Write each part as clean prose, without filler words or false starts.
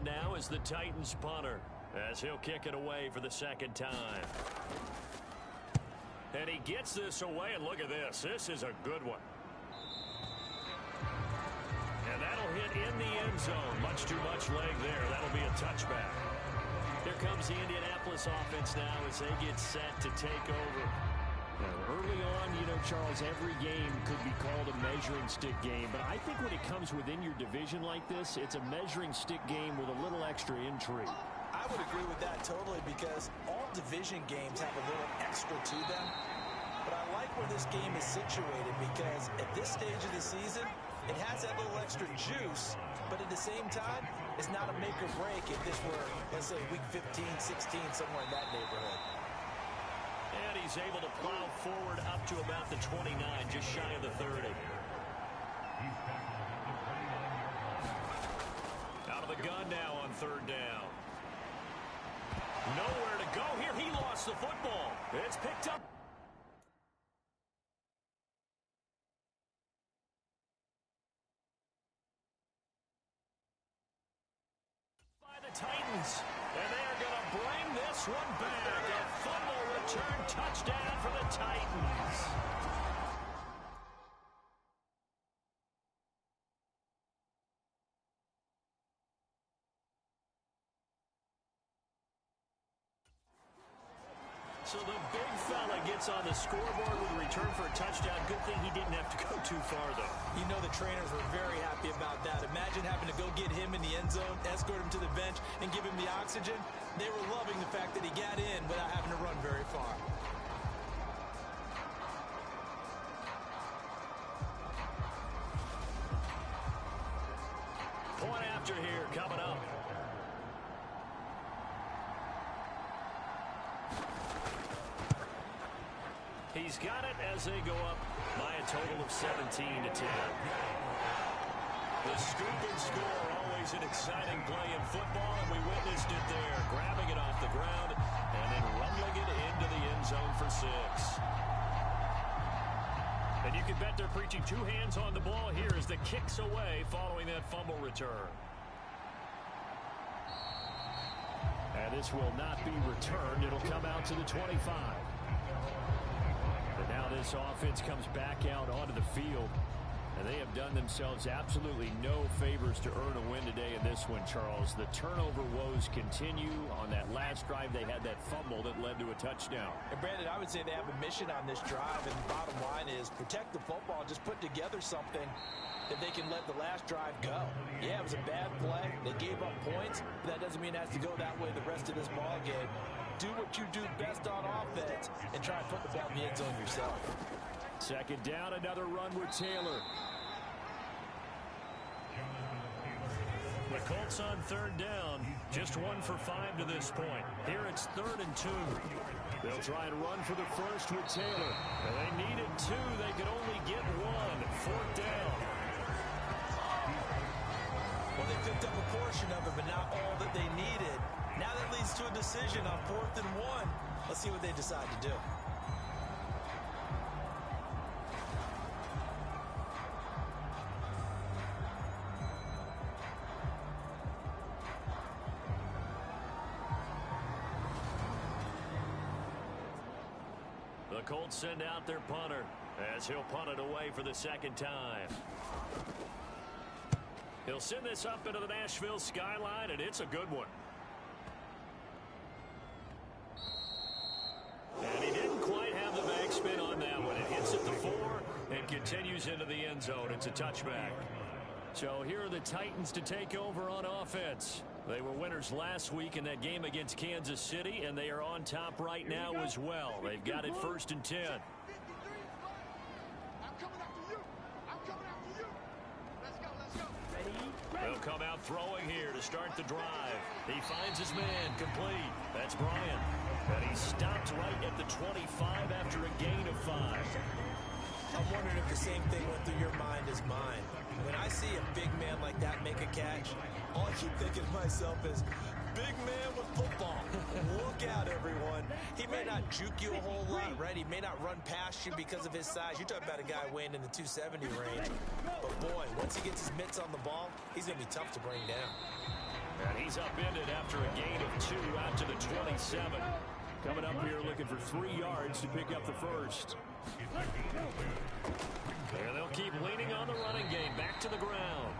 ground now is the Titans punter, as he'll kick it away for the second time. And he gets this away, and look at this. This is a good one. And that'll hit in the end zone. Much too much leg there. That'll be a touchback. Here comes the Indianapolis offense now as they get set to take over. Now, early on, Charles, every game could be called a measuring stick game. But I think when it comes within your division like this, it's a measuring stick game with a little extra intrigue. I would agree with that totally because all division games have a little extra to them. But I like where this game is situated because at this stage of the season, it has that little extra juice, but at the same time, it's not a make or break if this were, let's say, week 15, 16, somewhere in that neighborhood. And he's able to plow forward up to about the 29, just shy of the 30. Out of the gun now on third down. Nowhere to go here. He lost the football. It's picked up. Titans, and they are going to bring this one back. A fumble return touchdown for the Titans. So the big fella gets on the scoreboard with a return for a touchdown. Good thing he didn't have to go too far, though. You know the trainers were very happy about that. Imagine having to go get him in the end zone, escort him to the bench, and give him the oxygen. They were loving the fact that he got in without having to run very far. Point after here coming up. He's got it as they go up by a total of 17-10. The scoop and score, always an exciting play in football, and we witnessed it there, grabbing it off the ground and then rumbling it into the end zone for 6. And you can bet they're preaching two hands on the ball here as the kicks away following that fumble return. And this will not be returned. It'll come out to the 25. And now this offense comes back out onto the field. And they have done themselves absolutely no favors to earn a win today in this one, Charles. The turnover woes continue. On that last drive, they had that fumble that led to a touchdown. And Brandon, I would say they have a mission on this drive, and the bottom line is protect the football. Just put together something that they can let the last drive go. Yeah, it was a bad play. They gave up points, but that doesn't mean it has to go that way the rest of this ball game. Do what you do best on offense and try and put the ball in the end zone yourself. Second down, another run with Taylor. The Colts on third down, just 1 for 5 to this point. Here it's 3rd and 2. They'll try and run for the first with Taylor. And they needed 2. They could only get 1. 4th down. Well, they picked up a portion of it, but not all that they needed. Now that leads to a decision on 4th and 1. Let's see what they decide to do. The Colts send out their punter as he'll punt it away for the second time. He'll send this up into the Nashville skyline, and it's a good one. And he didn't quite have the backspin on that one. It hits at the 4 and continues into the end zone. It's a touchback. So here are the Titans to take over on offense. They were winners last week in that game against Kansas City, and they are on top right now as well. They've got it 1st and 10. They'll come out throwing here to start the drive. He finds his man, complete. That's Bryant. And he stopped right at the 25 after a gain of 5. I'm wondering if the same thing went through your mind as mine. When I see a big man like that make a catch, all I keep thinking to myself is, big man with football. Look out, everyone. He may not juke you a whole lot, right? He may not run past you because of his size. You're talking about a guy weighing in the 270 range. But, boy, once he gets his mitts on the ball, he's going to be tough to bring down. And he's upended after a gain of 2 out to the 27. Coming up here looking for 3 yards to pick up the first. And they'll keep leaning on the running game. Back to the ground.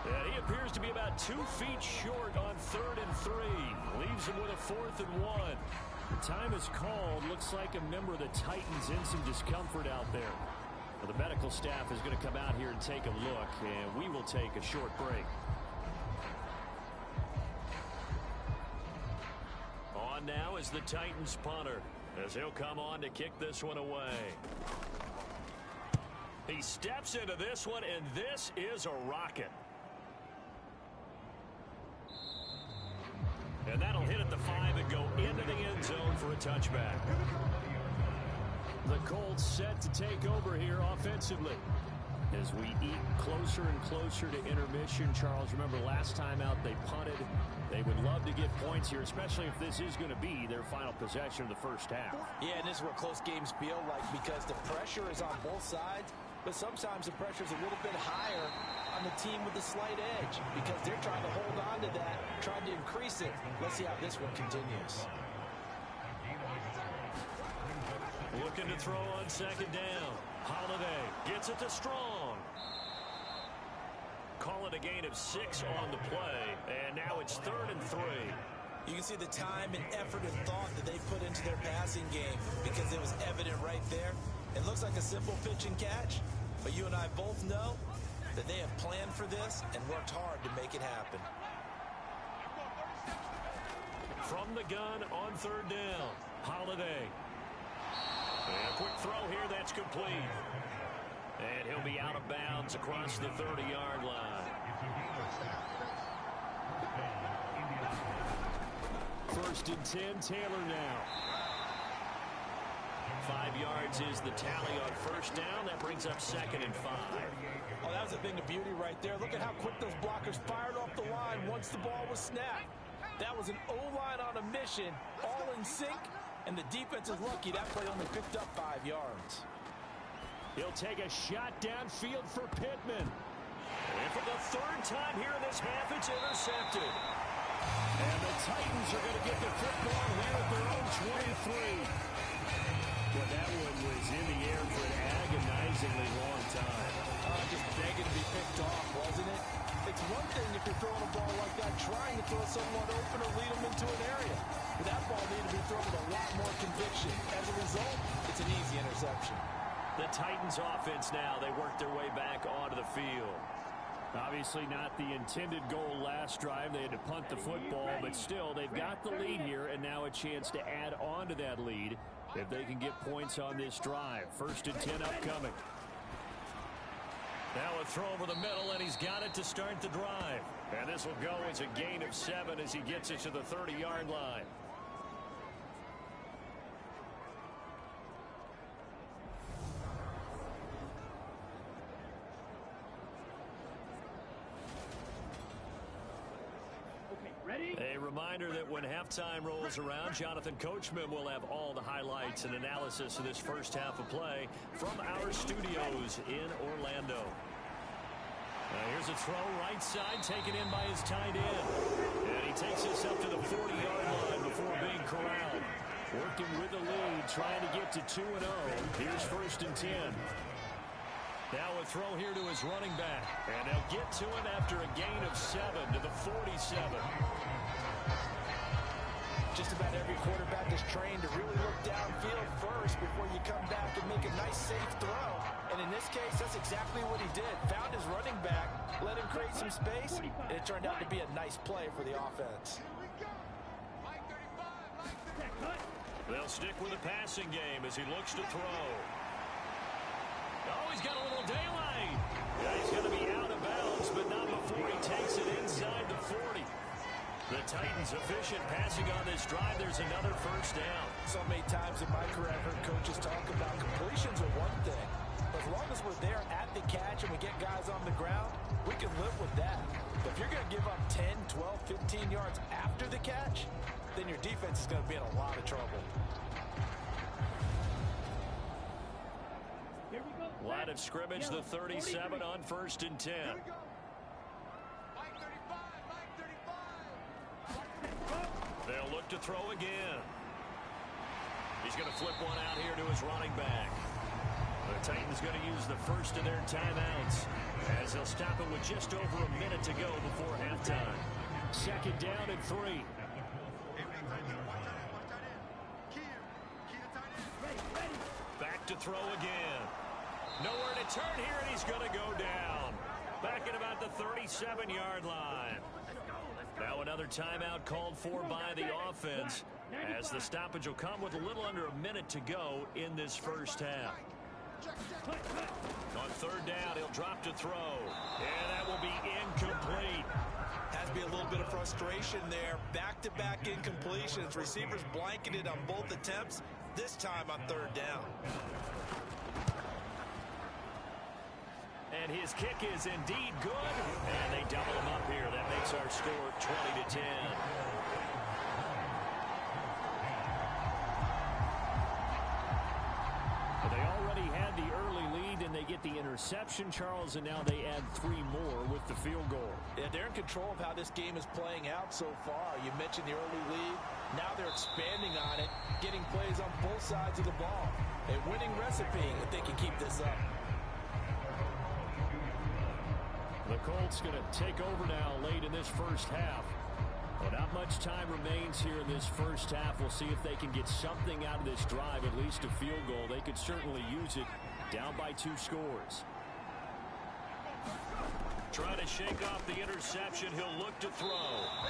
And he appears to be about 2 feet short on 3rd and 3. Leaves him with a 4th and 1. The time is called. Looks like a member of the Titans in some discomfort out there. Well, the medical staff is going to come out here and take a look, and we will take a short break. On now is the Titans punter, as he'll come on to kick this one away. He steps into this one, and this is a rocket. And that'll hit at the 5 and go into the end zone for a touchback. The Colts set to take over here offensively. As we eat closer and closer to intermission, Charles, remember last time out they punted. They would love to get points here, especially if this is going to be their final possession of the first half. Yeah, and this is what close games feel like because the pressure is on both sides, but sometimes the pressure is a little bit higher on the team with the slight edge because they're trying to hold on to that, trying to increase it. Let's see how this one continues. Looking to throw on 2nd down. Holiday gets it to Strong. Call it a gain of 6 on the play, and now it's 3rd and 3. You can see the time and effort and thought that they put into their passing game because it was evident right there. It looks like a simple pitch and catch, but you and I both know that they have planned for this and worked hard to make it happen. From the gun on 3rd down, Holiday. And a quick throw here, that's complete. And he'll be out of bounds across the 30-yard line. 1st and 10, Taylor now. 5 yards is the tally on 1st down. That brings up 2nd and 5. Oh, that was a thing of beauty right there. Look at how quick those blockers fired off the line once the ball was snapped. That was an O-line on a mission, all in sync, and the defense is lucky that play only picked up 5 yards. He'll take a shot downfield for Pittman. And for the 3rd time here in this half, it's intercepted. And the Titans are going to get the football here at their own 23. Well, that one was in the air for an agonizingly long time. Just begging to be picked off, wasn't it? It's one thing if you're throwing a ball like that, trying to throw someone open or lead them into an area. But that ball needed to be thrown with a lot more conviction. As a result, it's an easy interception. The Titans offense now, they work their way back onto the field. Obviously not the intended goal last drive. They had to punt the football, but still they've got the lead here and now a chance to add on to that lead if they can get points on this drive. 1st and 10 upcoming. Now a throw over the middle, and he's got it to start the drive. And this will go as a gain of 7 as he gets it to the 30-yard line. A reminder that when halftime rolls around, Jonathan Coachman will have all the highlights and analysis of this first half of play from our studios in Orlando. Here's a throw right side taken in by his tight end. And he takes this up to the 40-yard line before being corralled. Working with the lead, trying to get to 2-0. Here's 1st and 10. Now a throw here to his running back. And they'll get to him after a gain of 7 to the 47. Just about every quarterback is trained to really look downfield first before you come back and make a nice, safe throw. And in this case, that's exactly what he did. Found his running back, let him create some space, and it turned out to be a nice play for the offense. They'll stick with the passing game as he looks to throw. Oh, he's got a little daylight. Yeah, he's going to be out of bounds, but not before he takes it inside the 40. The Titans efficient passing on this drive. There's another 1st down. So many times in my career I've heard coaches talk about completions are one thing. But as long as we're there at the catch and we get guys on the ground, we can live with that. But if you're going to give up 10, 12, 15 yards after the catch, then your defense is going to be in a lot of trouble. Line of scrimmage, the 37 on 1st and 10. to throw again. He's going to flip one out here to his running back. The Titans going to use the first of their timeouts as they'll stop it with just over a minute to go before halftime. Second down and 3. Back to throw again. Nowhere to turn here, and he's going to go down. Back at about the 37-yard line. Now another timeout called for by the offense as the stoppage will come with a little under a minute to go in this first half. On third down, he'll drop to throw. And that will be incomplete. Has to be a little bit of frustration there. Back-to-back incompletions. Receivers blanketed on both attempts, this time on third down. And his kick is indeed good. And they double him up here. That makes our score 20-10. They already had the early lead, and they get the interception, Charles, and now they add 3 more with the field goal. Yeah, they're in control of how this game is playing out so far. You mentioned the early lead. Now they're expanding on it, getting plays on both sides of the ball. A winning recipe if they can keep this up. The Colts going to take over now late in this first half. Well, not much time remains here in this first half. We'll see if they can get something out of this drive, at least a field goal. They could certainly use it, down by 2 scores. Try to shake off the interception. He'll look to throw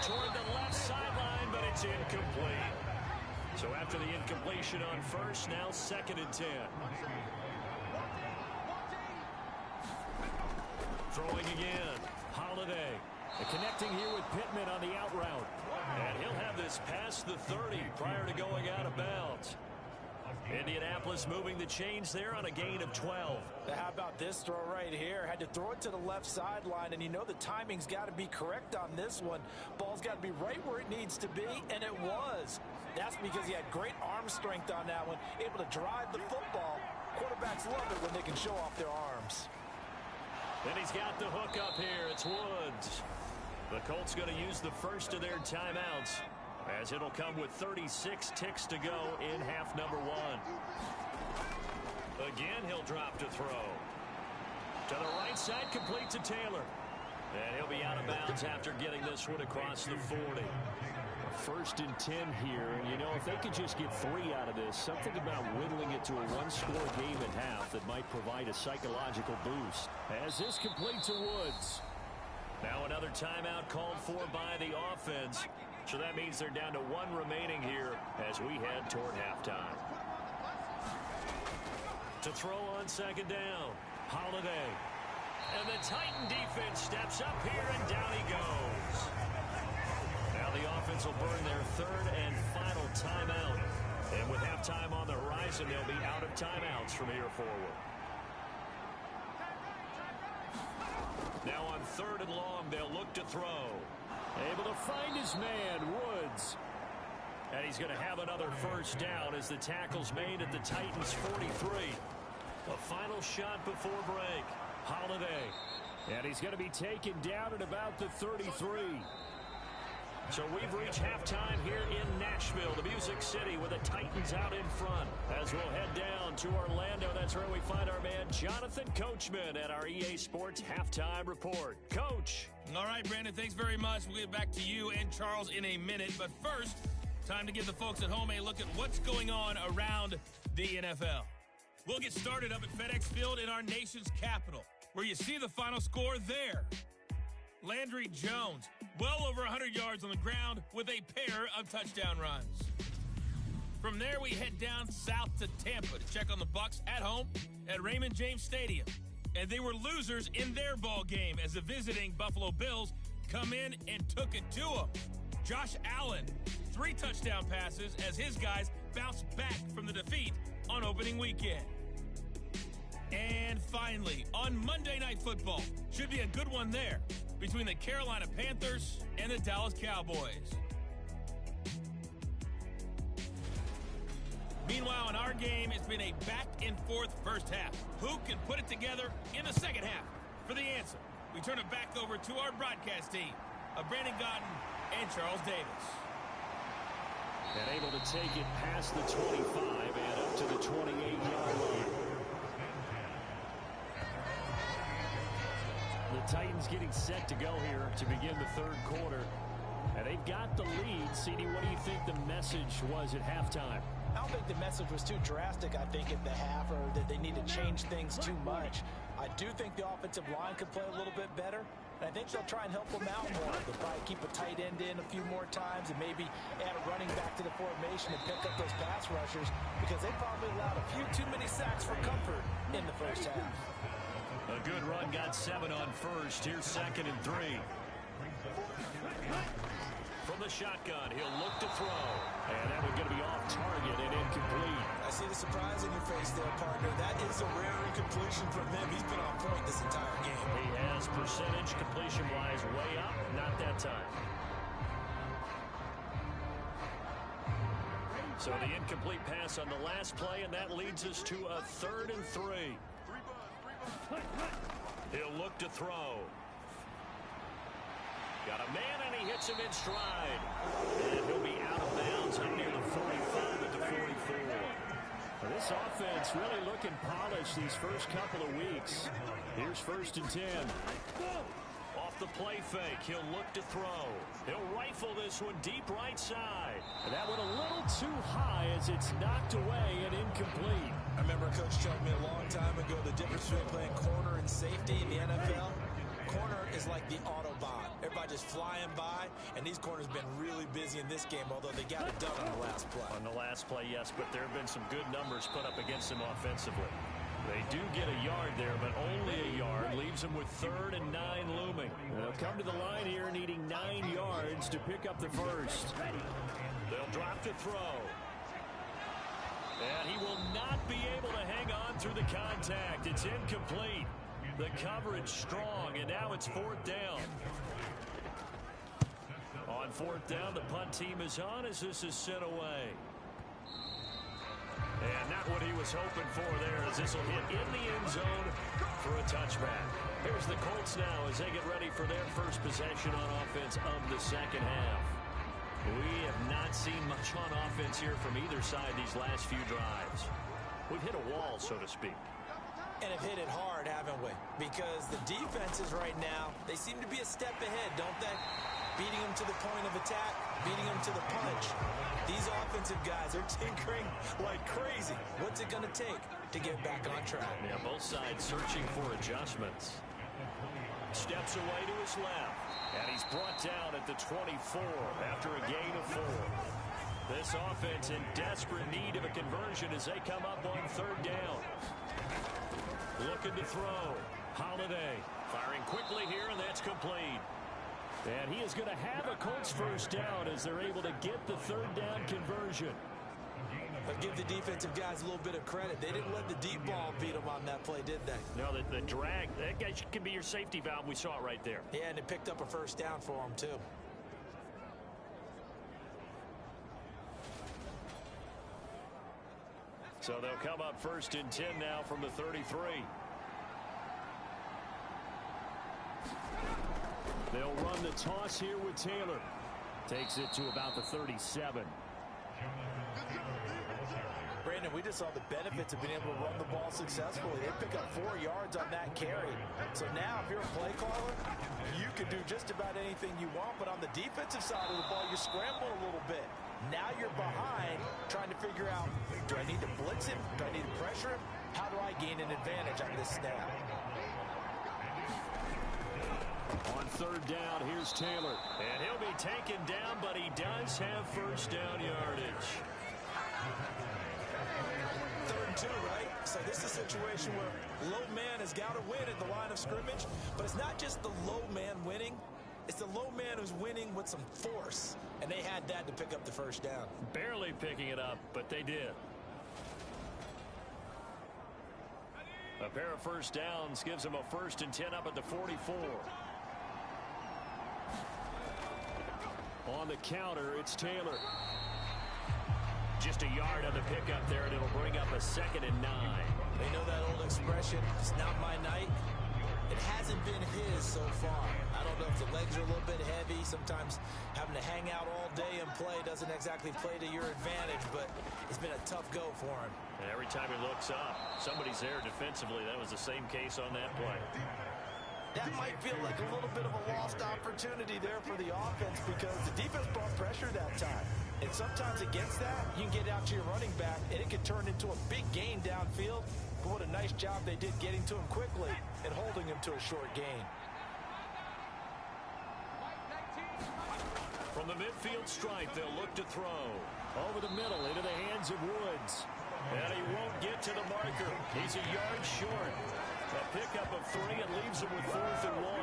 toward the left sideline, but it's incomplete. So after the incompletion on first, now 2nd and 10. Throwing again. Holiday. Connecting here with Pittman on the out route. And he'll have this past the 30 prior to going out of bounds. Indianapolis moving the chains there on a gain of 12. How about this throw right here? Had to throw it to the left sideline, and you know the timing's got to be correct on this one. Ball's got to be right where it needs to be, and it was. That's because he had great arm strength on that one, able to drive the football. Quarterbacks love it when they can show off their arms. And he's got the hook up here. It's Woods. The Colts going to use the first of their timeouts as it'll come with 36 ticks to go in half number 1. Again, he'll drop to throw. To the right side, complete to Taylor. And he'll be out of bounds after getting this one across the 40. 1st and 10 here, and you know, if they could just get 3 out of this, something about whittling it to a 1-score game at half that might provide a psychological boost. As this complete to Woods. Now another timeout called for by the offense. So that means they're down to 1 remaining here as we head toward halftime. To throw on 2nd down, Holiday. And the Titan defense steps up here, and down he goes. Now the offense will burn their 3rd and final timeout. And with halftime on the horizon, they'll be out of timeouts from here forward. Now on 3rd and long, they'll look to throw. Able to find his man, Woods. And he's going to have another first down as the tackle's made at the Titans' 43. A final shot before break. Holiday. And he's going to be taken down at about the 33. So we've reached halftime here in Nashville, the Music City, with the Titans out in front. As we'll head down to Orlando, that's where we find our man Jonathan Coachman at our EA Sports Halftime Report. Coach. All right, Brandon, thanks very much. We'll get back to you and Charles in a minute. But first, time to give the folks at home a look at what's going on around the NFL. We'll get started up at FedEx Field in our nation's capital, where you see the final score there. Landry Jones, well over 100 yards on the ground with a pair of touchdown runs. From there, we head down south to Tampa to check on the Bucs at home at Raymond James Stadium. And they were losers in their ball game as the visiting Buffalo Bills come in and took it to them. Josh Allen, 3 touchdown passes as his guys bounce back from the defeat on opening weekend. And finally, on Monday Night Football, should be a good one there between the Carolina Panthers and the Dallas Cowboys. Meanwhile, in our game, it's been a back-and-forth first half. Who can put it together in the second half? For the answer, we turn it back over to our broadcast team of Brandon Gaudin and Charles Davis. And able to take it past the 25 and up to the 28-yard line. The Titans getting set to go here to begin the third quarter. And they've got the lead. CD, what do you think the message was at halftime? I don't think the message was too drastic, I think, at the half, or that they need to change things too much. I do think the offensive line could play a little bit better, and I think they'll try and help them out more. They'll probably keep a tight end in a few more times and maybe add a running back to the formation and pick up those pass rushers, because they probably allowed a few too many sacks for comfort in the first half. A good run, got 7 on first. Here's 2nd and 3. From the shotgun, he'll look to throw. And that one's going to be off target and incomplete. I see the surprise in your face there, partner. That is a rare incompletion from him. He's been on point this entire game. He has percentage completion-wise way up. Not that time. So the incomplete pass on the last play, and that leads us to a 3rd and 3. He'll look to throw. Got a man, and he hits him in stride. And he'll be out of bounds up near the 45 at the 44. Well, this offense really looking polished these first couple of weeks. Here's 1st and 10. Off the play fake, he'll look to throw. He'll rifle this one deep right side. And that went a little too high as it's knocked away and incomplete. I remember Coach telling me a long time ago the difference between playing corner and safety in the NFL. Corner is like the Autobahn. Everybody just flying by, and these corners have been really busy in this game, although they got it done on the last play. On the last play, yes, but there have been some good numbers put up against them offensively. They do get a yard there, but only a yard. Leaves them with 3rd and 9 looming. They'll come to the line here needing 9 yards to pick up the first. They'll drop to throw. And he will not be able to hang on through the contact. It's incomplete. The coverage strong, and now it's 4th down. On 4th down, the punt team is on as this is sent away. And not what he was hoping for there, as this will hit in the end zone for a touchback. Here's the Colts now as they get ready for their first possession on offense of the second half. We have not seen much on offense here from either side these last few drives. We've hit a wall, so to speak. And have hit it hard, haven't we? Because the defenses right now, they seem to be a step ahead, don't they? Beating them to the point of attack, beating them to the punch. These offensive guys are tinkering like crazy. What's it going to take to get back on track? Yeah, both sides searching for adjustments. Steps away to his left. And he's brought down at the 24 after a gain of 4. This offense in desperate need of a conversion as they come up on 3rd down. Looking to throw. Holiday firing quickly here, and that's complete. And he is going to have a Colts first down as they're able to get the 3rd down conversion. But give the defensive guys a little bit of credit. They didn't let the deep ball beat them on that play, did they? No, the drag, that can be your safety valve. We saw it right there. Yeah, and it picked up a first down for them, too. So they'll come up 1st and 10 now from the 33. They'll run the toss here with Taylor. Takes it to about the 37. Brandon, we just saw the benefits of being able to run the ball successfully. They pick up 4 yards on that carry. So now, if you're a play caller, you can do just about anything you want. But on the defensive side of the ball, you're scrambling a little bit. Now you're behind, trying to figure out, do I need to blitz him? Do I need to pressure him? How do I gain an advantage on this snap? On 3rd down, here's Taylor. And he'll be taken down, but he does have first down yardage. 3rd and 2, right? So this is a situation where low man has got to win at the line of scrimmage. But it's not just the low man winning. It's the low man who's winning with some force. And they had that to pick up the first down. Barely picking it up, but they did. A pair of first downs gives them a 1st and 10 up at the 44. On the counter, it's Taylor. Just a yard on the pickup there, and it'll bring up a 2nd and 9. They know that old expression, it's not my night. It hasn't been his so far. I don't know if the legs are a little bit heavy. Sometimes having Having to hang out all day and play doesn't exactly play to your advantage, but it's been a tough go for him. And every time he looks up, somebody's there defensively. That was the same case on that play. That might feel like a little bit of a lost opportunity there for the offense because the defense brought pressure that time. And sometimes against that, you can get out to your running back, and it can turn into a big gain downfield. But what a nice job they did getting to him quickly and holding him to a short gain. From the midfield stripe, they'll look to throw. Over the middle, into the hands of Woods. And he won't get to the marker. He's a yard short. A pickup of 3 and leaves him with 4th and 1.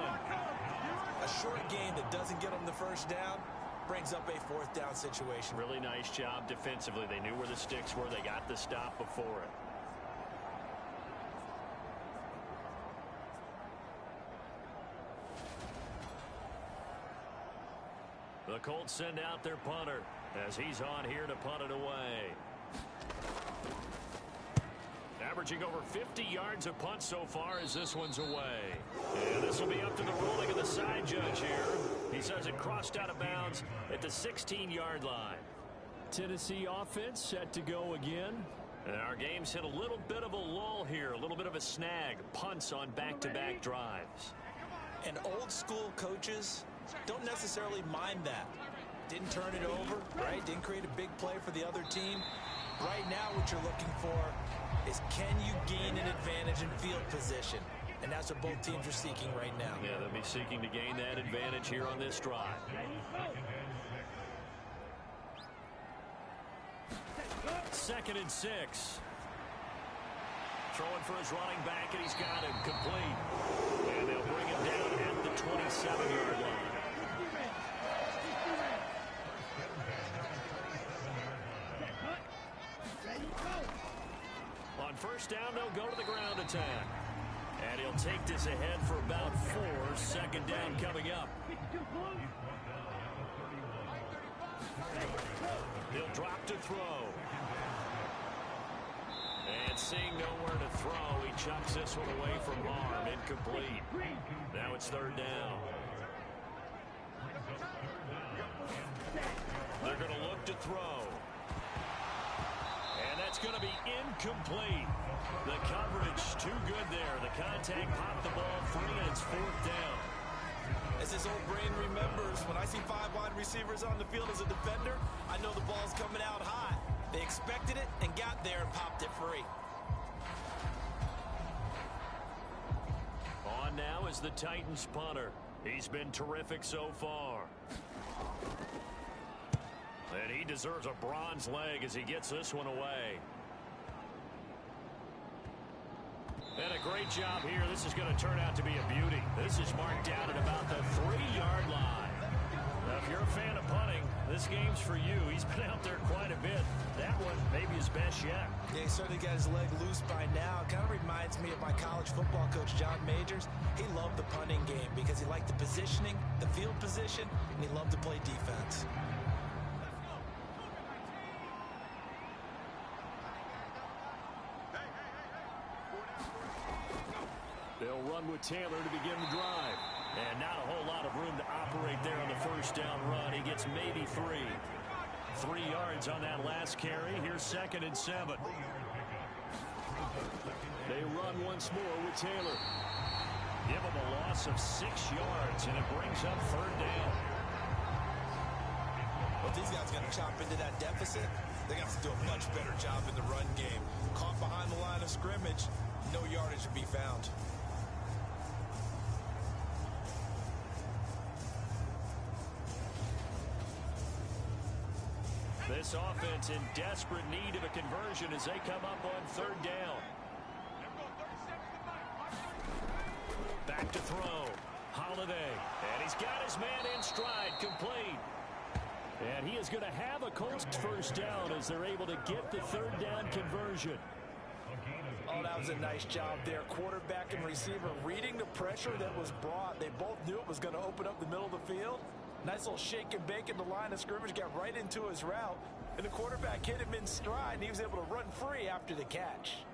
A short gain that doesn't get him the first down brings up a 4th down situation. Really nice job defensively. They knew where the sticks were. They got the stop before it. The Colts send out their punter as he's on here to punt it away. Averaging over 50 yards a punt so far as this one's away. And this will be up to the ruling of the side judge here. He says it crossed out of bounds at the 16-yard line. Tennessee offense set to go again. And our game's hit a little bit of a lull here, a little bit of a snag. Punts on back-to-back drives. And old school coaches don't necessarily mind that. Didn't turn it over, right? Didn't create a big play for the other team. Right now what you're looking for is can you gain an advantage in field position? And that's what both teams are seeking right now. Yeah, they'll be seeking to gain that advantage here on this drive. Second and 6. Throwing for his running back, and he's got him complete. And they'll bring him down at the 27-yard line. On first down, they'll go to the ground attack. And he'll take this ahead for about 4. Second down coming up. He'll drop to throw. And seeing nowhere to throw, he chucks this one away from harm. Incomplete. Now it's third down. They're going to look to throw. And that's going to be incomplete. The coverage too good there. The contact popped the ball free, and it's 4th down. As his old brain remembers, when I see 5 wide receivers on the field as a defender, I know the ball's coming out high. They expected it and got there and popped it free. On now is the Titans punter. He's been terrific so far. And he deserves a bronze leg as he gets this one away. And a great job here. This is going to turn out to be a beauty. This is marked down at about the 3-yard line. Now, if you're a fan of punting, this game's for you. He's been out there quite a bit. That one maybe his best yet. Yeah, he certainly got his leg loose by now. Kind of reminds me of my college football coach, John Majors. He loved the punting game because he liked the positioning, the field position, and he loved to play defense. They'll run with Taylor to begin the drive. And not a whole lot of room to operate there on the first down run. He gets maybe 3. 3 yards on that last carry. Here's 2nd and 7. They run once more with Taylor. Give him a loss of 6 yards, and it brings up 3rd down. Well, these guys got to chop into that deficit. They got to do a much better job in the run game. Caught behind the line of scrimmage, no yardage to be found. This offense in desperate need of a conversion as they come up on 3rd down. Back to throw. Holiday. And he's got his man in stride, complete. And he is going to have a Colts first down as they're able to get the 3rd down conversion. Oh, that was a nice job there. Quarterback and receiver reading the pressure that was brought. They both knew it was going to open up the middle of the field. Nice little shake and bake in the line of scrimmage, got right into his route. And the quarterback hit him in stride, and he was able to run free after the catch.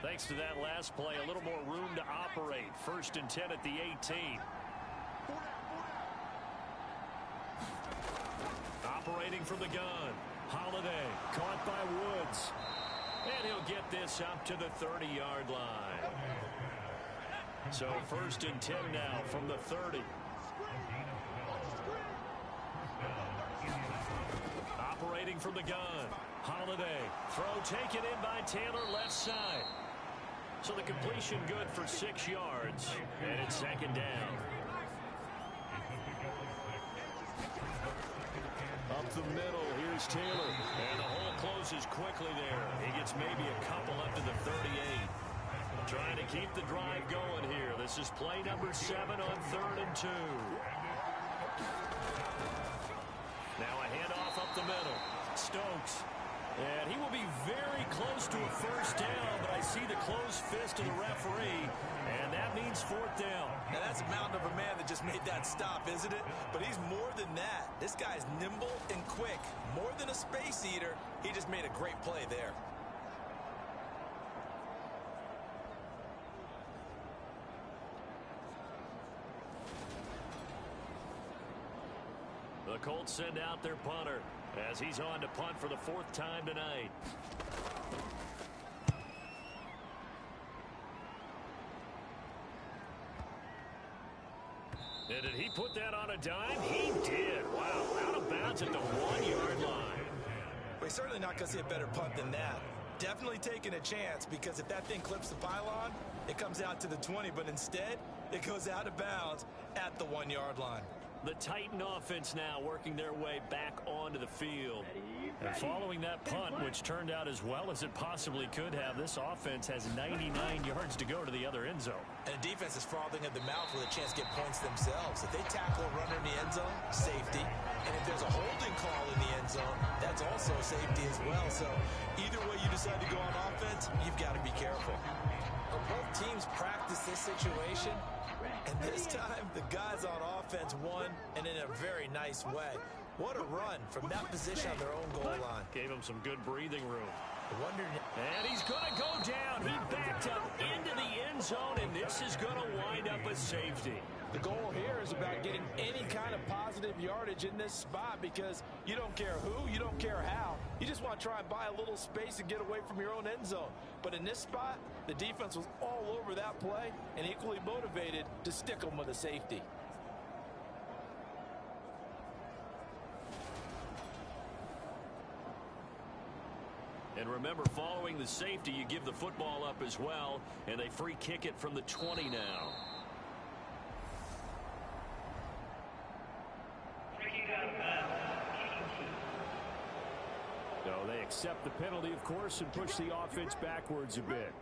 They thanks to that last play, a little more room to operate. 1st and 10 at the 18. Operating from the gun. Holiday caught by Woods. And he'll get this up to the 30-yard line. So 1st and 10 now from the 30. Operating from the gun. Holiday. Throw taken in by Taylor, left side. So the completion good for 6 yards. And it's 2nd down. Up the middle, here's Taylor. And the hole closes quickly there. He gets maybe a couple up to the 38. Trying to keep the drive going here. This is play number 7 on 3rd and 2. Now a handoff up the middle. Stokes. And he will be very close to a 1st down, but I see the closed fist of the referee, and that means 4th down. Now that's a mountain of a man that just made that stop, isn't it? But he's more than that. This guy's nimble and quick. More than a space eater, he just made a great play there. The Colts send out their punter as he's on to punt for the 4th time tonight. And did he put that on a dime? He did. Wow, out of bounds at the 1-yard line. We're certainly not going to see a better punt than that. Definitely taking a chance, because if that thing clips the pylon, it comes out to the 20, but instead it goes out of bounds at the 1-yard line. The Titan offense now working their way back onto the field. And following that punt, which turned out as well as it possibly could have, this offense has 99 yards to go to the other end zone. And the defense is frothing at the mouth with a chance to get points themselves. If they tackle a runner in the end zone, safety. And if there's a holding call in the end zone, that's also safety as well. So either way you decide to go on offense, you've got to be careful. Both teams practice this situation, and this time the guys on offense won, and in a very nice way. What a run from that position on their own goal line. Gave him some good breathing room. And he's going to go down. He backed up into the end zone, and this is going to wind up a safety. The goal here is about getting any kind of positive yardage in this spot, because you don't care who, you don't care how. You just want to try and buy a little space and get away from your own end zone. But in this spot, the defense was all over that play and equally motivated to stick them with a safety. And remember, following the safety, you give the football up as well, and they free kick it from the 20 now. So they accept the penalty, of course, and push the offense backwards a bit.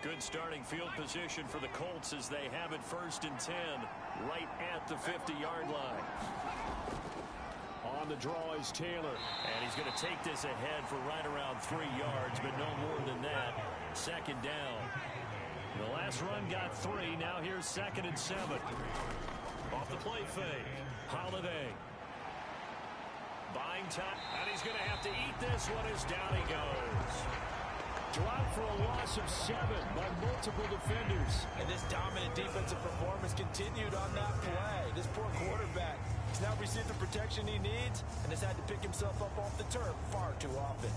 Good starting field position for the Colts as they have it 1st and 10, right at the 50-yard line. On the draw is Taylor, and he's going to take this ahead for right around 3 yards, but no more than that. 2nd down. The last run got 3. Now here's 2nd and 7. Off the play fake. Holiday. Buying time, and he's going to have to eat this one as down he goes. Dropped for a loss of 7 by multiple defenders. And this dominant defensive performance continued on that play. This poor quarterback has now received the protection he needs and has had to pick himself up off the turf far too often.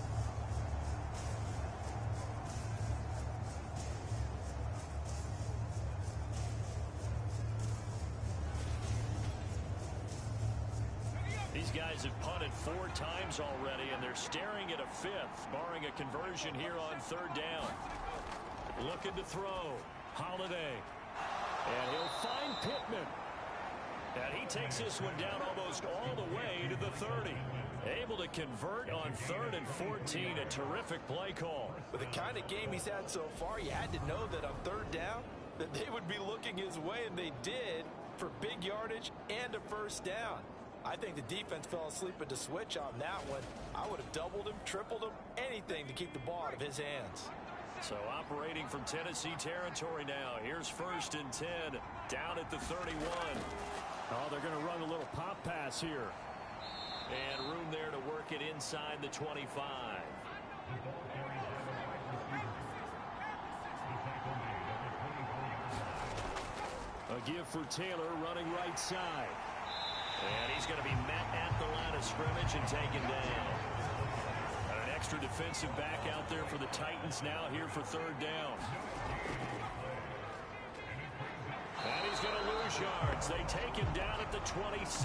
These guys have punted 4 times already, and they're staring at a 5th, barring a conversion here on 3rd down. Looking to throw. Holiday. And he'll find Pittman. And he takes this one down almost all the way to the 30. Able to convert on 3rd and 14. A terrific play call. With the kind of game he's had so far, you had to know that on 3rd down, that they would be looking his way, and they did, for big yardage and a 1st down. I think the defense fell asleep at the switch on that one. I would have doubled him, tripled him, anything to keep the ball out of his hands. So operating from Tennessee territory now. Here's 1st and 10, down at the 31. Oh, they're going to run a little pop pass here. And room there to work it inside the 25. A give for Taylor running right side. And he's going to be met at the line of scrimmage and taken down. An extra defensive back out there for the Titans now here for third down. And he's going to lose yards. They take him down at the 26.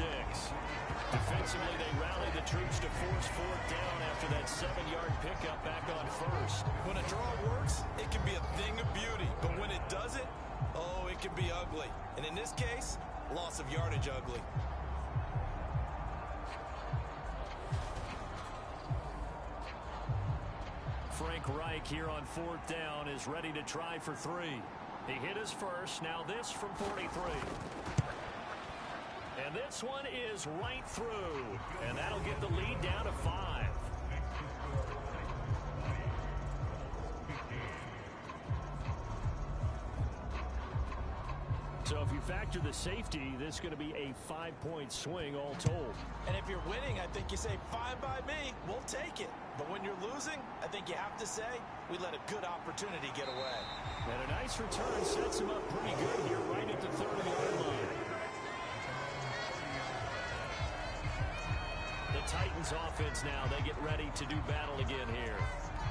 Defensively, they rally the troops to force fourth down after that 7-yard pickup back on first. When a draw works, it can be a thing of beauty. But when it doesn't, oh, it can be ugly. And in this case, loss of yardage ugly. Frank Reich here on fourth down is ready to try for 3. He hit his first. Now this from 43. And this one is right through. And that'll get the lead down to 5. So if you factor the safety, this is going to be a 5-point swing all told. And if you're winning, I think you say, fine by me, we'll take it. But when you're losing, I think you have to say, we let a good opportunity get away. And a nice return sets him up pretty good here right at the 30-yard line. The Titans offense now, they get ready to do battle again here.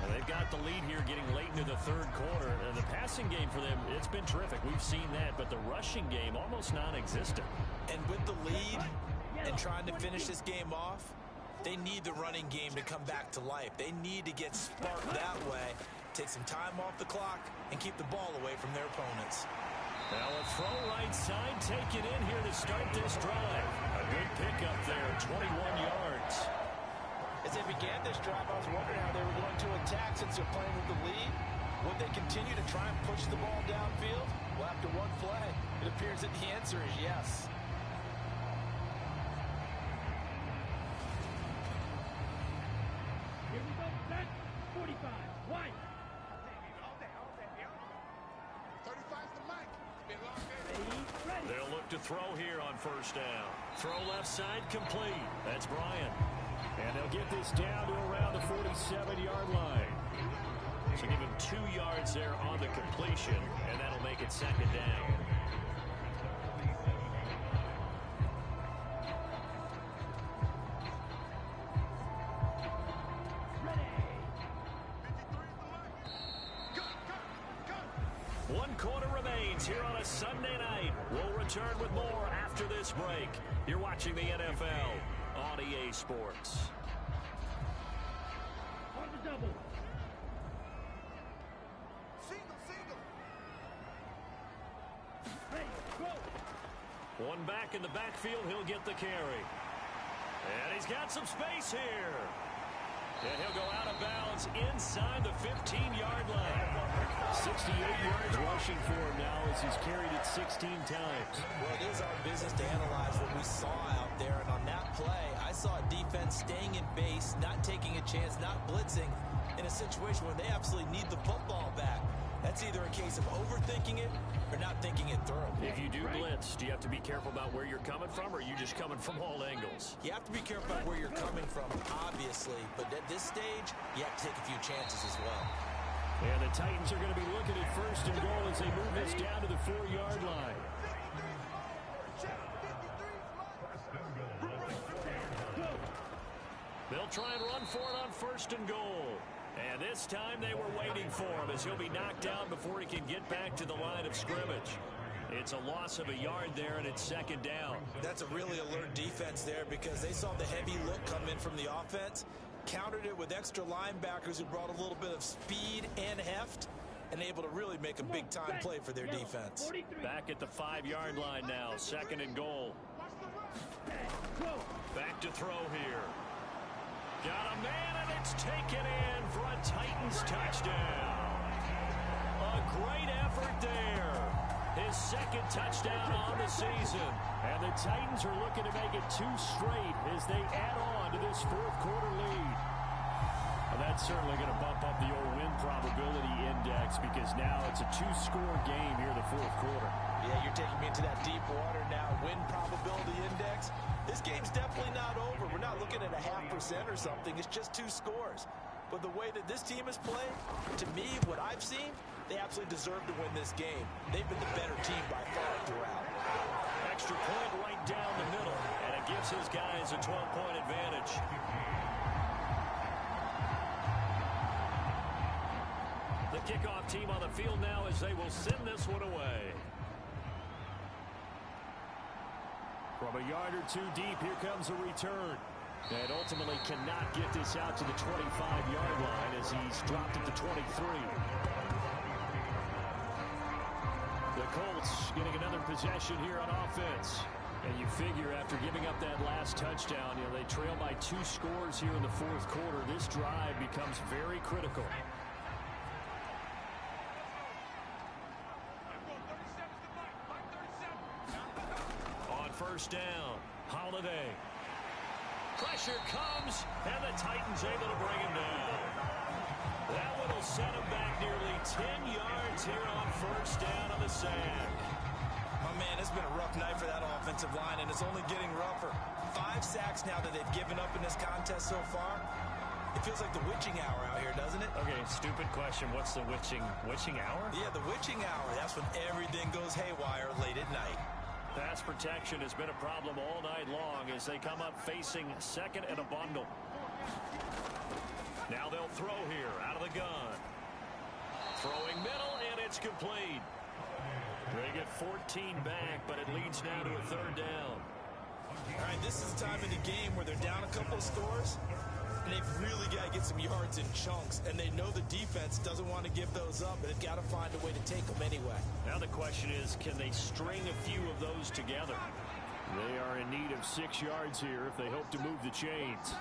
And they've got the lead here getting late into the third quarter. And the passing game for them, it's been terrific. We've seen that. But the rushing game, almost non-existent. And with the lead and trying to finish this game off, they need the running game to come back to life. They need to get sparked that way, take some time off the clock, and keep the ball away from their opponents. Now a throw right side taken in here to start this drive. A good pickup there, 21 yards. As they began this drive, I was wondering how they were going to attack since they're playing with the lead. Would they continue to try and push the ball downfield? Well, after one play, it appears that the answer is yes. Here we go, set, 45, white. 35's the mic. Been long day. Ready. They'll look to throw here on first down. Throw left side complete. That's Bryant. And they'll get this down to around the 47-yard line. So give him 2 yards there on the completion, and that'll make it second down. One quarter remains here on a Sunday night. We'll return with more after this break. You're watching the NFL on EA Sports. On the double. Single. Ready, go. One back in the backfield, he'll get the carry. And he's got some space here. And he'll go out of bounds inside the 15-yard line. 68 yards rushing for him now as he's carried it 16 times. Well, it is our business to analyze what we saw out there. And on that play, I saw a defense staying in base, not taking a chance, not blitzing in a situation where they absolutely need the football back. That's either a case of overthinking it or not thinking it through. If you do blitz, do you have to be careful about where you're coming from, or are you just coming from all angles? You have to be careful about where you're coming from, obviously. But at this stage, you have to take a few chances as well. And the Titans are going to be looking at first and goal as they move this down to the 4-yard line. They'll try and run for it on first and goal. And this time they were waiting for him as he'll be knocked down before he can get back to the line of scrimmage. It's a loss of a yard there, and it's second down. That's a really alert defense there because they saw the heavy look come in from the offense, countered it with extra linebackers who brought a little bit of speed and heft, and able to really make a big-time play for their defense. Back at the 5-yard line now, second and goal. Back to throw here. Got a man, and it's taken in for a Titans touchdown. A great effort there. His second touchdown on the season. And the Titans are looking to make it 2 straight as they add on to this fourth quarter lead. Well, that's certainly going to bump up the old win probability index because now it's a 2-score game here in the fourth quarter. Yeah, you're taking me into that deep water now. Win probability index. This game's definitely not over. We're not looking at a 0.5% or something. It's just 2 scores. But the way that this team has played, to me, what I've seen, They absolutely deserve to win this game. They've been the better team by far throughout. Extra point right down the middle, and it gives his guys a 12-point advantage. The kickoff team on the field now as they will send this one away. From a yard or two deep, here comes a return. And ultimately cannot get this out to the 25-yard line as he's dropped at the 23. The Colts getting another possession here on offense. And you figure after giving up that last touchdown, they trail by 2 scores here in the fourth quarter. This drive becomes very critical. On first down, Holiday. Pressure comes, and the Titans able to bring him down. That one will set him back nearly 10 yards here on first down on the sack. My man, it's been a rough night for that offensive line, and it's only getting rougher. 5 sacks now that they've given up in this contest so far. It feels like the witching hour out here, doesn't it? Okay, stupid question. What's the witching hour? Yeah, the witching hour. That's when everything goes haywire late at night. Pass protection has been a problem all night long as they come up facing second and a bundle. Now they'll throw here out of the gun. Throwing middle, and it's complete. They get 14 back, but it leads now to a third down. All right, this is the time in the game where they're down a couple of scores, and they've really got to get some yards in chunks, and they know the defense doesn't want to give those up, and they've got to find a way to take them anyway. Now the question is, can they string a few of those together? They are in need of 6 yards here if they hope to move the chains.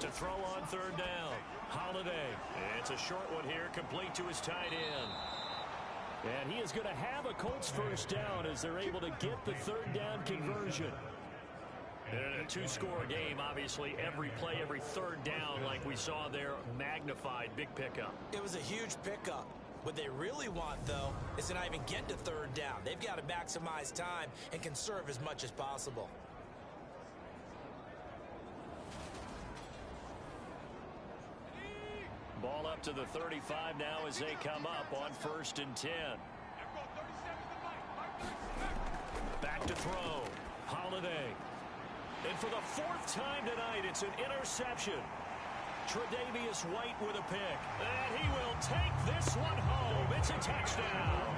To throw on third down, Holiday. It's a short one here, complete to his tight end. And he is going to have a Colts first down as they're able to get the third down conversion. And in a 2-score game, obviously, every play, every third down, like we saw there, magnified, big pickup. It was a huge pickup. What they really want, though, is to not even get to third down. They've got to maximize time and conserve as much as possible. Ball up to the 35 now as they come up on first and 10. Back to throw. Holiday. And for the 4th time tonight, it's an interception. Tre'Davious White with a pick. And he will take this one home. It's a touchdown.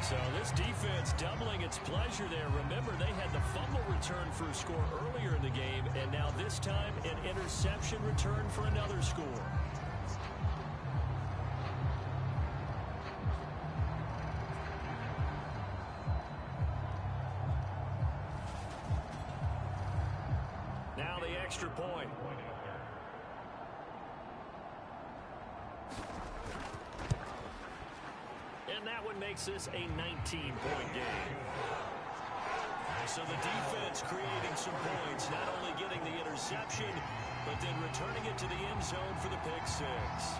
So this defense doubling its pleasure there. Remember, they had the fumble return for a score earlier in the game, and now this time an interception return for another score. Now the extra point. And that one makes this a 19-point game. So the defense creating some points, not only getting the interception, but then returning it to the end zone for the pick six.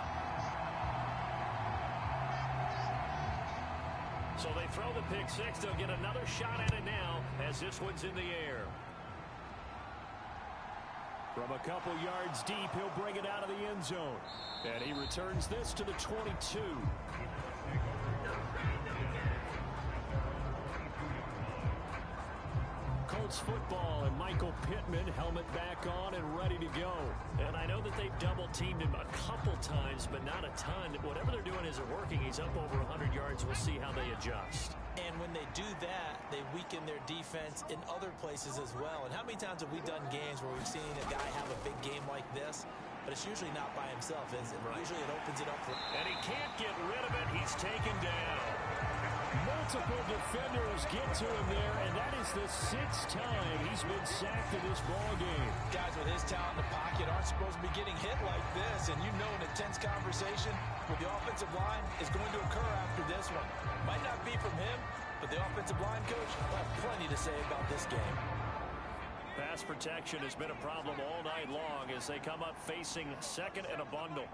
So they throw the pick six. They'll get another shot at it now as this one's in the air. From a couple yards deep, he'll bring it out of the end zone. And he returns this to the 22. Colts football and Michael Pittman, helmet back on and ready to go. And I know that they've double-teamed him a couple times, but not a ton. Whatever they're doing isn't working. He's up over 100 yards. We'll see how they adjust. And when they do that, they weaken their defense in other places as well. And how many times have we done games where we've seen a guy have a big game like this? But it's usually not by himself, is it? Right. Usually it opens it up for... And he can't get rid of it. He's taken down. Multiple defenders get to him there, and that is the 6th time he's been sacked in this ball game. Guys with his talent in the pocket aren't supposed to be getting hit like this, and you know an intense conversation with the offensive line is going to occur after this one. Might not be from him, but the offensive line coach will have plenty to say about this game. Pass protection has been a problem all night long as they come up facing second and a bundle.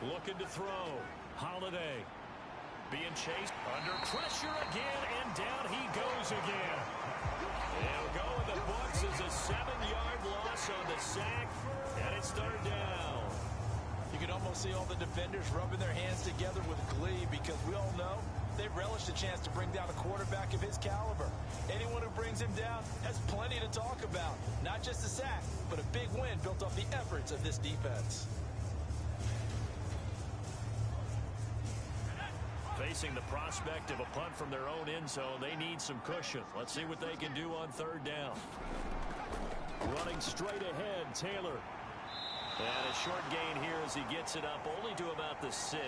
Looking to throw. Holiday being chased under pressure again, and down he goes again. It'll go in the books as a 7-yard loss on the sack, and it's third down. You can almost see all the defenders rubbing their hands together with glee because we all know they've relished a chance to bring down a quarterback of his caliber. Anyone who brings him down has plenty to talk about. Not just a sack, but a big win built off the efforts of this defense. Facing the prospect of a punt from their own end zone, they need some cushion. Let's see what they can do on third down. Running straight ahead, Taylor. And a short gain here as he gets it up only to about the 6.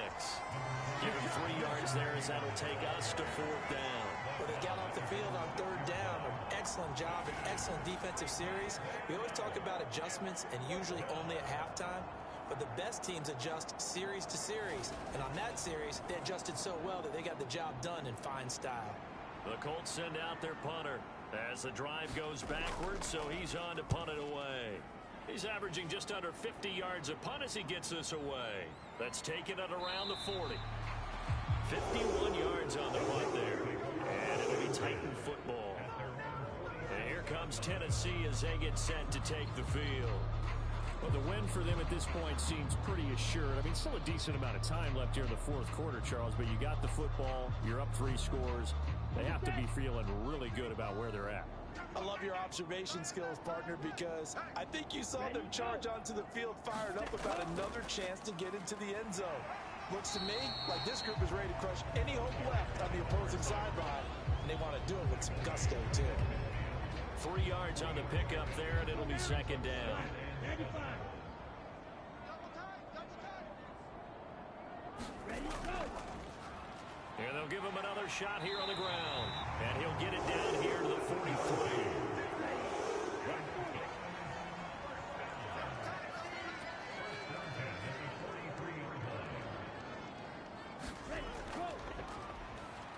Give him 3 yards there as that'll take us to fourth down. Well, they got off the field on third down. An excellent job, an excellent defensive series. We always talk about adjustments and usually only at halftime. But the best teams adjust series to series. And on that series, they adjusted so well that they got the job done in fine style. The Colts send out their punter as the drive goes backwards, so he's on to punt it away. He's averaging just under 50 yards a punt as he gets this away. That's taken at around the 40. 51 yards on the punt there. And it'll be Titan football. And here comes Tennessee as they get set to take the field. Well, the win for them at this point seems pretty assured. I mean, still a decent amount of time left here in the fourth quarter, Charles, but you got the football. You're up 3 scores. They have to be feeling really good about where they're at. I love your observation skills, partner, because I think you saw them charge onto the field fired up about another chance to get into the end zone. Looks to me like this group is ready to crush any hope left on the opposing sideline, and they want to do it with some gusto, too. 3 yards on the pickup there, and it'll be second down. 95. Ready, go. And they'll give him another shot here on the ground. And he'll get it down here to the 43.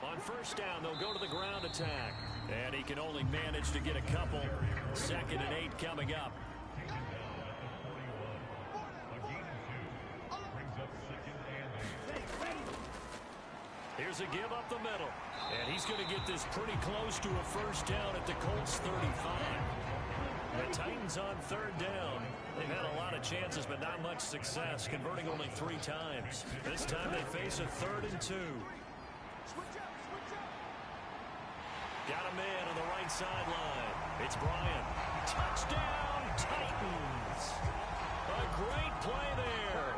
On first down, they'll go to the ground attack. And he can only manage to get a couple. 2nd and 8 coming up. Here's a give up the middle. And he's going to get this pretty close to a first down at the Colts 35. The Titans on third down. They've had a lot of chances, but not much success, converting only 3 times. This time they face a 3rd and 2. Got a man on the right sideline. It's Bryant. Touchdown, Titans. A great play there.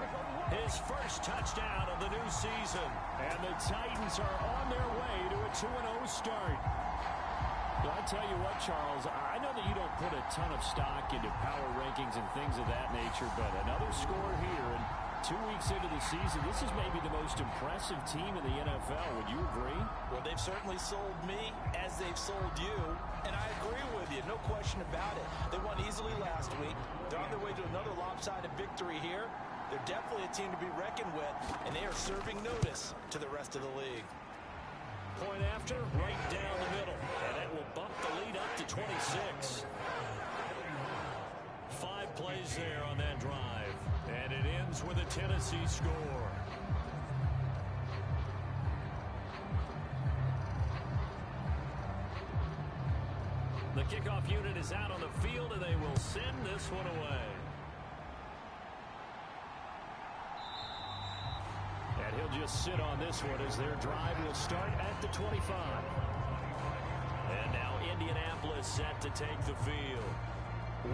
His first touchdown of the new season. And the Titans are on their way to a 2-0 start. Well, I tell you what, Charles, I know that you don't put a ton of stock into power rankings and things of that nature, but another score here, and 2 weeks into the season, this is maybe the most impressive team in the NFL. Would you agree? Well, they've certainly sold me as they've sold you, and I agree with you, no question about it. They won easily last week. They're on their way to another lopsided victory here. They're definitely a team to be reckoned with, and they are serving notice to the rest of the league. Point after, right down the middle, and that will bump the lead up to 26. 5 plays there on that drive, and it ends with a Tennessee score. The kickoff unit is out on the field, and they will send this one away. And he'll just sit on this one as their drive will start at the 25. And now Indianapolis set to take the field.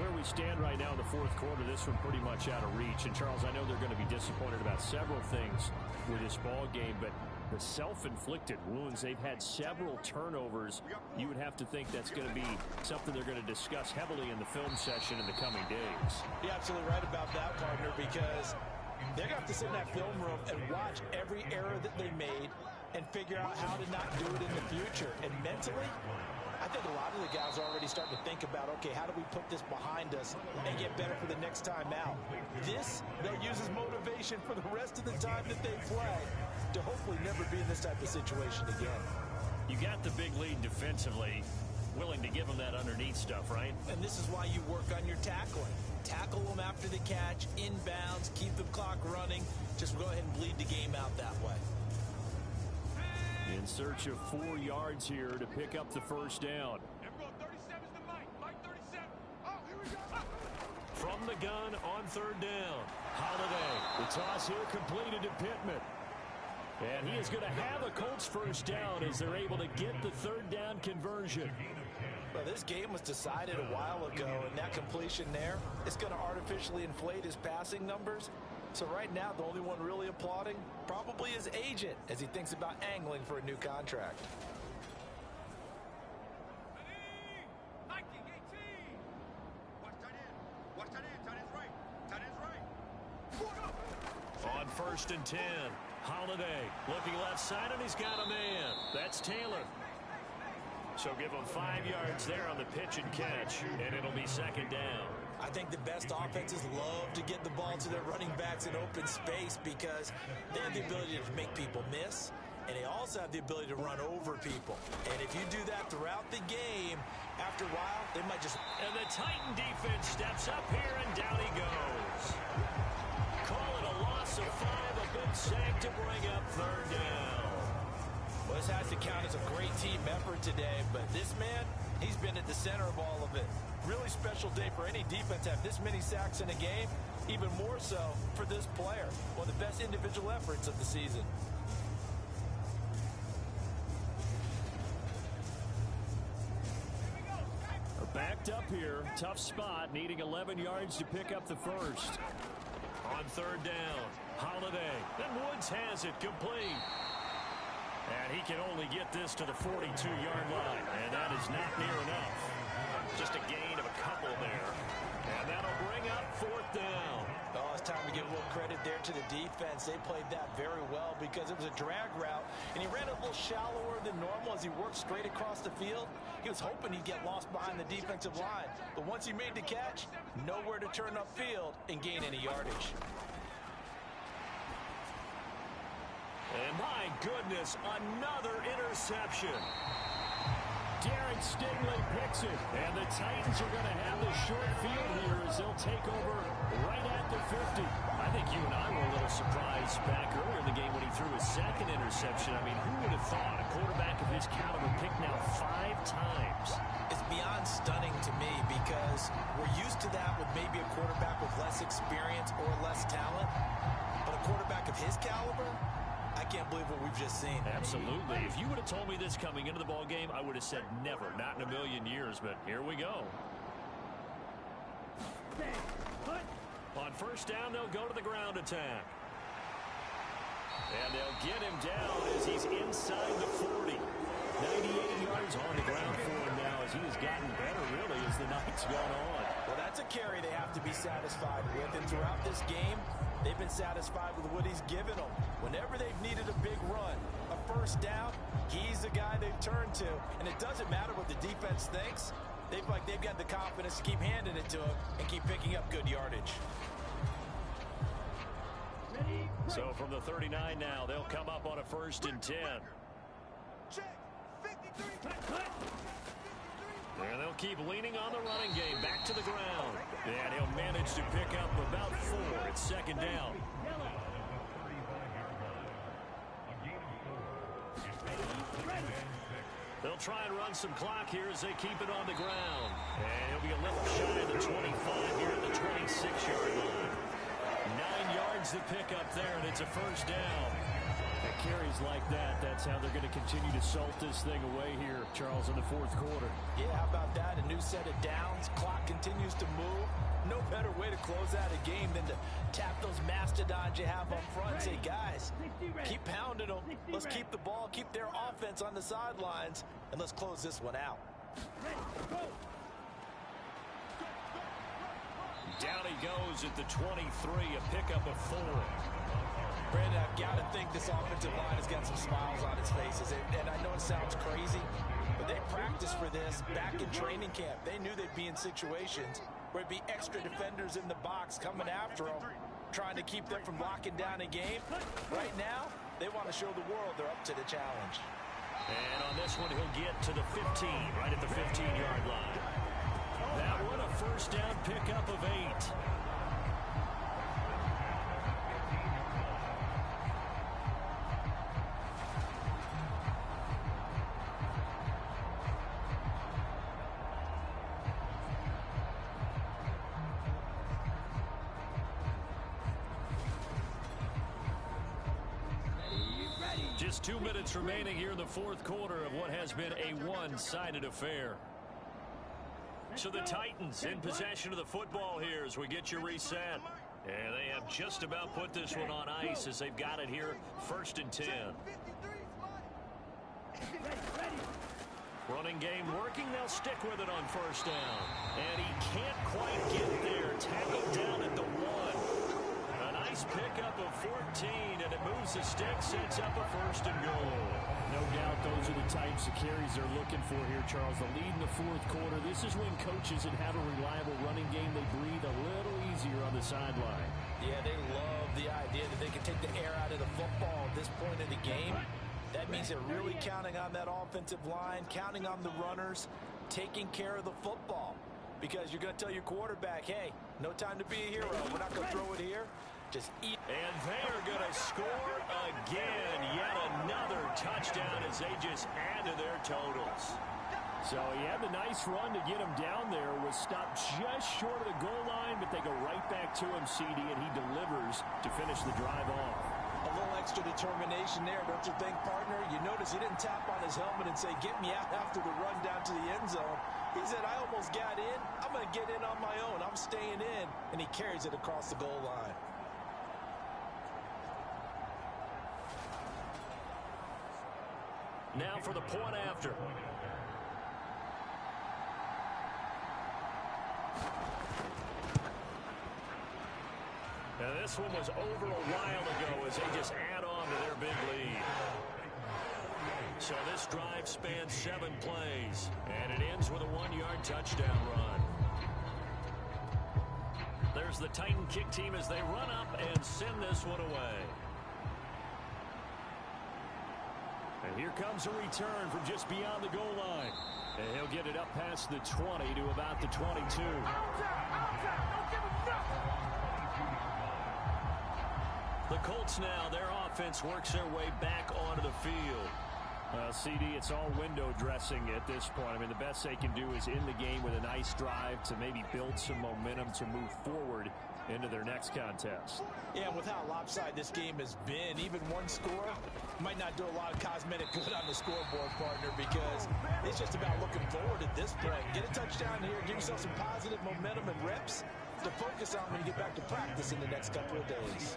Where we stand right now in the fourth quarter, this one pretty much out of reach. And, Charles, I know they're going to be disappointed about several things with this ball game, but the self-inflicted wounds, they've had several turnovers. You would have to think that's going to be something they're going to discuss heavily in the film session in the coming days. You're absolutely right about that, partner, because they're going to have to sit in that film room and watch every error that they made and figure out how to not do it in the future. And mentally, I think a lot of the guys are already starting to think about, okay, how do we put this behind us and get better for the next time out? This, they'll use as motivation for the rest of the time that they play to hopefully never be in this type of situation again. You got the big lead defensively, willing to give them that underneath stuff, right? And this is why you work on your tackling. Tackle them after the catch, inbounds, keep the clock running. Just go ahead and bleed the game out that way. In search of 4 yards here to pick up the first down. from the gun on third down. Holiday. The toss here completed to Pittman. And he is going to have a Colts first down as they're able to get the third down conversion. Well, this game was decided a while ago, and that completion there is going to artificially inflate his passing numbers. So right now, the only one really applauding probably his agent as he thinks about angling for a new contract. On 1st and 10, Holiday looking left side, and he's got a man. That's Taylor. So give him 5 yards there on the pitch and catch, and it'll be second down. I think the best offenses love to get the ball to their running backs in open space because they have the ability to make people miss, and they also have the ability to run over people. And if you do that throughout the game, after a while, they might just... And the Titan defense steps up here, and down he goes. Call it a loss of 5, a big sack to bring up third down. Well, this has to count as a great team effort today, but this man, he's been at the center of all of it. Really special day for any defense to have this many sacks in a game, even more so for this player. One of the best individual efforts of the season. Backed up here, tough spot, needing 11 yards to pick up the first. On third down, Holiday. Then Woods has it complete. And he can only get this to the 42-yard line, and that is not near enough. Just a gain of a couple there. And that'll bring up 4th down. Oh, it's time to give a little credit there to the defense. They played that very well because it was a drag route, and he ran a little shallower than normal as he worked straight across the field. He was hoping he'd get lost behind the defensive line, but once he made the catch, nowhere to turn upfield and gain any yardage. And my goodness, another interception. Darren Stingley picks it, and the Titans are going to have the short field here as they'll take over right at the 50. I think you and I were a little surprised back earlier in the game when he threw his second interception. I mean, who would have thought a quarterback of his caliber picked now 5 times? It's beyond stunning to me because we're used to that with maybe a quarterback with less experience or less talent. But a quarterback of his caliber, I can't believe what we've just seen. Absolutely. If you would have told me this coming into the ball game, I would have said never, not in a million years, but here we go. On first down, they'll go to the ground attack. And they'll get him down as he's inside the 40. 98 yards on the ground for him now as he has gotten better, really, as the night's gone on. Well, that's a carry they have to be satisfied with. And throughout this game, they've been satisfied with what he's given them. Whenever they've needed a big run, a first down, he's the guy they've turned to. And it doesn't matter what the defense thinks. They've got the confidence to keep handing it to him and keep picking up good yardage. So from the 39 now, they'll come up on a 1st and 10. And they'll keep leaning on the running game back to the ground. And he'll manage to pick up about 4. It's 2nd down. They'll try and run some clock here as they keep it on the ground. And he'll be a little shy of the 25 here at the 26-yard line. 9 yards to pick up there, and it's a 1st down. At carries like that, that's how they're going to continue to salt this thing away here, Charles, in the 4th quarter. Yeah, how about that? A new set of downs. Clock continues to move. No better way to close out a game than to tap those mastodons you have up front and say, guys, keep pounding them. Let's keep the ball, keep their offense on the sidelines, and let's close this one out. Down he goes at the 23, a pickup of 4. Brandon, I've got to think this offensive line has got some smiles on its faces. And I know it sounds crazy, but they practiced for this back in training camp. They knew they'd be in situations where it'd be extra defenders in the box coming after them, trying to keep them from locking down a game. Right now, they want to show the world they're up to the challenge. And on this one, he'll get to the 15, right at the 15-yard line. That one a 1st down pickup of 8. Just 2 minutes remaining here in the fourth quarter of what has been a one-sided affair. So the Titans in possession of the football here as we get you reset. And they have just about put this one on ice as they've got it here, 1st and 10. Running game working. They'll stick with it on 1st down. And he can't quite get there. Tackled down at the 1. A nice pickup of 14, and it moves the stick, sets up a 1st and goal. No doubt those are the types of carries they're looking for here, Charles. The lead in the fourth quarter. This is when coaches that have a reliable running game, they breathe a little easier on the sideline. Yeah, they love the idea that they can take the air out of the football at this point in the game. That means they're really counting on that offensive line, counting on the runners, taking care of the football. Because you're going to tell your quarterback, hey, no time to be a hero. We're not going to throw it here. Just eat. And they are going to score again. Yet another touchdown as they just add to their totals. So he had the nice run to get him down there. Was stopped just short of the goal line, but they go right back to him, CD, and he delivers to finish the drive off. A little extra determination there, don't you think, partner? You notice he didn't tap on his helmet and say, get me out after the run down to the end zone. He said, I almost got in. I'm going to get in on my own. I'm staying in. And he carries it across the goal line. Now for the point after. And this one was over a while ago as they just add on to their big lead. So this drive spans 7 plays, and it ends with a 1-yard touchdown run. There's the Titan kick team as they run up and send this one away. And here comes a return from just beyond the goal line. And he'll get it up past the 20 to about the 22. Outside! Don't give him nothing! The Colts now, their offense works their way back onto the field. CD, it's all window dressing at this point. I mean, the best they can do is in the game with a nice drive to maybe build some momentum to move forward into their next contest. Yeah, with how lopsided this game has been, even one score might not do a lot of cosmetic good on the scoreboard, partner, because it's just about looking forward at this point. Get a touchdown here, give yourself some positive momentum and reps to focus on when you get back to practice in the next couple of days.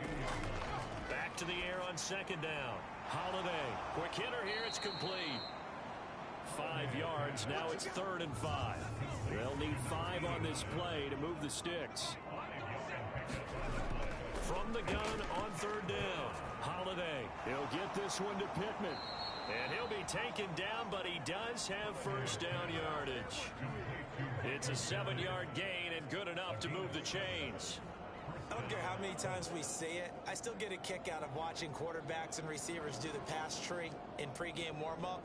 Back to the air on 2nd down. Holiday, quick hitter here, it's complete. 5 yards, now it's 3rd and 5. They'll need 5 on this play to move the sticks. From the gun on 3rd down, Holiday. He'll get this one to Pittman. And he'll be taken down, but he does have 1st down yardage. It's a 7-yard gain and good enough to move the chains. I don't care how many times we say it, I still get a kick out of watching quarterbacks and receivers do the pass tree in pregame warm-up.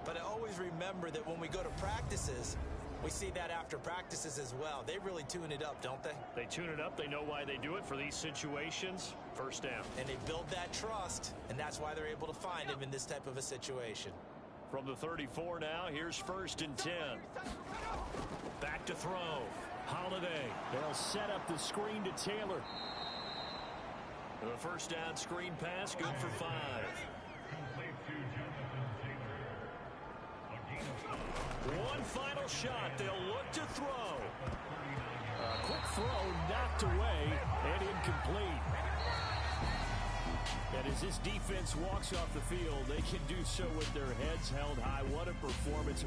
But I always remember that when we go to practices, we see that after practices as well. They really tune it up, don't they? They tune it up. They know why they do it for these situations. 1st down. And they build that trust, and that's why they're able to find him in this type of a situation. From the 34 now, here's 1st and 10. Back to throw. Holiday. They'll set up the screen to Taylor. The 1st down screen pass, good for 5. One final shot. They'll look to throw. A quick throw knocked away and incomplete. And as this defense walks off the field, they can do so with their heads held high. What a performance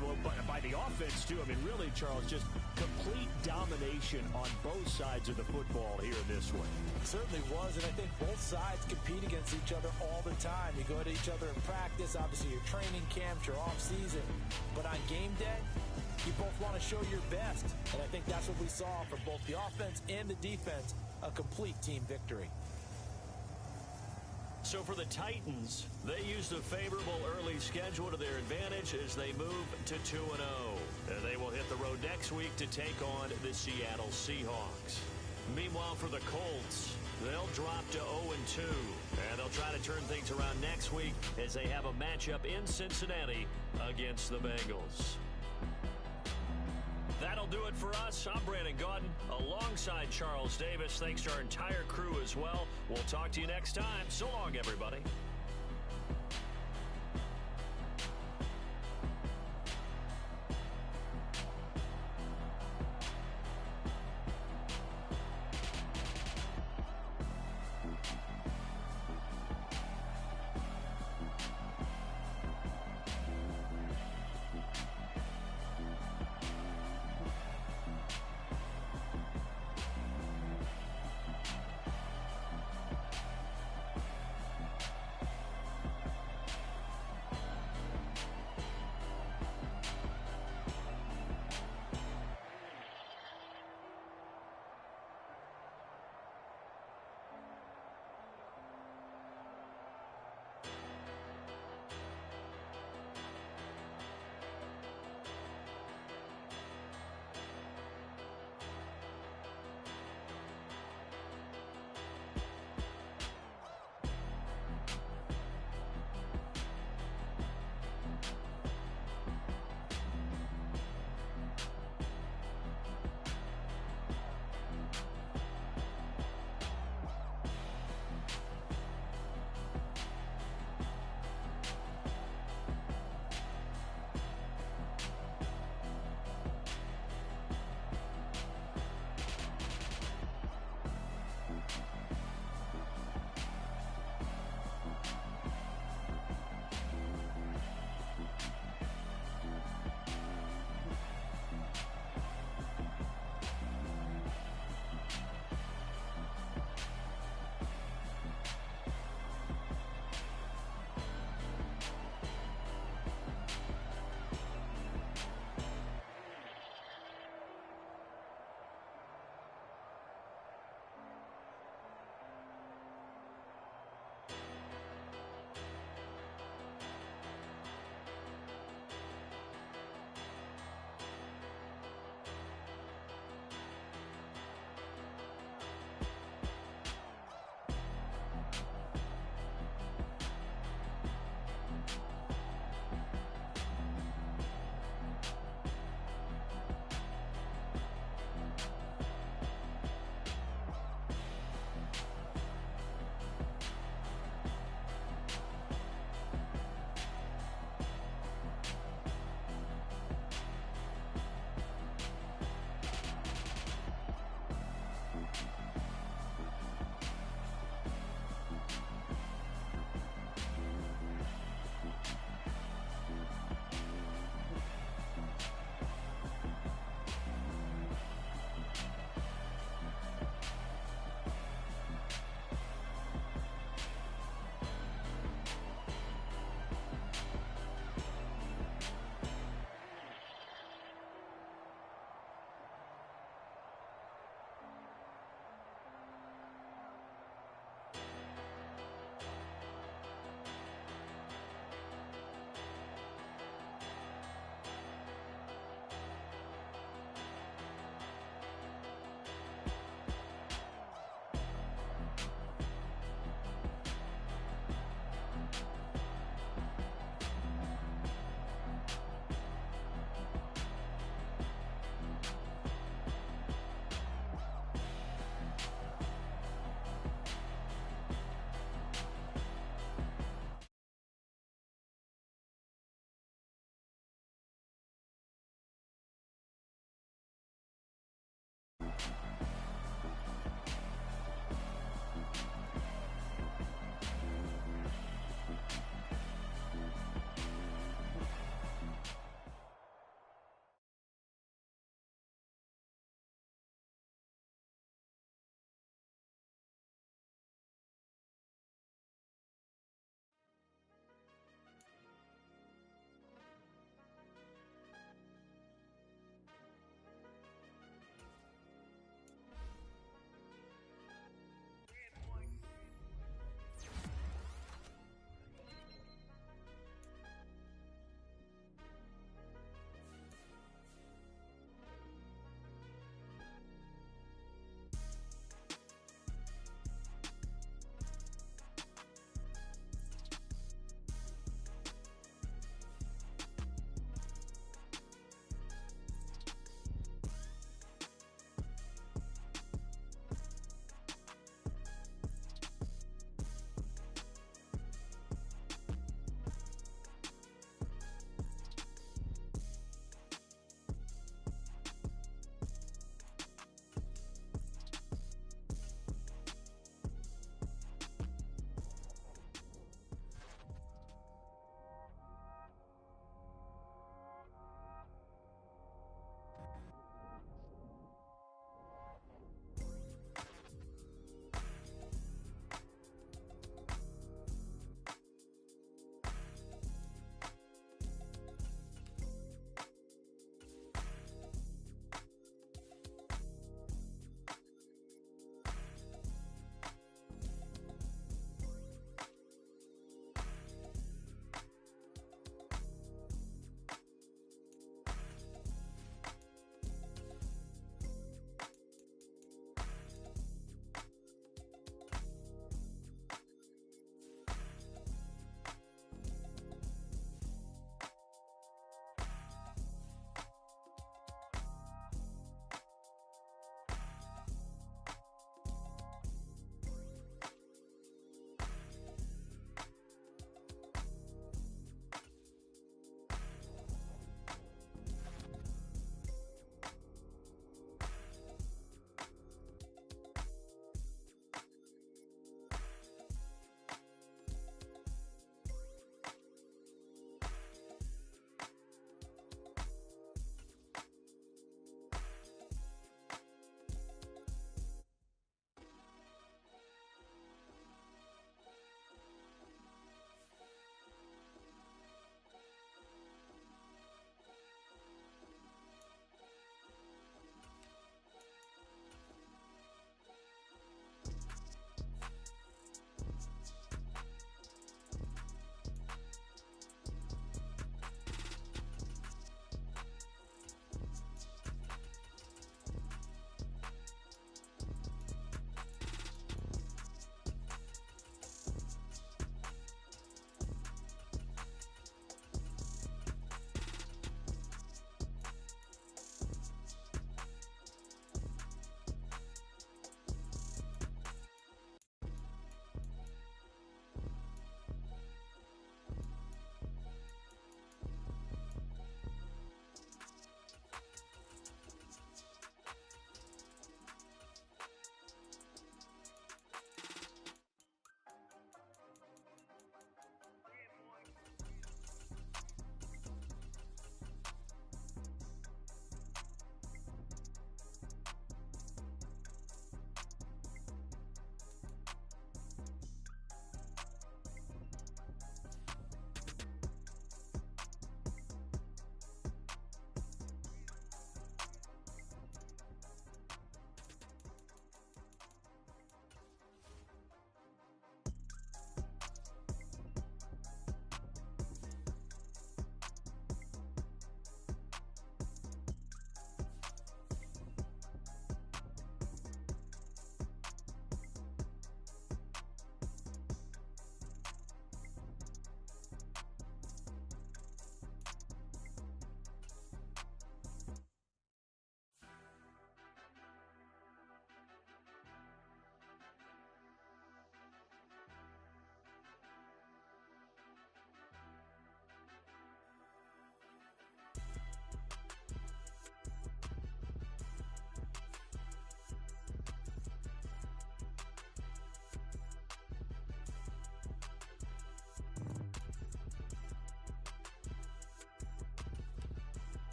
by the offense, too. I mean, really, Charles, just complete domination on both sides of the football here in this one. It certainly was, and I think both sides compete against each other all the time. You go to each other in practice, obviously your training camps, your off-season. But on game day, you both want to show your best. And I think that's what we saw from both the offense and the defense, a complete team victory. So for the Titans, they used a favorable early schedule to their advantage as they move to 2-0. They will hit the road next week to take on the Seattle Seahawks. Meanwhile, for the Colts, they'll drop to 0-2, and they'll try to turn things around next week as they have a matchup in Cincinnati against the Bengals. That'll do it for us. I'm Brandon Gaudin alongside Charles Davis. Thanks to our entire crew as well. We'll talk to you next time. So long, everybody.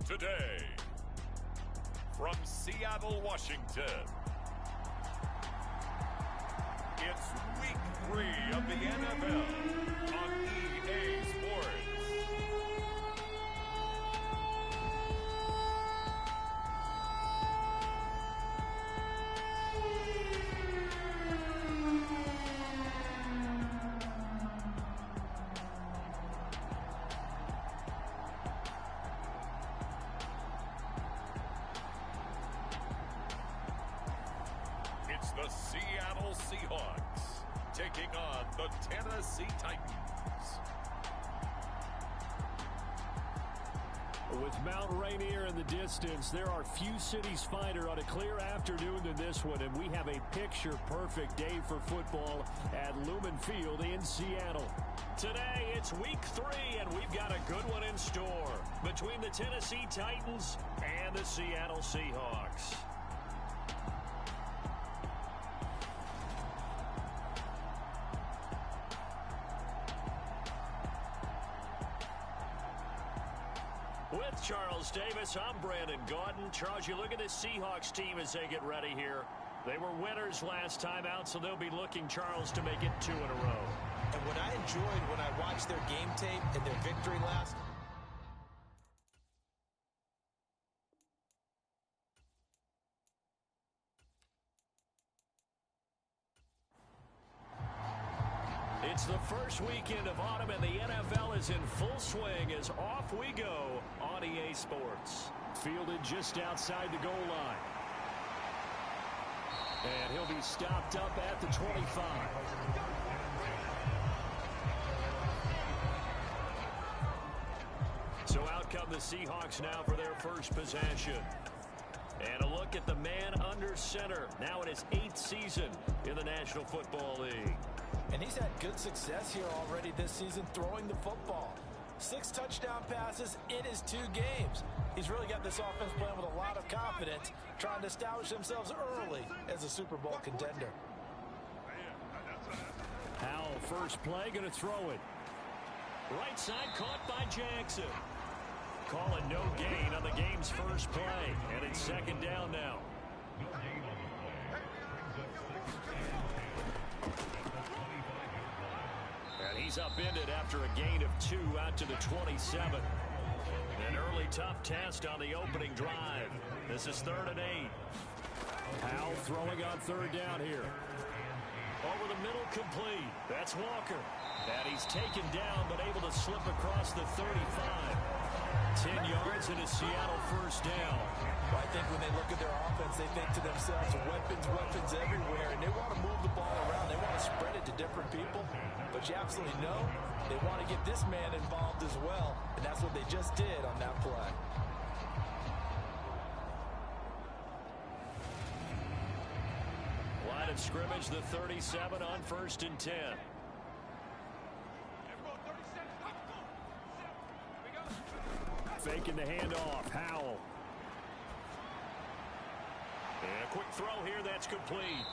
Today, from Seattle, Washington, it's week 3 of the NFL on EA Sports. It's the Seattle Seahawks taking on the Tennessee Titans. With Mount Rainier in the distance, there are few cities finer on a clear afternoon than this one, and we have a picture-perfect day for football at Lumen Field in Seattle. Today, it's week 3, and we've got a good one in store between the Tennessee Titans and the Seattle Seahawks. With Charles Davis, I'm Brandon Gaudin. Charles, you look at this Seahawks team as they get ready here. They were winners last time out, so they'll be looking, Charles, to make it 2 in a row. And what I enjoyed when I watched their game tape and their victory last, it's the first weekend of autumn, and the NFL is in full swing as off we go on EA Sports. Fielded just outside the goal line. And he'll be stopped up at the 25. So out come the Seahawks now for their first possession. And a look at the man under center, now in his 8th season in the National Football League. and he's had good success here already this season throwing the football. 6 touchdown passes in his 2 games. He's really got this offense playing with a lot of confidence, trying to establish themselves early as a Super Bowl contender. Howell, first play, going to throw it. Right side caught by Jackson. Calling no gain on the game's first play, and it's 2nd down now. And he's upended after a gain of 2 out to the 27. An early tough test on the opening drive. This is 3rd and 8. Howell throwing on 3rd down here. Over the middle, complete. That's Walker. And he's taken down, but able to slip across the 35. 10 yards and a Seattle first down. Well, I think when they look at their offense, they think to themselves, weapons everywhere, and they want to move the ball around. They want to spread it to different people. But you absolutely know they want to get this man involved as well, and that's what they just did on that play. Line of scrimmage, the 37 on 1st and 10. Faking the handoff. Howell. And a quick throw here, that's complete.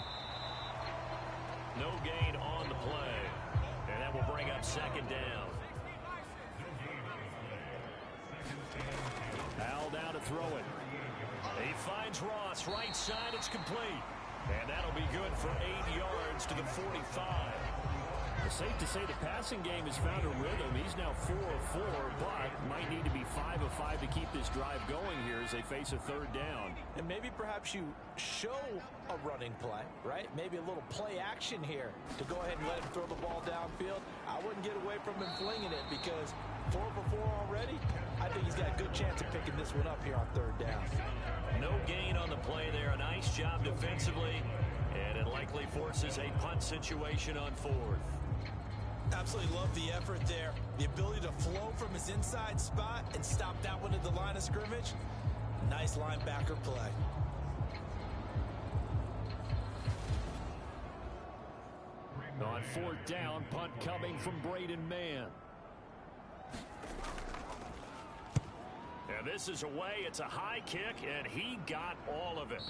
No gain on the play. And that will bring up 2nd down. Howell down to throw it. He finds Ross, right side, it's complete. And that'll be good for 8 yards to the 45. It's safe to say the passing game has found a rhythm. He's now 4 of 4, but might need to be 5 of 5 to keep this drive going here as they face a 3rd down. And maybe perhaps you show a running play, right? Maybe a little play action here to go ahead and let him throw the ball downfield. I wouldn't get away from him flinging it because 4 for 4 already. I think he's got a good chance of picking this one up here on 3rd down. No gain on the play there. A nice job defensively. And it likely forces a punt situation on 4th. Absolutely love the effort there. The ability to flow from his inside spot and stop that one at the line of scrimmage. Nice linebacker play. On 4th down, punt coming from Braden Mann. And this is away. It's a high kick, and he got all of it.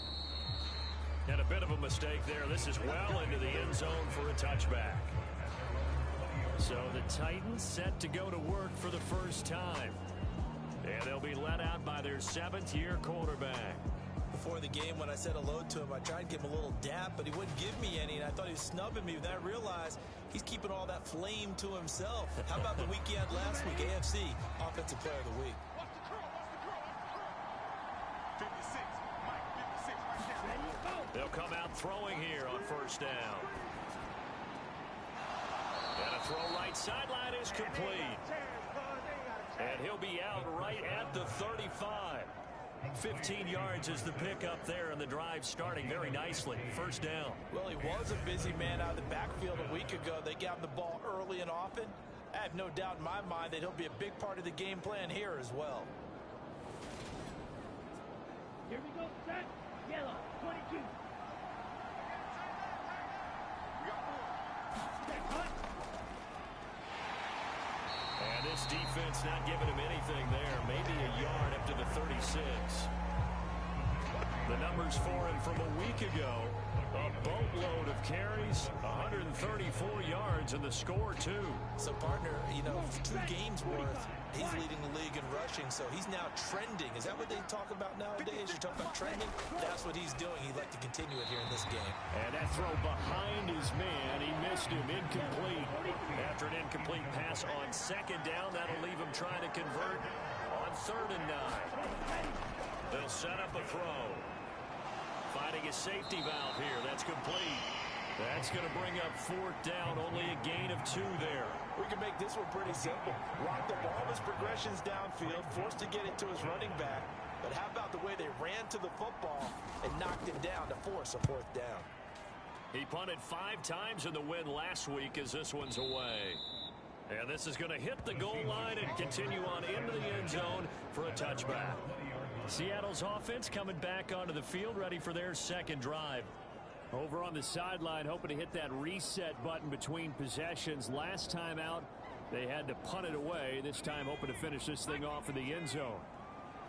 And a bit of a mistake there. This is well into the end zone for a touchback. So the Titans set to go to work for the first time. And they'll be let out by their 7th-year quarterback. Before the game, when I said hello to him, I tried to give him a little dap, but he wouldn't give me any, and I thought he was snubbing me. Then I realized he's keeping all that flame to himself. How about the week he had last week? AFC Offensive Player of the Week. 56, Mike, 56, right there. They'll come out throwing here on first down. And a throw right sideline is complete. And he'll be out right at the 35. 15 yards is the pickup there, and the drive starting very nicely. First down. Well, he was a busy man out of the backfield a week ago. They got him the ball early and often. I have no doubt in my mind that he'll be a big part of the game plan here as well. Here we go, set. Yellow, 22. Set, cut. And this defense not giving him anything there. Maybe a yard up to the 36. The numbers for him from a week ago. A boatload of carries, 134 yards, and the score, too. So, partner, you know, 2 games worth, he's leading the league in rushing, so he's now trending. Is that what they talk about nowadays? You're talking about trending? That's what he's doing. He'd like to continue it here in this game. And that throw behind his man, he missed him, incomplete. After an incomplete pass on second down, that'll leave him trying to convert on 3rd and 9. They'll set up a throw. Finding a safety valve here. That's complete. That's going to bring up 4th down. Only a gain of 2 there. We can make this one pretty simple. Locked up all of his progressions downfield, forced to get it to his running back. But how about the way they ran to the football and knocked him down to force a 4th down? He punted 5 times in the win last week as this one's away. And this is going to hit the goal line and continue on into the end zone for a touchback. Seattle's offense coming back onto the field, ready for their 2nd drive. Over on the sideline, hoping to hit that reset button between possessions. Last time out, they had to punt it away. This time, hoping to finish this thing off in the end zone.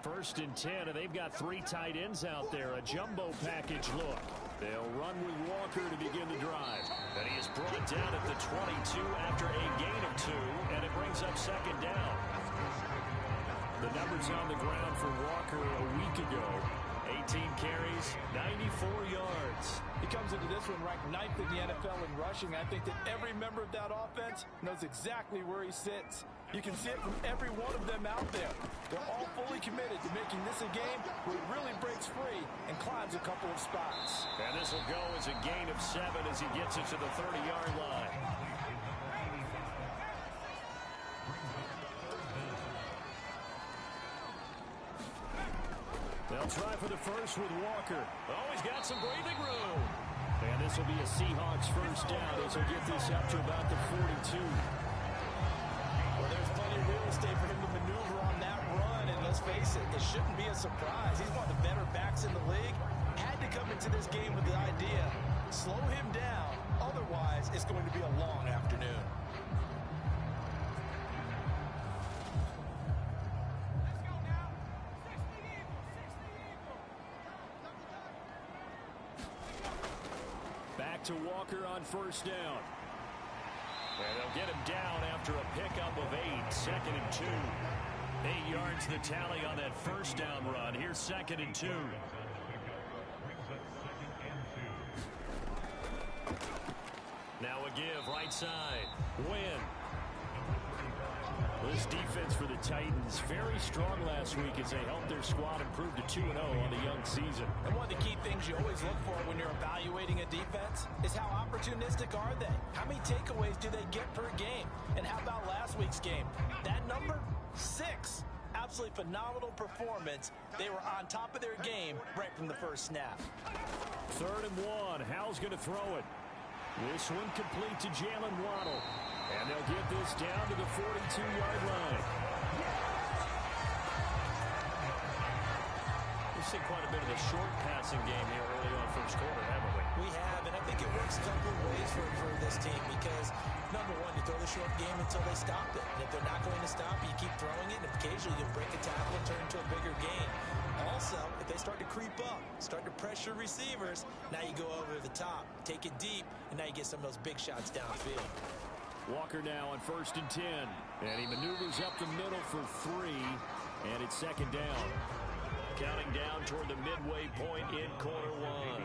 1st and 10, and they've got 3 tight ends out there. A jumbo package look. They'll run with Walker to begin the drive. And he is brought down at the 22 after a gain of 2, and it brings up 2nd down. The numbers on the ground for Walker a week ago. 18 carries, 94 yards. He comes into this one ranked 9th in the NFL in rushing. I think that every member of that offense knows exactly where he sits. You can see it from every one of them out there. They're all fully committed to making this a game where he really breaks free and climbs a couple of spots. And this will go as a gain of 7 as he gets it to the 30-yard line. They'll try for the first with Walker. Oh, he's got some breathing room. And this will be a Seahawks 1st down as he'll get this up to about the 42. Well, there's plenty of real estate for him to maneuver on that run, and let's face it, it shouldn't be a surprise. He's one of the better backs in the league. Had to come into this game with the idea, slow him down, otherwise it's going to be a long afternoon. Back to Walker on 1st down. And they'll get him down after a pickup of 8, 2nd and 2. 8 yards the tally on that 1st down run. Here's 2nd and 2. Now a give right side. Win. This defense for the Titans very strong last week as they helped their squad improve to 2-0 on the young season. And one of the key things you always look for when you're evaluating a defense is how opportunistic are they? How many takeaways do they get per game? And how about last week's game? That number? 6. Absolutely phenomenal performance. They were on top of their game right from the first snap. 3rd and 1. Howell's going to throw it. This one complete to Jalen Waddle. And they'll get this down to the 42-yard line. We've seen quite a bit of a short passing game here early on 1st quarter, haven't we? We have, and I think it works a couple of ways for this team because, number one, you throw the short game until they stop it. And if they're not going to stop it, you keep throwing it, and occasionally you'll break a tackle and turn into a bigger gain. Also, if they start to creep up, start to pressure receivers, now you go over the top, take it deep, and now you get some of those big shots downfield. Walker now on 1st and 10. And he maneuvers up the middle for 3. And it's second down. Counting down toward the midway point in quarter one.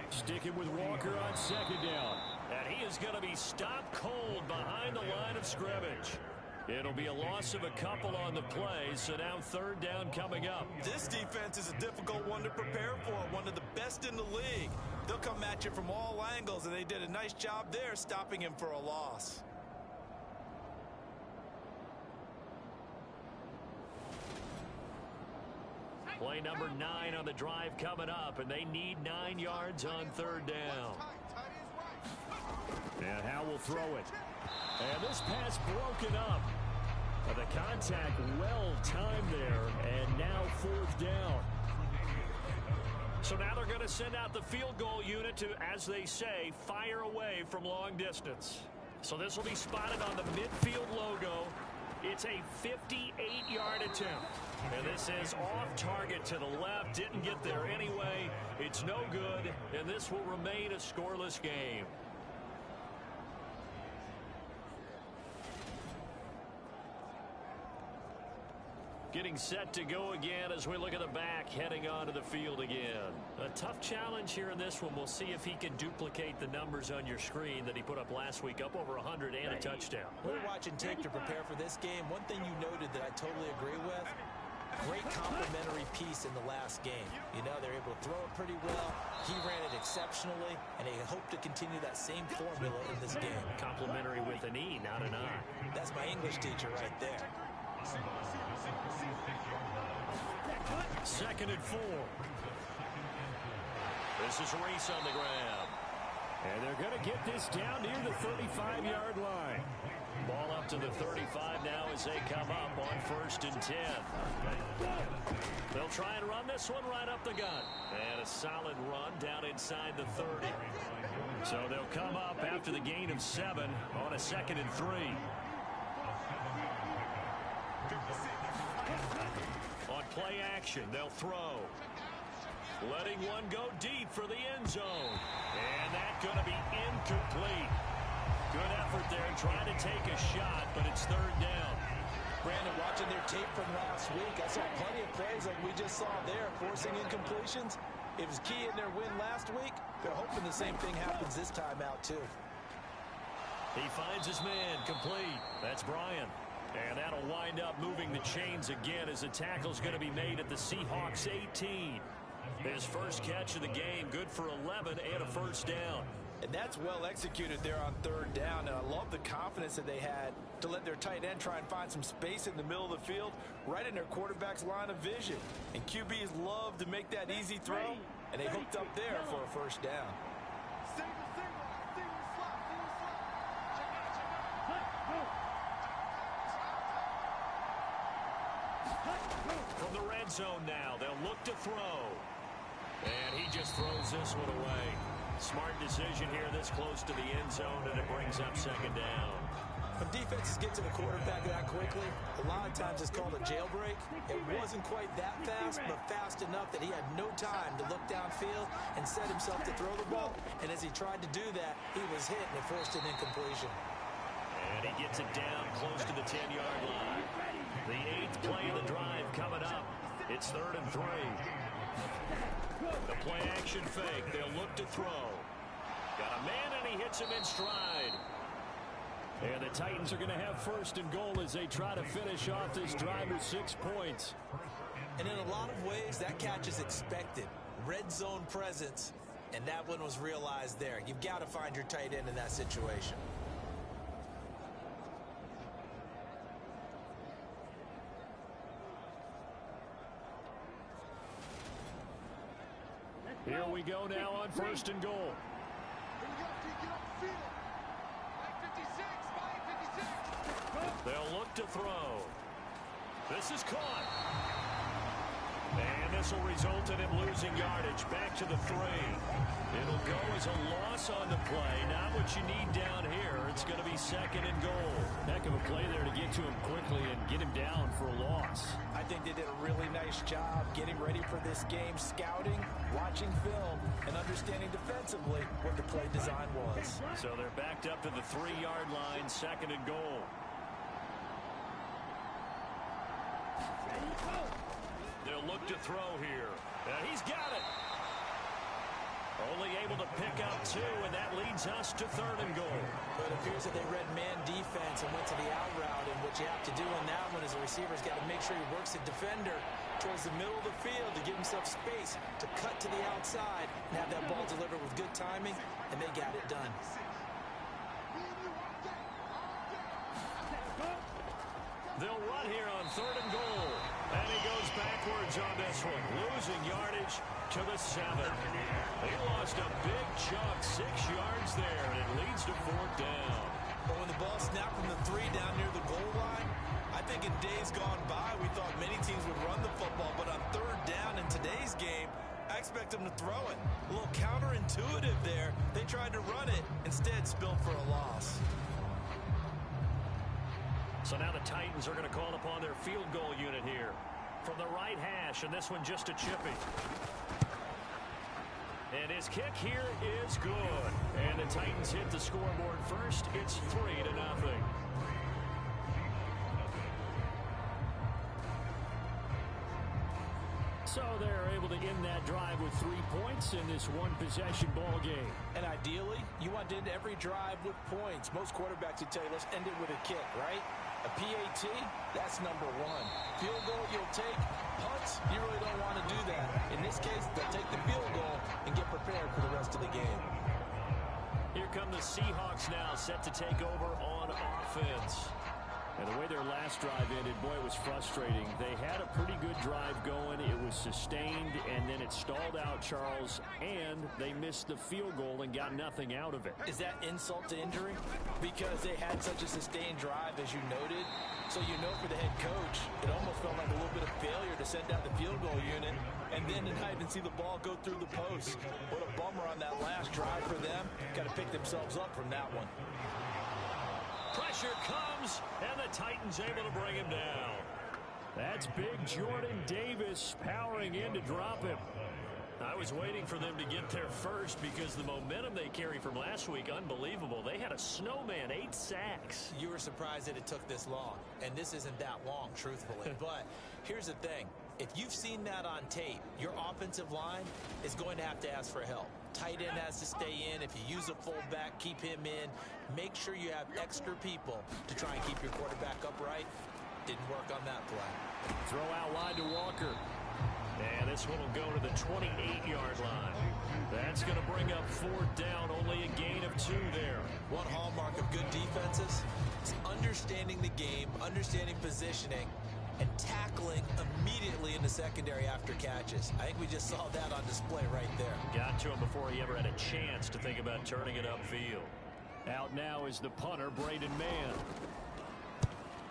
Sticking with Walker on second down. And he is going to be stopped cold behind the line of scrimmage. It'll be a loss of a couple on the play, so now third down coming up. This defense is a difficult one to prepare for, one of the best in the league. They'll come at you from all angles, and they did a nice job there stopping him for a loss. Play number 9 on the drive coming up, and they need 9 yards on third down. And Howe will throw it. And this pass broken up. The contact well timed there, and now fourth down. So now they're going to send out the field goal unit to, as they say, fire away from long distance. So this will be spotted on the midfield logo. It's a 58-yard attempt. And this is off target to the left. Didn't get there anyway. It's no good, and this will remain a scoreless game. Getting set to go again as we look at the back, heading onto the field again. A tough challenge here in this one. We'll see if he can duplicate the numbers on your screen that he put up last week, up over 100 and a touchdown. We're watching tape to prepare for this game. One thing you noted that I totally agree with, great complimentary piece in the last game. You know, they're able to throw it pretty well. He ran it exceptionally, and they hope to continue that same formula in this game. Complimentary with an E, not an I. That's my English teacher right there. Second and 4. This is Reese on the grab. And they're going to get this down near the 35-yard line. Ball up to the 35 now as they come up on 1st and 10. They'll try and run this one right up the gut. And a solid run down inside the 30. So they'll come up after the gain of 7 on a 2nd and 3. On play action, they'll throw. Letting one go deep for the end zone. And that's going to be incomplete. Good effort there trying to take a shot, but it's third down. Brandon, watching their tape from last week, I saw plenty of plays like we just saw there, forcing incompletions. It was key in their win last week. They're hoping the same thing happens this time out, too. He finds his man complete. That's Bryant. And that'll wind up moving the chains again as the tackle's going to be made at the Seahawks 18. His first catch of the game, good for 11 and a first down. And that's well executed there on third down. And I love the confidence that they had to let their tight end try and find some space in the middle of the field, right in their quarterback's line of vision. And QBs love to make that easy throw, and they hooked up there for a first down. From the red zone now, they'll look to throw. And he just throws this one away. Smart decision here this close to the end zone, and it brings up second down. When defenses get to the quarterback that quickly, a lot of times it's called a jailbreak. It wasn't quite that fast, but fast enough that he had no time to look downfield and set himself to throw the ball. And as he tried to do that, he was hit and it forced an incompletion. And he gets it down close to the 10-yard line. The 8th play of the drive coming up. It's 3rd and 3. The play action fake. They'll look to throw. Got a man, and he hits him in stride. And the Titans are going to have 1st and goal as they try to finish off this drive with 6 points. And in a lot of ways, that catch is expected. Red zone presence, and that one was realized there. You've got to find your tight end in that situation. Here we go now on 1st and goal. They'll look to throw. This is caught. And this will result in him losing yardage. Back to the 3. It'll go as a loss on the play. Not what you need down here. It's going to be 2nd and goal. Heck of a play there to get to him quickly and get him down for a loss. I think they did a really nice job getting ready for this game, scouting, watching film, and understanding defensively what the play design was. So they're backed up to the 3-yard line, 2nd and goal. They'll look to throw here. And he's got it. Only able to pick up 2, and that leads us to 3rd and goal. But it appears that they read man defense and went to the out route, and what you have to do on that one is the receiver's got to make sure he works the defender towards the middle of the field to give himself space to cut to the outside and have that ball delivered with good timing, and they got it done. They'll run here on 3rd and goal. And he goes backwards on this one, losing yardage to the 7. He lost a big chunk, 6 yards there, and it leads to 4th down. But when the ball snapped from the 3 down near the goal line, I think in days gone by, we thought many teams would run the football, but on 3rd down in today's game, I expect them to throw it. A little counterintuitive there. They tried to run it, instead spilled for a loss. So now the Titans are going to call upon their field goal unit here from the right hash, and this one just a chippy. And his kick here is good. And the Titans hit the scoreboard first. It's 3-0. So they're able to end that drive with 3 points in this one-possession ball game. And ideally, you want to end every drive with points. Most quarterbacks would tell you, let's end it with a kick, right? A PAT, that's number 1. Field goal, you'll take. Punts, you really don't want to do that. In this case, they'll take the field goal and get prepared for the rest of the game. Here come the Seahawks now, set to take over on offense. And the way their last drive ended, boy, it was frustrating. They had a pretty good drive going. It was sustained, and then it stalled out, Charles, and they missed the field goal and got nothing out of it. Is that insult to injury? Because they had such a sustained drive, as you noted. So you know for the head coach, it almost felt like a little bit of failure to send out the field goal unit and then to not even see the ball go through the post. What a bummer on that last drive for them. Got to pick themselves up from that one. Pressure comes, and the Titans able to bring him down. That's big Jordan Davis powering in to drop him. I was waiting for them to get there first because the momentum they carry from last week, unbelievable. They had a snowman, 8 sacks. You were surprised that it took this long, and this isn't that long, truthfully. But here's the thing. If you've seen that on tape, your offensive line is going to have to ask for help. Tight end has to stay in. If you use a fullback, keep him in. Make sure you have extra people to try and keep your quarterback upright. Didn't work on that play. Throw out wide to Walker. And this one will go to the 28-yard line. That's going to bring up 4th down, only a gain of 2 there. One hallmark of good defenses is understanding the game, understanding positioning, and tackling immediately in the secondary after catches. I think we just saw that on display right there. Got to him before he ever had a chance to think about turning it upfield. Out now is the punter, Braden Mann.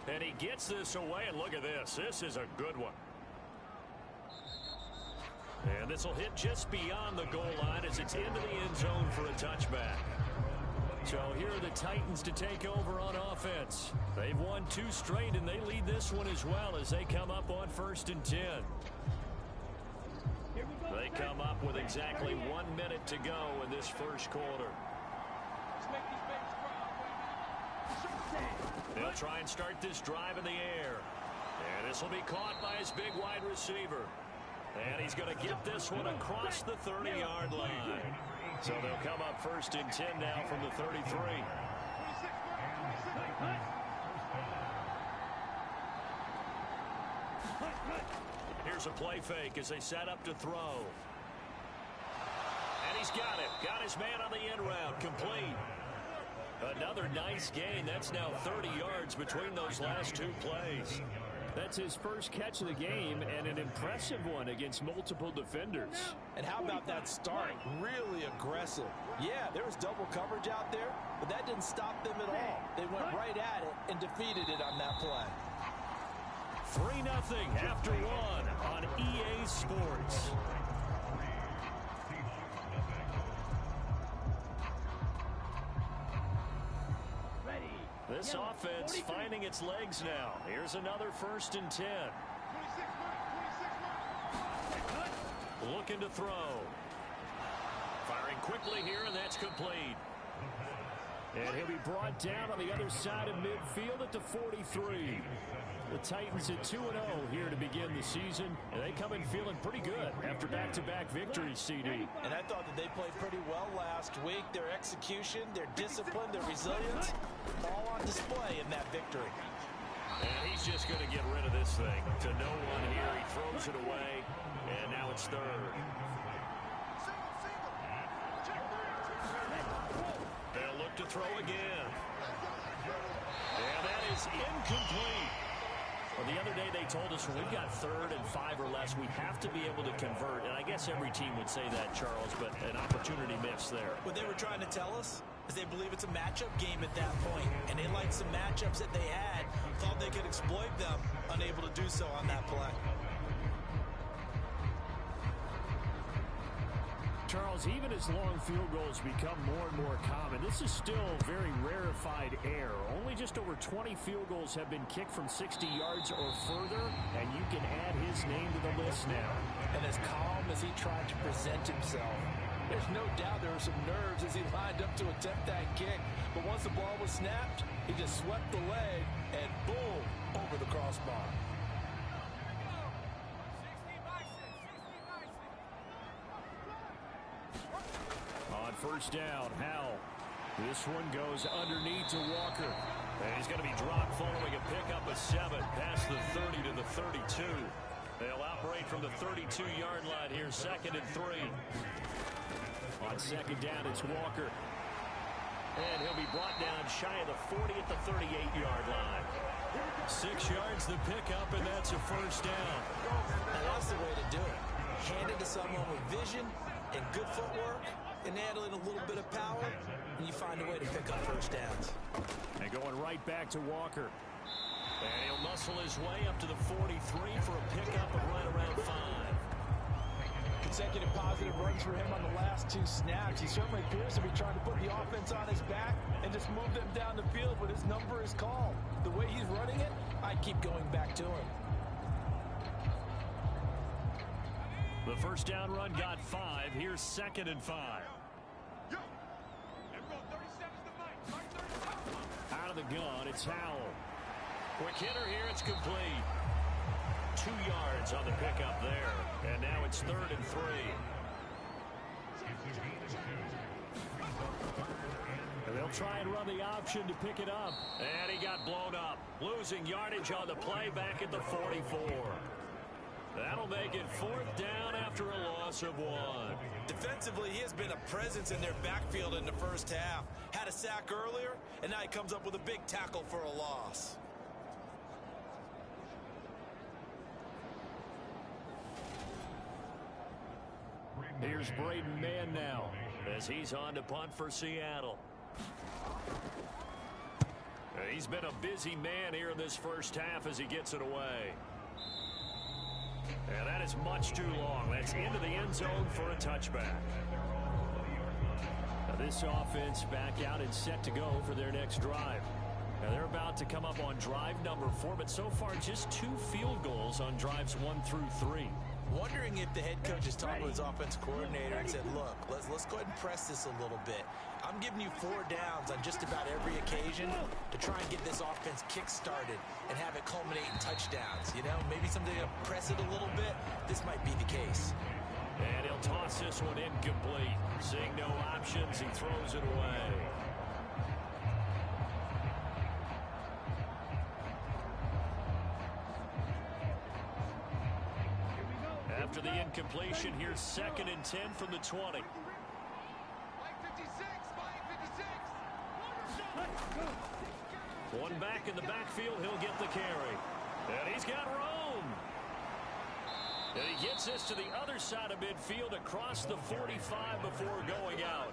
And he gets this away, and look at this. This is a good one. And this will hit just beyond the goal line as it's into the end zone for a touchback. So here are the Titans to take over on offense. They've won 2 straight, and they lead this one as well as they come up on 1st and 10. They come up with exactly 1 minute to go in this first quarter. They'll try and start this drive in the air. And this will be caught by his big wide receiver. And he's going to get this one across the 30-yard line. So they'll come up 1st and 10 now from the 33. Here's a play fake as they set up to throw. And he's got it. Got his man on the end route. Complete. Another nice gain. That's now 30 yards between those last 2 plays. That's his first catch of the game, and an impressive one against multiple defenders. And how about that start? Really aggressive. Yeah, there was double coverage out there, but that didn't stop them at all. They went right at it and defeated it on that play. 3-0 after one on EA Sports. This offense finding its legs now. Here's another 1st and 10. Looking to throw. Firing quickly here, and that's complete. And he'll be brought down on the other side of midfield at the 43. The Titans at 2-0 here to begin the season, and they come in feeling pretty good after back-to-back victories, CD. And I thought that they played pretty well last week. Their execution, their discipline, their resilience, all on display in that victory. And he's just going to get rid of this thing. To no one here. He throws it away, and now it's 3rd. They'll look to throw again. And that is incomplete. Well, the other day they told us when we've got 3rd and 5 or less, we have to be able to convert. And I guess every team would say that, Charles, but an opportunity missed there. What they were trying to tell us is they believe it's a matchup game at that point. And they liked some matchups that they had, thought they could exploit them, unable to do so on that play. Charles, even as long field goals become more and more common, this is still very rarefied air. Only just over 20 field goals have been kicked from 60 yards or further, and you can add his name to the list now. And as calm as he tried to present himself, there's no doubt there were some nerves as he lined up to attempt that kick. But once the ball was snapped, he just swept the leg and boom, over the crossbar. On 1st down, Howell. This one goes underneath to Walker. And he's going to be dropped following a pickup of 7 past the 30 to the 32. They'll operate from the 32-yard line here, 2nd and 3. On 2nd down, it's Walker. And he'll be brought down shy of the 40 at the 38-yard line. 6 yards the pickup, and that's a 1st down. And that's the way to do it. Hand it to someone with vision and good footwork, and add in a little bit of power, and you find a way to pick up 1st downs. And going right back to Walker. And he'll muscle his way up to the 43 for a pickup of right around 5. Consecutive positive runs for him on the last 2 snaps. He certainly appears to be trying to put the offense on his back and just move them down the field, but his number is called. The way he's running it, I keep going back to him. The 1st down run got 5. Here's 2nd and 5. Out of the gun, it's Howell. Quick hitter here, it's complete. 2 yards on the pickup there. And now it's 3rd and 3. And they'll try and run the option to pick it up. And he got blown up. Losing yardage on the play back at the 44. That'll make it 4th down after a loss of 1. Defensively, he has been a presence in their backfield in the 1st half. Had a sack earlier, and now he comes up with a big tackle for a loss. Here's Braden Mann now as he's on to punt for Seattle. He's been a busy man here in this 1st half as he gets it away. And that is much too long. That's into the end zone for a touchback. Now this offense back out and set to go for their next drive. Now they're about to come up on drive number 4, but so far just 2 field goals on drives 1 through 3. Wondering if the head coach is talking to his offense coordinator and said, look, let's go ahead and press this a little bit. I'm giving you 4 downs on just about every occasion to try and get this offense kick-started and have it culminate in touchdowns. You know, maybe someday to press it a little bit. This might be the case. And he'll toss this one incomplete. Seeing no options, he throws it away. After the incompletion, here's 2nd and 10 from the 20. One back in the backfield, he'll get the carry. And he's got room. And he gets this to the other side of midfield across the 45 before going out.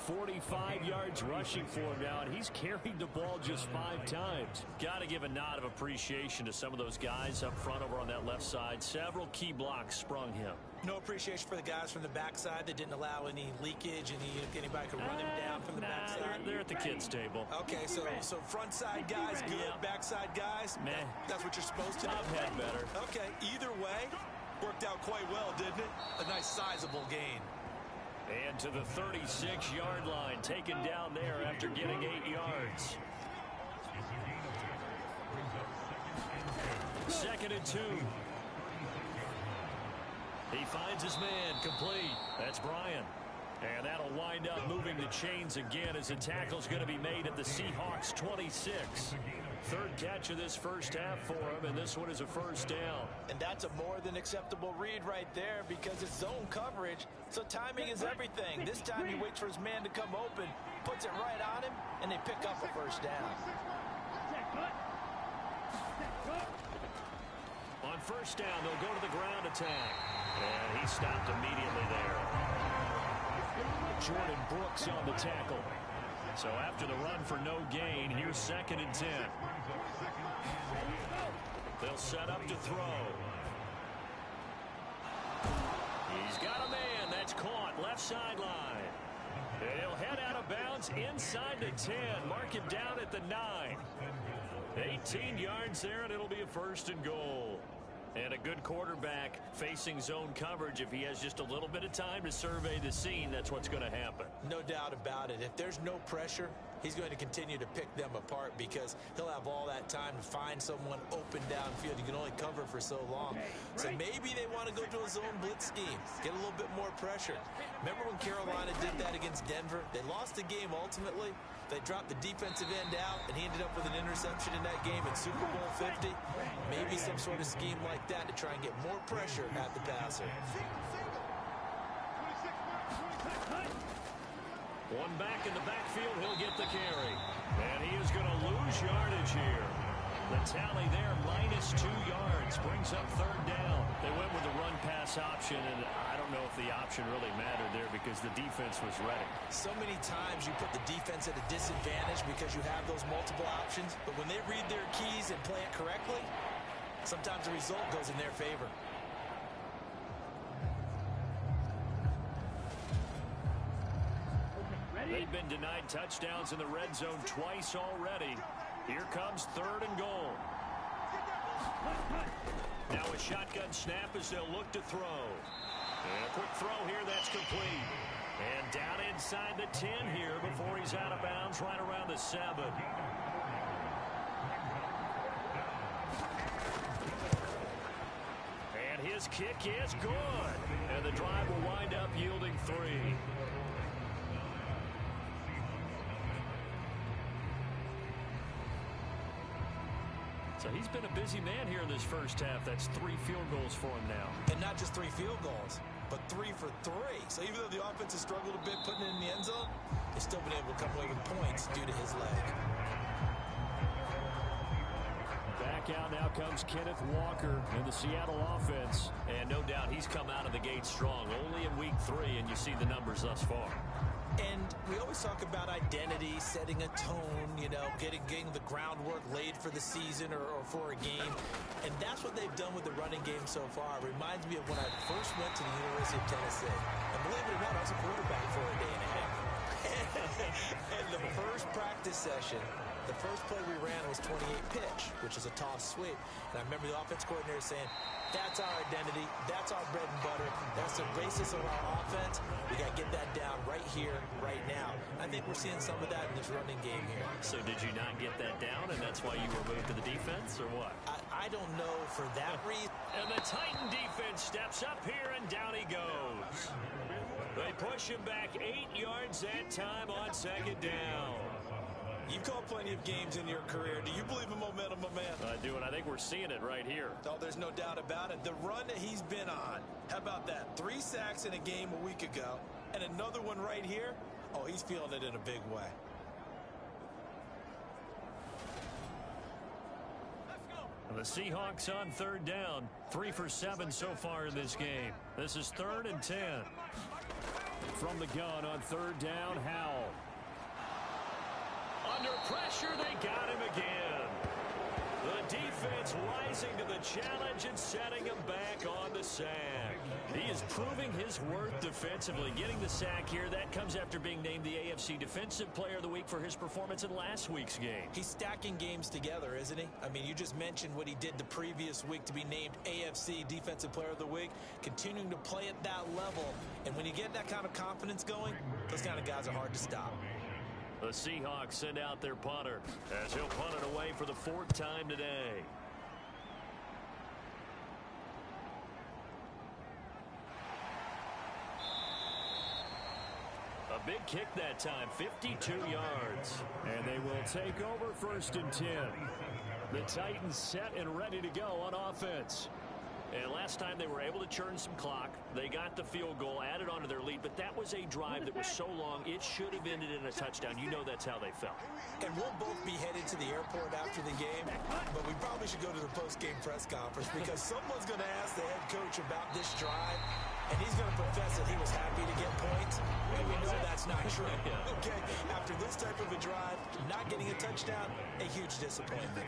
45 yards rushing for him now, and he's carried the ball just 5 times. Got to give a nod of appreciation to some of those guys up front over on that left side. Several key blocks sprung him. No appreciation for the guys from the backside that didn't allow any leakage, and anybody could run him down from the backside. They're at the kids' table. Okay, so front side guys good, backside guys, meh. That's what you're supposed to do. I've had better. Okay, either way, worked out quite well, didn't it? A nice sizable gain. And to the 36-yard line, taken down there after getting 8 yards. 2nd and 2. He finds his man, complete. That's Bryant. And that'll wind up moving the chains again as the tackle's going to be made at the Seahawks 26. 3rd catch of this first half for him, and this one is a first down. And that's a more than acceptable read right there because it's zone coverage, so timing is everything. This time he waits for his man to come open, puts it right on him, and they pick up a first down. On first down, they'll go to the ground attack. And he stopped immediately there. Jordan Brooks on the tackle. So after the run for no gain, here's 2nd and 10. They'll set up to throw. He's got a man. That's caught. Left sideline. And he'll head out of bounds inside the 10. Mark him down at the 9. 18 yards there, and it'll be a 1st and goal. And a good quarterback facing zone coverage. If he has just a little bit of time to survey the scene, that's what's going to happen. No doubt about it. If there's no pressure, he's going to continue to pick them apart because he'll have all that time to find someone open downfield. You can only cover for so long. So maybe they want to go to a zone blitz scheme, get a little bit more pressure. Remember when Carolina did that against Denver? They lost the game ultimately. They dropped the defensive end out, and he ended up with an interception in that game in Super Bowl 50. Maybe some sort of scheme like that to try and get more pressure at the passer. One back in the backfield, he'll get the carry. And he is going to lose yardage here. The tally there, -2 yards, brings up 3rd down. They went with the run-pass option, and I don't know if the option really mattered there because the defense was ready. So many times you put the defense at a disadvantage because you have those multiple options, but when they read their keys and play it correctly, sometimes the result goes in their favor. They've been denied touchdowns in the red zone twice already. Here comes 3rd and goal. Now a shotgun snap as they'll look to throw. And a quick throw here, that's complete. And down inside the 10 here before he's out of bounds, right around the 7. And his kick is good. And the drive will wind up yielding 3. So he's been a busy man here in this first half. That's 3 field goals for him now. And not just 3 field goals, but 3 for 3. So even though the offense has struggled a bit putting it in the end zone, they've still been able to come away with points due to his leg. Back out now comes Kenneth Walker in the Seattle offense. And no doubt he's come out of the gate strong. Only in week 3, and you see the numbers thus far. And we always talk about identity, setting a tone, you know, getting the groundwork laid for the season or for a game. And that's what they've done with the running game so far. It reminds me of when I first went to the University of Tennessee. And believe it or not, I was a quarterback for a day and a half. And the first practice session, the first play we ran was 28 pitch, which is a toss sweep. And I remember the offense coordinator saying, that's our identity. That's our bread and butter. That's the basis of our offense. We got to get that down right here, right now. I think we're seeing some of that in this running game here. So did you not get that down, and that's why you were moved to the defense, or what? I don't know for that reason. And the Titan defense steps up here, and down he goes. They push him back 8 yards that time on 2nd down. You've called plenty of games in your career. Do you believe in momentum, my man? I do, and I think we're seeing it right here. Oh, there's no doubt about it. The run that he's been on, how about that? 3 sacks in a game a week ago, and another one right here. Oh, he's feeling it in a big way. And the Seahawks on 3rd down. 3 for 7 so far in this game. This is 3rd and 10. From the gun on third down, Howell. Under pressure, they got him again. The defense rising to the challenge and setting him back on the sack. He is proving his worth defensively. Getting the sack here, that comes after being named the AFC Defensive Player of the Week for his performance in last week's game. He's stacking games together, isn't he? I mean, you just mentioned what he did the previous week to be named AFC Defensive Player of the Week, continuing to play at that level. And when you get that kind of confidence going, those kind of guys are hard to stop. The Seahawks send out their punter as he'll punt it away for the 4th time today. A big kick that time, 52 yards. And they will take over 1st and 10. The Titans set and ready to go on offense. And last time they were able to churn some clock. They got the field goal, added on to their lead, but that was a drive that was so long it should have ended in a touchdown. You know that's how they felt. And we'll both be headed to the airport after the game, but we probably should go to the post-game press conference because someone's going to ask the head coach about this drive, and he's going to profess that he was happy to get points, and we know that's not true. Okay, after this type of a drive, not getting a touchdown, a huge disappointment.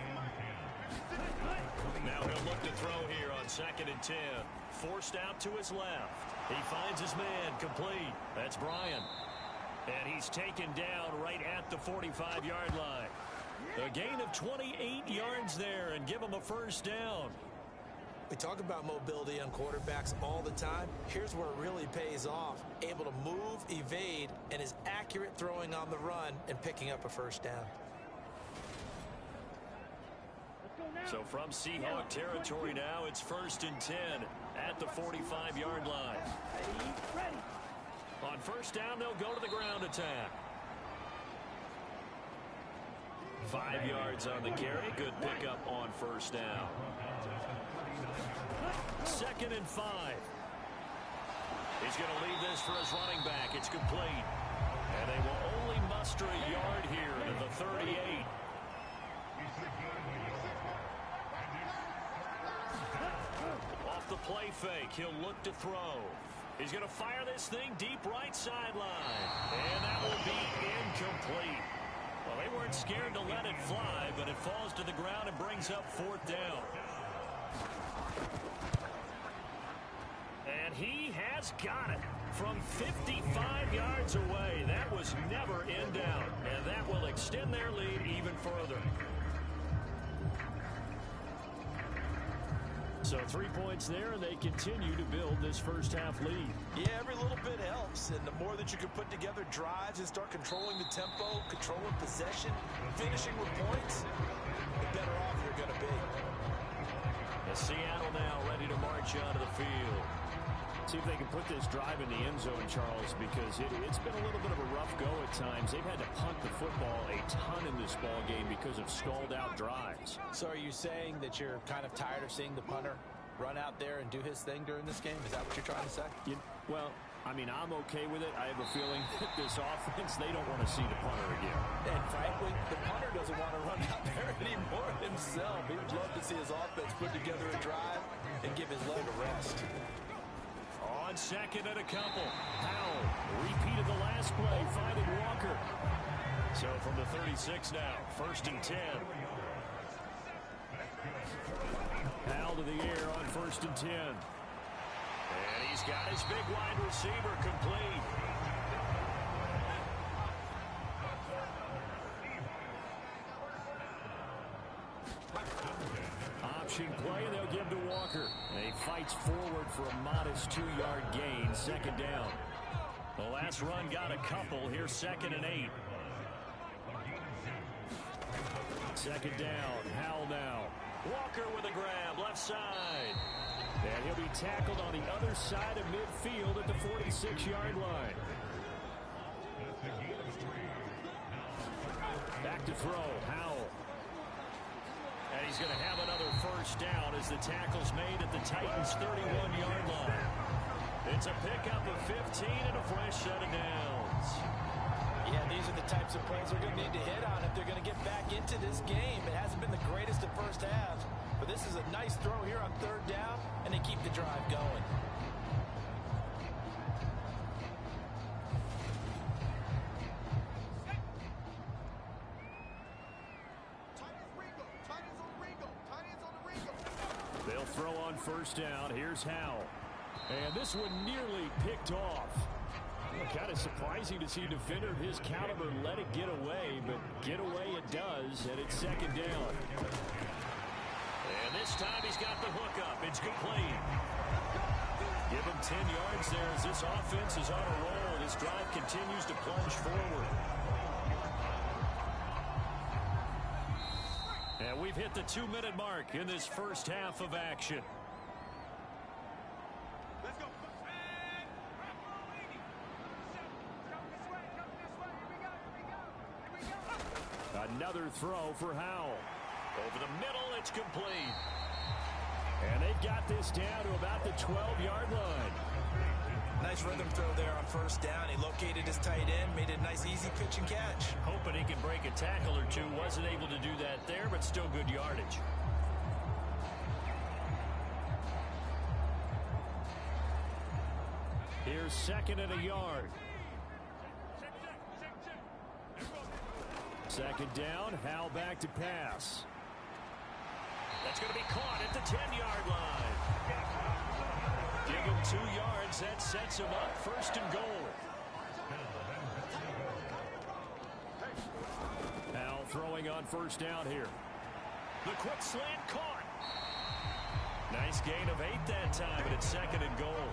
Now he'll look to throw here on 2nd and 10. Forced out to his left. He finds his man complete. That's Bryant. And he's taken down right at the 45-yard line. A gain of 28 yards there and give him a 1st down. We talk about mobility on quarterbacks all the time. Here's where it really pays off. Able to move, evade, and is accurate throwing on the run and picking up a 1st down. So from Seahawk territory now, it's 1st and 10 at the 45-yard line. On 1st down, they'll go to the ground attack. 5 yards on the carry. Good pickup on 1st down. 2nd and 5. He's going to leave this for his running back. It's complete. And they will only muster a yard here to the 38. Off the play fake, he'll look to throw. He's going to fire this thing deep right sideline. And that will be incomplete. Well, they weren't scared to let it fly, but it falls to the ground and brings up 4th down. And he has got it from 55 yards away. That was never in doubt, and that will extend their lead even further. So 3 points there, and they continue to build this 1st half lead. Yeah, every little bit helps, and the more that you can put together drives and start controlling the tempo, controlling possession, finishing with points, the better off you're going to be. And Seattle now ready to march onto the field. See if they can put this drive in the end zone, Charles, because it's been a little bit of a rough go at times. They've had to punt the football a ton in this ball game because of stalled-out drives. So are you saying that you're kind of tired of seeing the punter run out there and do his thing during this game? Is that what you're trying to say? Well, I mean, I'm okay with it. I have a feeling that this offense, they don't want to see the punter again. And frankly, the punter doesn't want to run out there anymore himself. He would love to see his offense put together a drive and give his leg a rest. On 2nd and a couple. Howell repeated the last play, finding Walker. So from the 36 now, 1st and 10. Howell to the air on 1st and 10. And he's got his big wide receiver complete. Option play, and they'll give to Walker. And he fights forward for a modest 2-yard gain, 2nd down. The last run got a couple. Here's 2nd and 8. 2nd down, Howell now. Walker with a grab, left side. And he'll be tackled on the other side of midfield at the 46-yard line. Back to throw, Howell. And he's going to have another 1st down as the tackle's made at the Titans' 31-yard line. It's a pickup of 15 and a fresh set of downs. Yeah, these are the types of plays they're going to need to hit on if they're going to get back into this game. It hasn't been the greatest of 1st halves, but this is a nice throw here on 3rd down, and they keep the drive going. They'll throw on first down. Here's Howell. And this one nearly picked off. Kind of surprising to see a defender of his caliber let it get away, but get away it does, and it's second down. And this time he's got the hook up. It's complete. Give him 10 yards there as this offense is on a roll. This drive continues to plunge forward. And we've hit the 2-minute mark in this first half of action. Another throw for Howell. Over the middle, it's complete. And they've got this down to about the 12-yard line. Nice rhythm throw there on first down. He located his tight end, made a nice easy pitch and catch. Hoping he can break a tackle or two. Wasn't able to do that there, but still good yardage. Here's second and a yard. Second down, Howell back to pass. That's going to be caught at the 10-yard line. Give him 2 yards. That sets him up first and goal. Howell throwing on first down here. The quick slant caught. Nice gain of 8 that time, but it's second and goal.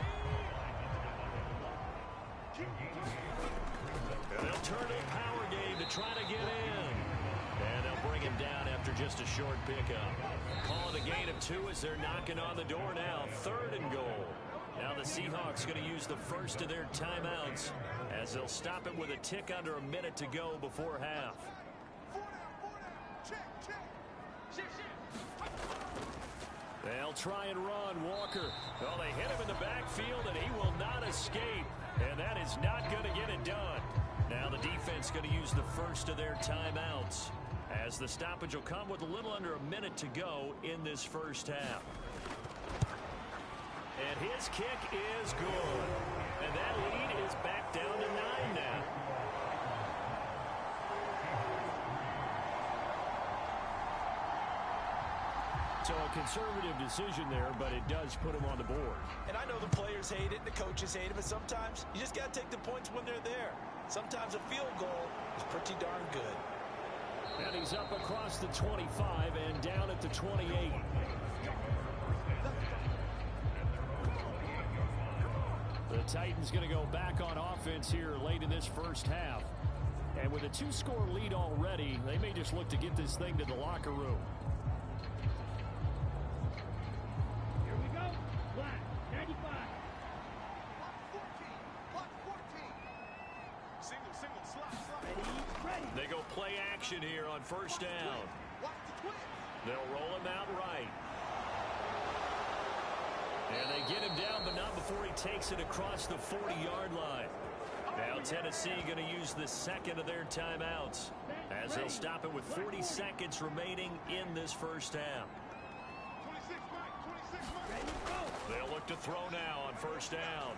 And they'll turn to a power game to try to get in. And they'll bring him down after just a short pickup. Call it a gain of 2 as they're knocking on the door now. Third and goal. Now the Seahawks going to use the first of their timeouts as they'll stop it with a tick under a minute to go before half. They'll try and run Walker. Well, they hit him in the backfield, and he will not escape. And that is not going to get it done. Now the defense going to use the first of their timeouts as the stoppage will come with a little under a minute to go in this first half. And his kick is good. And that lead is back down to 9 now. So a conservative decision there, but it does put him on the board. And I know the players hate it, the coaches hate it, but sometimes you just got to take the points when they're there. Sometimes a field goal is pretty darn good. And he's up across the 25 and down at the 28. The Titans going to go back on offense here late in this first half. And with a 2-score lead already, they may just look to get this thing to the locker room. Here we go. Black, 95. Block 14. Single, slot. Ready. They go play action here on first down. Watch the twin. They'll roll him out right. And they get him down, but not before he takes it across the 40-yard line. Now Tennessee going to use the second of their timeouts as they'll stop it with 40 seconds remaining in this first half. 26 Mike. They'll look to throw now on first down.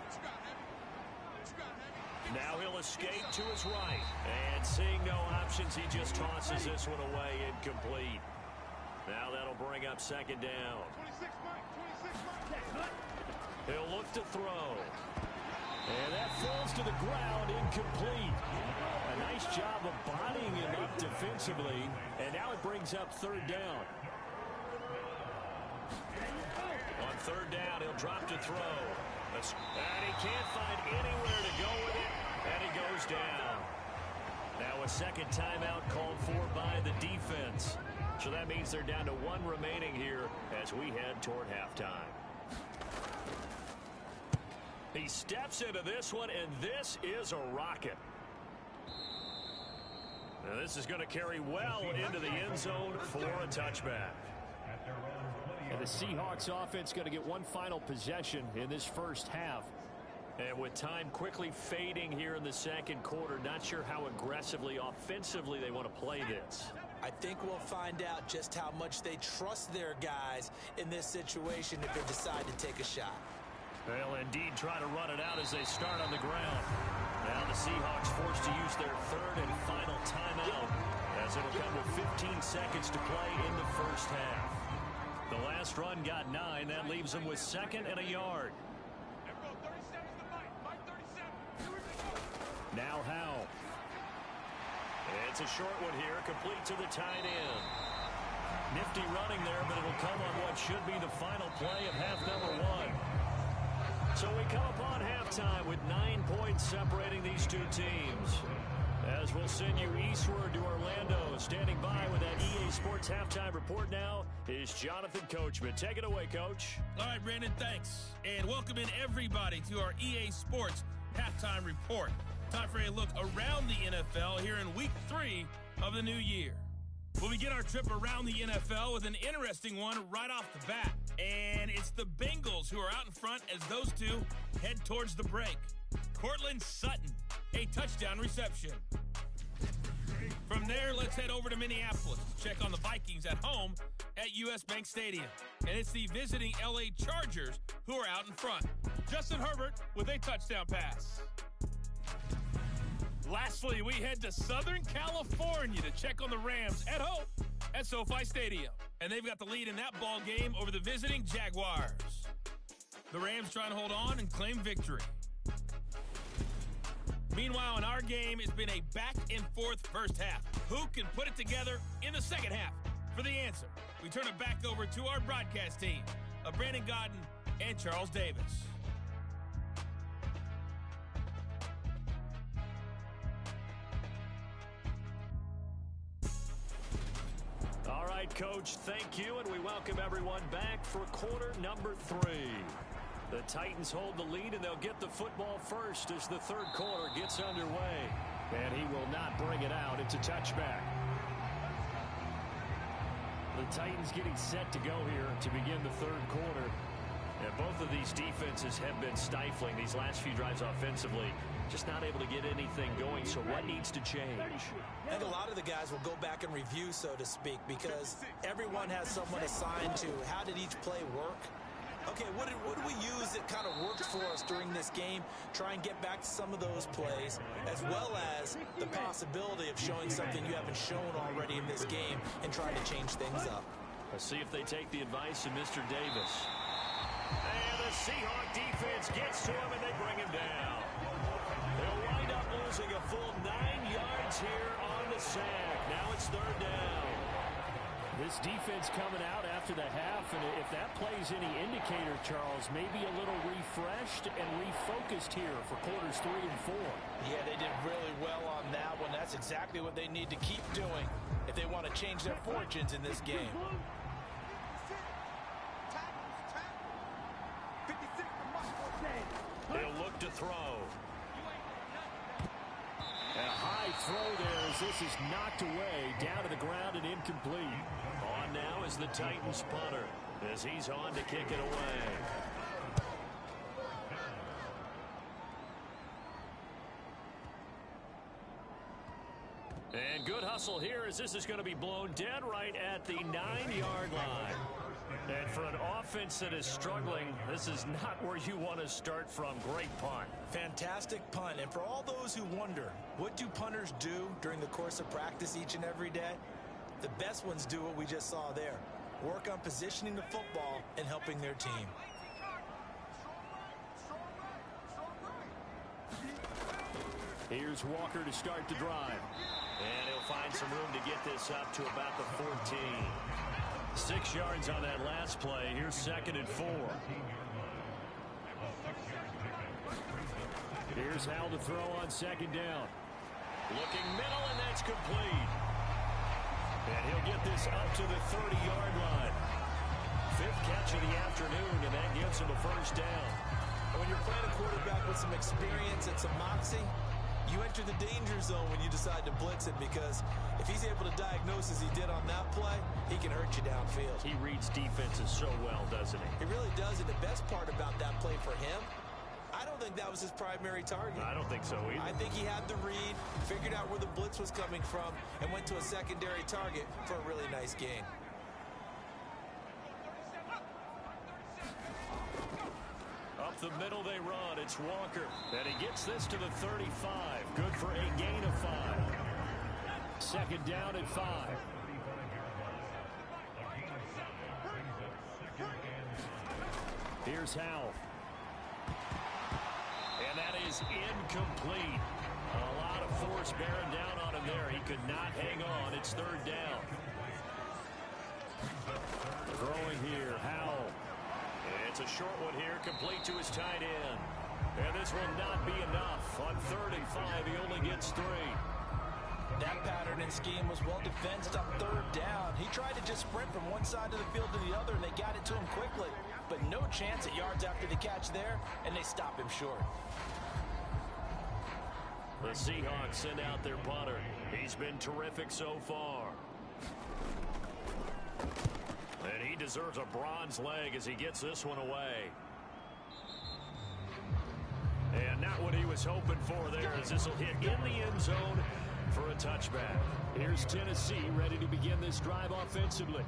Now he'll escape to his right. And seeing no options, he just tosses this one away, incomplete. Now that'll bring up second down. 26 Mike. He'll look to throw. And that falls to the ground, incomplete. A nice job of bodying him up defensively. And now it brings up third down. On third down, he'll drop to throw. And he can't find anywhere to go with it. And he goes down. Now a second timeout called for by the defense. So that means they're down to 1 remaining here as we head toward halftime. He steps into this one, and this is a rocket. Now this is going to carry well into the end zone for a touchback. And the Seahawks offense going to get one final possession in this first half. And with time quickly fading here in the second quarter, not sure how aggressively, offensively they want to play this. I think we'll find out just how much they trust their guys in this situation if they decide to take a shot. They'll indeed try to run it out as they start on the ground. Now the Seahawks forced to use their third and final timeout as it'll come with 15 seconds to play in the first half. The last last run got 9. That leaves them with 2nd and a yard. Now Howell. It's a short one here, complete to the tight end. Nifty running there, but it'll come on what should be the final play of half number 1. So we come upon halftime with 9 points separating these two teams. As we'll send you eastward to Orlando, standing by with that EA Sports halftime report now is Jonathan Coachman. Take it away, Coach. All right, Brandon, thanks. And welcome in everybody to our EA Sports halftime report. Time for a look around the NFL here in week 3 of the new year. We'll begin our trip around the NFL with an interesting one right off the bat. And it's the Bengals who are out in front as those two head towards the break. Cortland Sutton, a touchdown reception. From there, let's head over to Minneapolis to check on the Vikings at home at US Bank Stadium. And it's the visiting LA Chargers who are out in front. Justin Herbert with a touchdown pass. Lastly, we head to Southern California to check on the Rams at home at SoFi Stadium. And they've got the lead in that ball game over the visiting Jaguars. The Rams trying to hold on and claim victory. Meanwhile, in our game, it's been a back-and-forth first half. Who can put it together in the second half? For the answer, we turn it back over to our broadcast team of Brandon Gaudin and Charles Davis. All right, Coach, thank you, and we welcome everyone back for quarter number 3. The Titans hold the lead, and they'll get the football first as the third quarter gets underway. And he will not bring it out. It's a touchback. The Titans getting set to go here to begin the third quarter. And both of these defenses have been stifling these last few drives offensively. Just not able to get anything going, so what needs to change? I think a lot of the guys will go back and review, so to speak, because everyone has someone assigned to how did each play work. Okay, what did we use that kind of worked for us during this game? Try and get back to some of those plays, as well as the possibility of showing something you haven't shown already in this game and trying to change things up. Let's see if they take the advice of Mr. Davis. And the Seahawk defense gets to him, and they bring him down. They'll wind up losing a full 9 yards here on the sack. Now it's third down. This defense coming out after the half, and if that plays any indicator, Charles, maybe a little refreshed and refocused here for quarters 3 and 4. Yeah, they did really well on that one. That's exactly what they need to keep doing if they want to change their fortunes in this game. They'll look to throw. And a high throw there as this is knocked away, down to the ground and incomplete. On now is the Titans punter as he's on to kick it away. And good hustle here as this is going to be blown dead right at the 9-yard line. And for an offense that is struggling, this is not where you want to start from. Great punt. Fantastic punt. And for all those who wonder, what do punters do during the course of practice each and every day? The best ones do what we just saw there. Work on positioning the football and helping their team. Here's Walker to start the drive. And he'll find some room to get this up to about the 14. 6 yards on that last play. Here's 2nd and 4. Here's Howell to throw on 2nd down. Looking middle, and that's complete. And he'll get this up to the 30-yard line. 5th catch of the afternoon, and that gives him a first down. When you're playing a quarterback with some experience and some moxie, you enter the danger zone when you decide to blitz it, because if he's able to diagnose as he did on that play, he can hurt you downfield. He reads defenses so well, doesn't he? He really does, and the best part about that play for him, I don't think that was his primary target. I don't think so either. I think he had the read, figured out where the blitz was coming from, and went to a secondary target for a really nice gain. Up the middle they run. It's Walker. And he gets this to the 35. Good for a gain of 5. 2nd down and 5. Here's Howell. And that is incomplete. A lot of force bearing down on him there. He could not hang on. It's third down. Throwing here, Howell. It's a short one here, complete to his tight end. And this will not be enough. On 3rd and 5, he only gets 3. That pattern and scheme was well defensed on 3rd down. He tried to just sprint from one side of the field to the other, and they got it to him quickly. But no chance at yards after the catch there, and they stop him short. The Seahawks send out their punter. He's been terrific so far. And he deserves a bronze leg as he gets this one away. And not what he was hoping for there, as this will hit in the end zone for a touchback. Here's Tennessee ready to begin this drive offensively.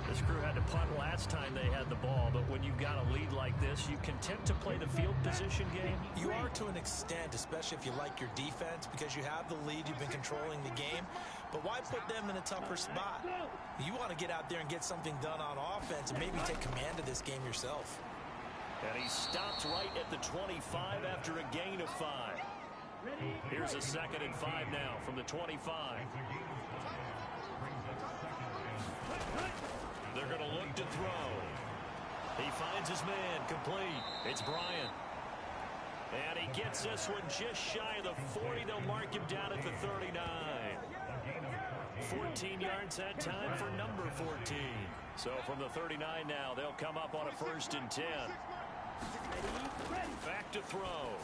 This crew had to punt last time they had the ball, but when you've got a lead like this, you can tend to play the field position game. You are to an extent, especially if you like your defense, because you have the lead, you've been controlling the game. But why put them in a tougher spot? You want to get out there and get something done on offense and maybe take command of this game yourself. And he stopped right at the 25 after a gain of 5. Here's a 2nd and 5 now from the 25. They're going to look to throw. He finds his man, complete. It's Bryant. And he gets this one just shy of the 40. They'll mark him down at the 39. 14 yards that time for number 14. So from the 39 now, they'll come up on a 1st and 10. Back to throw.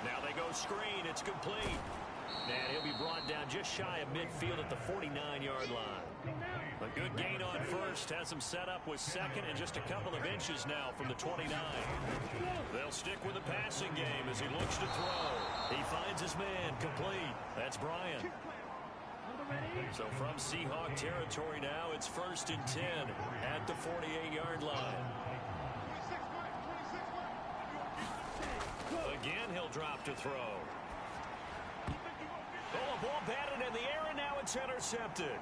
Now they go screen. It's complete. And he'll be brought down just shy of midfield at the 49-yard line. A good gain on 1st. Has him set up with 2nd and just a couple of inches now from the 29. They'll stick with the passing game as he looks to throw. He finds his man, complete. That's Bryant. So from Seahawk territory now, it's 1st and 10 at the 48-yard line. Again, he'll drop to throw. Oh, a ball batted in the air, and now it's intercepted.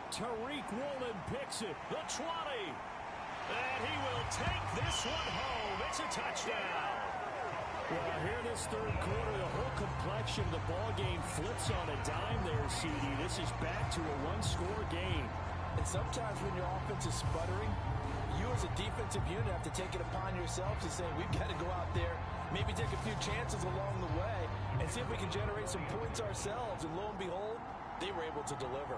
Tariq Woolen picks it. The 20. And he will take this one home. It's a touchdown. Well, here this 3rd quarter, the whole complexion of the ball game flips on a dime there, CD. This is back to a one-score game. And sometimes when your offense is sputtering, you as a defensive unit have to take it upon yourselves to say, we've got to go out there, maybe take a few chances along the way, and see if we can generate some points ourselves. And lo and behold, they were able to deliver.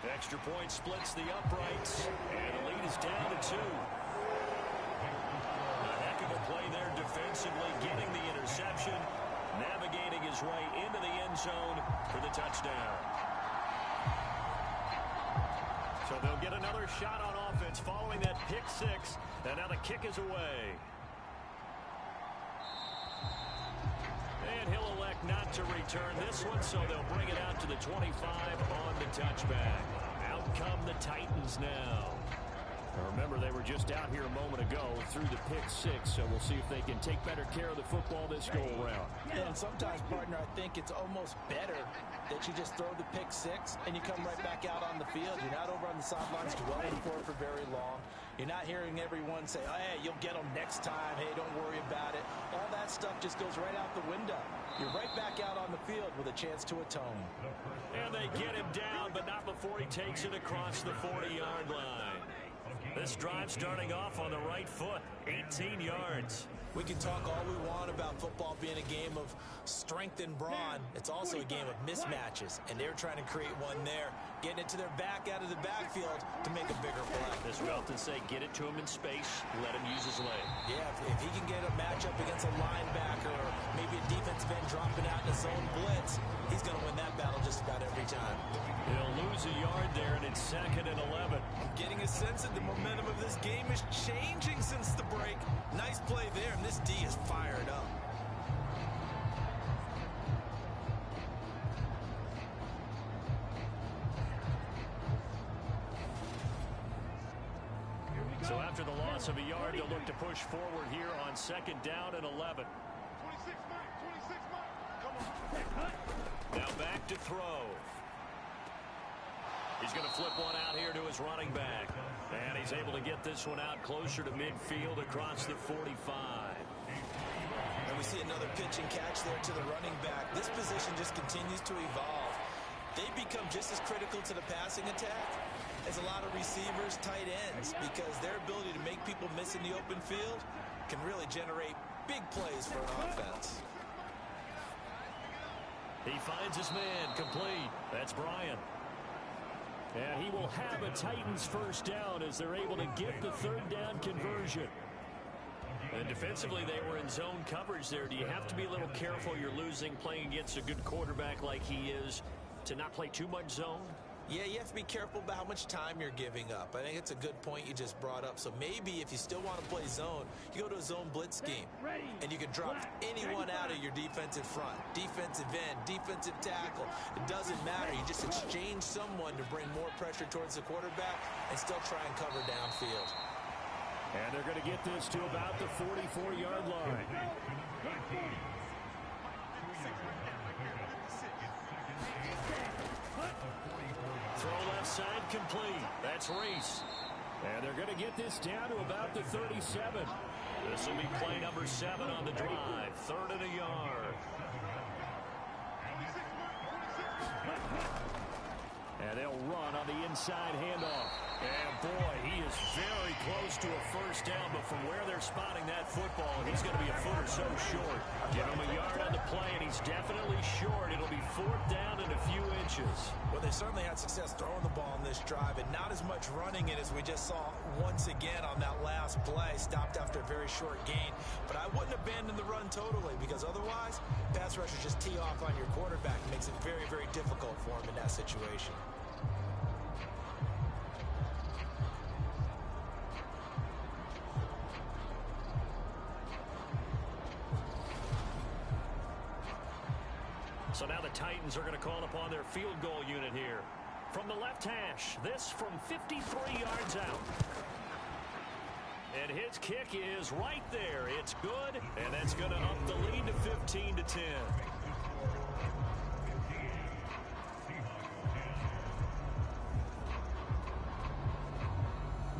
Extra point splits the uprights, and the lead is down to 2. A heck of a play there defensively, getting the interception, navigating his way into the end zone for the touchdown. So they'll get another shot on offense following that pick 6, and now the kick is away. And he'll elect not to return this one, so they'll bring it out to the 25 on the touchback. Out come the Titans now. Remember, they were just out here a moment ago through the pick 6, so we'll see if they can take better care of the football this go-around. And sometimes, partner, I think it's almost better that you just throw the pick 6 and you come right back out on the field. You're not over on the sidelines dwelling for very long. You're not hearing everyone say, oh, hey, you'll get them next time. Hey, don't worry about it. All that stuff just goes right out the window. You're right back out on the field with a chance to atone. And they get him down, but not before he takes it across the 40-yard line. This drive starting off on the right foot, 18 yards. We can talk all we want about football being a game of strength and brawn. It's also a game of mismatches, and they're trying to create one there, getting it to their back out of the backfield to make a bigger play. As we often say, get it to him in space, let him use his leg. Yeah, if he can get a matchup against a linebacker or maybe a defensive end dropping out in a zone blitz, he's going to win that battle just about every time. He'll lose a yard there, and it's 2nd and 11. I'm getting a sense that the momentum of this game is changing since the break. Nice play there, and this D is fired up. So after the loss of a yard, they'll look to push forward here on 2nd down and 11. 26 Mike. Come on. Now back to throw. He's going to flip one out here to his running back. And he's able to get this one out closer to midfield across the 45. And we see another pitch and catch there to the running back. This position just continues to evolve. They become just as critical to the passing attack as a lot of receivers, tight ends, because their ability to make people miss in the open field can really generate big plays for an offense. He finds his man, complete. That's Bryant. And he will have a Titans first down as they're able to get the third down conversion. And defensively, they were in zone coverage there. Do you have to be a little careful? You're losing, playing against a good quarterback like he is, to not play too much zone? Yeah, you have to be careful about how much time you're giving up. I think it's a good point you just brought up. So maybe if you still want to play zone, you go to a zone blitz scheme. And you can drop anyone out of your defensive front. Defensive end, defensive tackle. It doesn't matter. You just exchange someone to bring more pressure towards the quarterback and still try and cover downfield. And they're going to get this to about the 44-yard line. Throw left side complete. That's Reese. And they're going to get this down to about the 37. This will be play number 7 on the drive. 3rd and a yard. And they'll run on the inside handoff. And boy, he is very close to a first down, but from where they're spotting that football, he's going to be a foot or so short. Give him a yard on the play, and he's definitely short. It'll be 4th down and a few inches. Well, they certainly had success throwing the ball in this drive, and not as much running it as we just saw once again on that last play. Stopped after a very short gain. But I wouldn't abandon the run totally, because otherwise, pass rushers just tee off on your quarterback. It makes it very, very difficult for him in that situation. So now the Titans are going to call upon their field goal unit here. From the left hash, this from 53 yards out. And his kick is right there. It's good, and that's going to up the lead to 15-10.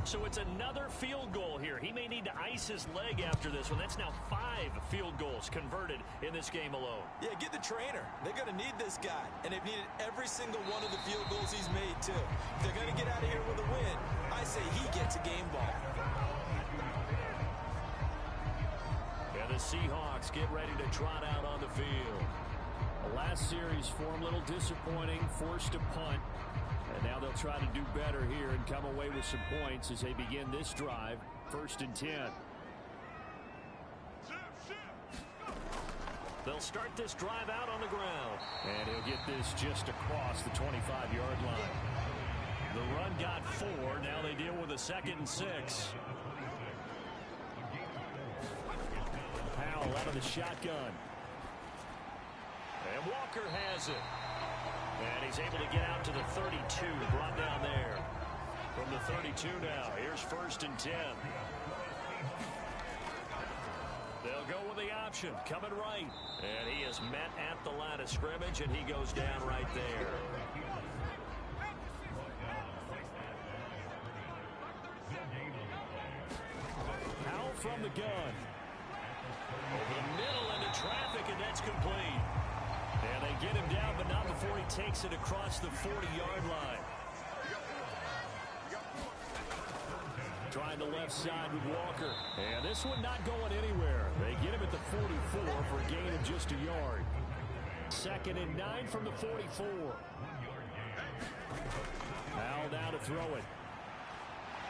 So it's another field goal here. He may need to ice his leg after this one. That's now 5 field goals converted in this game alone. Yeah, get the trainer. They're going to need this guy. And they've needed every single one of the field goals he's made, too. If they're going to get out of here with a win, I say he gets a game ball. And the Seahawks get ready to trot out on the field. The last series for him, a little disappointing, forced a punt. And now they'll try to do better here and come away with some points as they begin this drive. 1st and 10. They'll start this drive out on the ground. And he'll get this just across the 25-yard line. The run got 4. Now they deal with a 2nd and 6. Powell out of the shotgun. And Walker has it. And he's able to get out to the 32, brought down there. From the 32 now, here's 1st and 10. They'll go with the option, coming right. And he is met at the line of scrimmage, and he goes down right there. Powell from the gun. Over the middle into traffic, and that's complete. And they get him down, but not before he takes it across the 40-yard line. Trying the left side with Walker. And this one not going anywhere. They get him at the 44 for a gain of just a yard. 2nd and 9 from the 44. Powell now to throw it.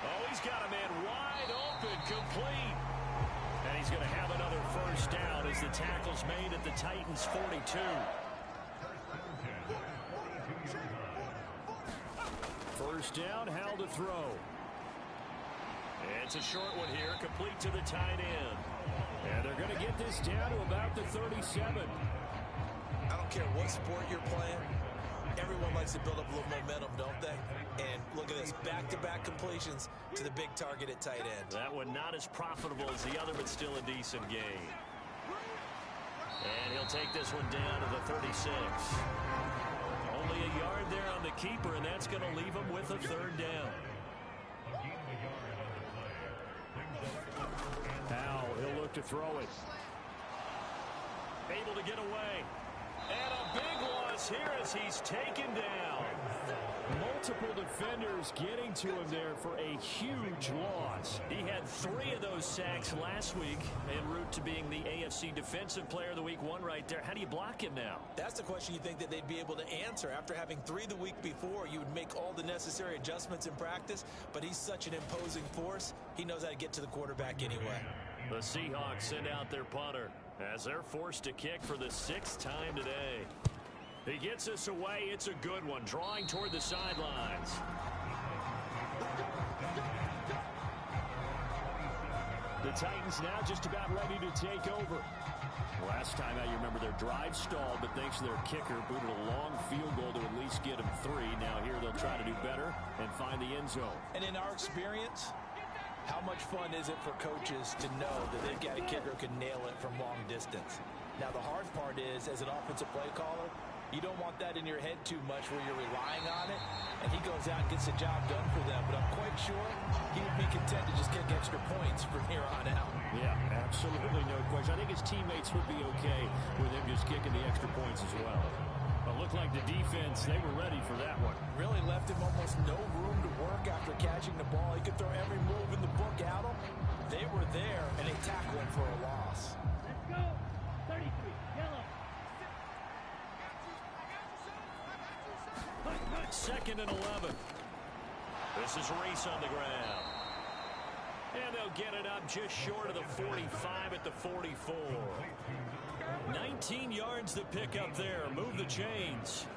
Oh, he's got a man wide open, complete. And he's going to have another first down as the tackle's made at the Titans' 42. First down, Howell to throw. It's a short one here, complete to the tight end. And they're going to get this down to about the 37. I don't care what sport you're playing. Everyone likes to build up a little momentum, don't they? And look at this, back-to-back completions to the big target at tight end. That one not as profitable as the other, but still a decent gain. And he'll take this one down to the 36. Only Only a yard there on the keeper, and that's going to leave him with a third down. Now he'll look to throw it. Able to get away. And a big loss here as he's taken down. Multiple defenders getting to him there for a huge loss. He had 3 of those sacks last week en route to being the AFC Defensive Player of the Week 1 right there. How do you block him now? That's the question you think that they'd be able to answer. After having 3 the week before, you would make all the necessary adjustments in practice, but he's such an imposing force, he knows how to get to the quarterback anyway. The Seahawks send out their punter as they're forced to kick for the 6th time today. He gets us away. It's a good one. Drawing toward the sidelines. The Titans now just about ready to take over. Last time out, you remember their drive stalled, but thanks to their kicker, booted a long field goal to at least get them 3. Now here they'll try to do better and find the end zone. And in our experience, how much fun is it for coaches to know that they've got a kicker who can nail it from long distance? Now, the hard part is, as an offensive play caller, you don't want that in your head too much where you're relying on it, and he goes out and gets the job done for them. But I'm quite sure he would be content to just kick extra points from here on out. Yeah, absolutely no question. I think his teammates would be okay with him just kicking the extra points as well. But looked like the defense, they were ready for that one. Really left him almost no room to work after catching the ball. He could throw every move in the book at him. They were there, and they tackled him for a loss. Let's go. 33, yellow. 2nd and 11. This is Reese on the ground. And they'll get it up just short of the 45 at the 44. 19 yards to pick up there. Move the chains.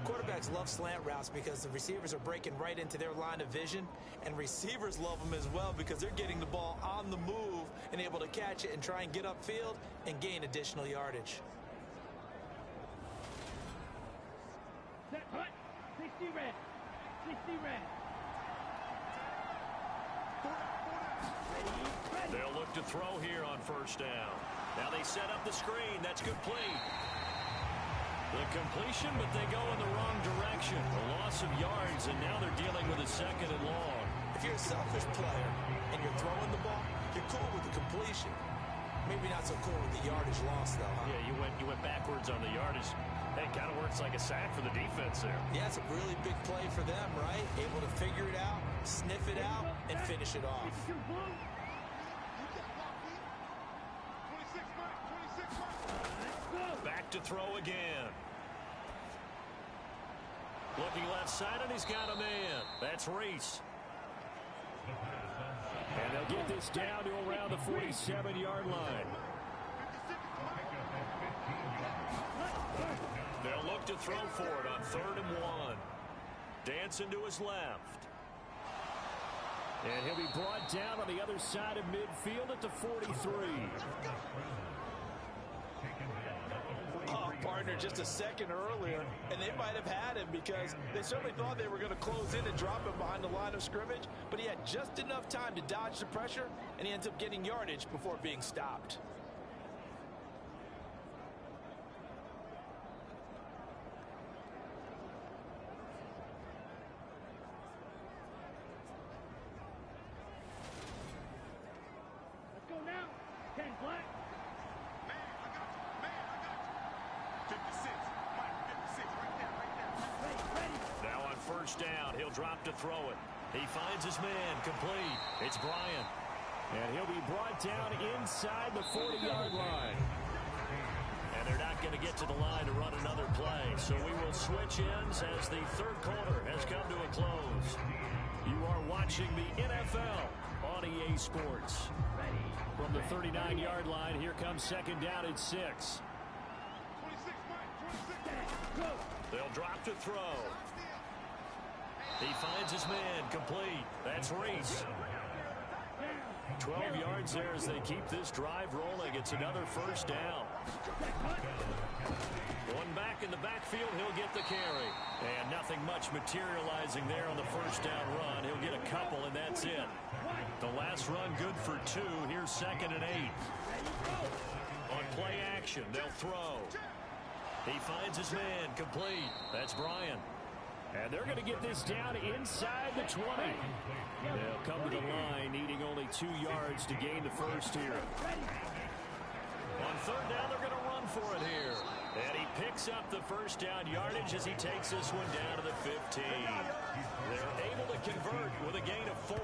Quarterbacks love slant routes because the receivers are breaking right into their line of vision, and receivers love them as well because they're getting the ball on the move and able to catch it and try and get upfield and gain additional yardage. Set, hut. 60 red. 60 red. Ready. They'll look to throw here on 1st down. Now they set up the screen. That's complete. The completion, but they go in the wrong direction. A loss of yards, and now they're dealing with a 2nd and long. If you're a selfish player and you're throwing the ball, you're cool with the completion. Maybe not so cool with the yardage loss, though, huh? Yeah, you went backwards on the yardage. Hey, kind of works like a sack for the defense there. Yeah, it's a really big play for them, right? Able to figure it out, sniff it out, and finish it off. 62 blue. Let's go. Back to throw again. Looking left side, and he's got a man. That's Reese. And they'll get this down to around the 47-yard line. They'll look to throw for it on 3rd and 1. Dancing to his left. And he'll be brought down on the other side of midfield at the 43. Oh, partner, just a second earlier, and they might have had him because they certainly thought they were going to close in and drop him behind the line of scrimmage, but he had just enough time to dodge the pressure, and he ends up getting yardage before being stopped. Let's go now. 10 black. Man, I got you. 56. Mike, 56. Right there, right there. Ready, ready. Now on 1st down, he'll drop to throw it. He finds his man, complete. It's Bryant. And he'll be brought down inside the 40-yard line. And they're not going to get to the line to run another play. So we will switch ends as the 3rd quarter has come to a close. You are watching the NFL on EA Sports. From the 39-yard line, here comes 2nd down and 6. 26, Mike. 26. Go. They'll drop to throw. He finds his man, complete. That's Reese. 12 yards there as they keep this drive rolling. It's another 1st down. One back in the backfield, he'll get the carry. And nothing much materializing there on the 1st down run. He'll get a couple, and that's it. The last run good for 2. Here's 2nd and 8. On play action, they'll throw. He finds his man, complete. That's Bryant. And they're going to get this down inside the 20. They'll come to the line, needing only 2 yards to gain the first here. On third down, they're going to run for it here. And he picks up the first down yardage as he takes this one down to the 15. They're able to convert with a gain of 4.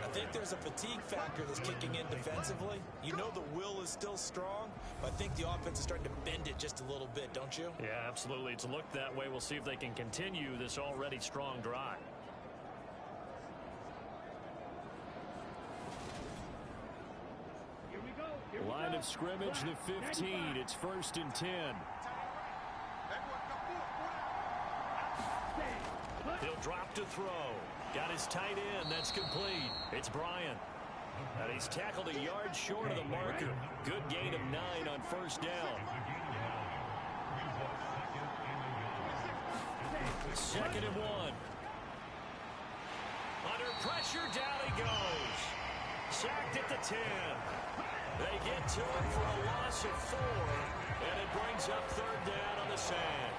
I think there's a fatigue factor that's kicking in defensively. You know the will is still strong, but I think the offense is starting to bend it just a little bit, don't you? Yeah, absolutely. It's looked that way. We'll see if they can continue this already strong drive. Line of scrimmage, the 15. It's 1st and 10. He'll drop to throw. Got his tight end. That's complete. It's Bryant. And he's tackled a yard short of the marker. Good gain of 9 on first down. 2nd and 1. Under pressure, down he goes. Sacked at the 10. They get to him for a loss of 4. And it brings up 3rd down on the sand.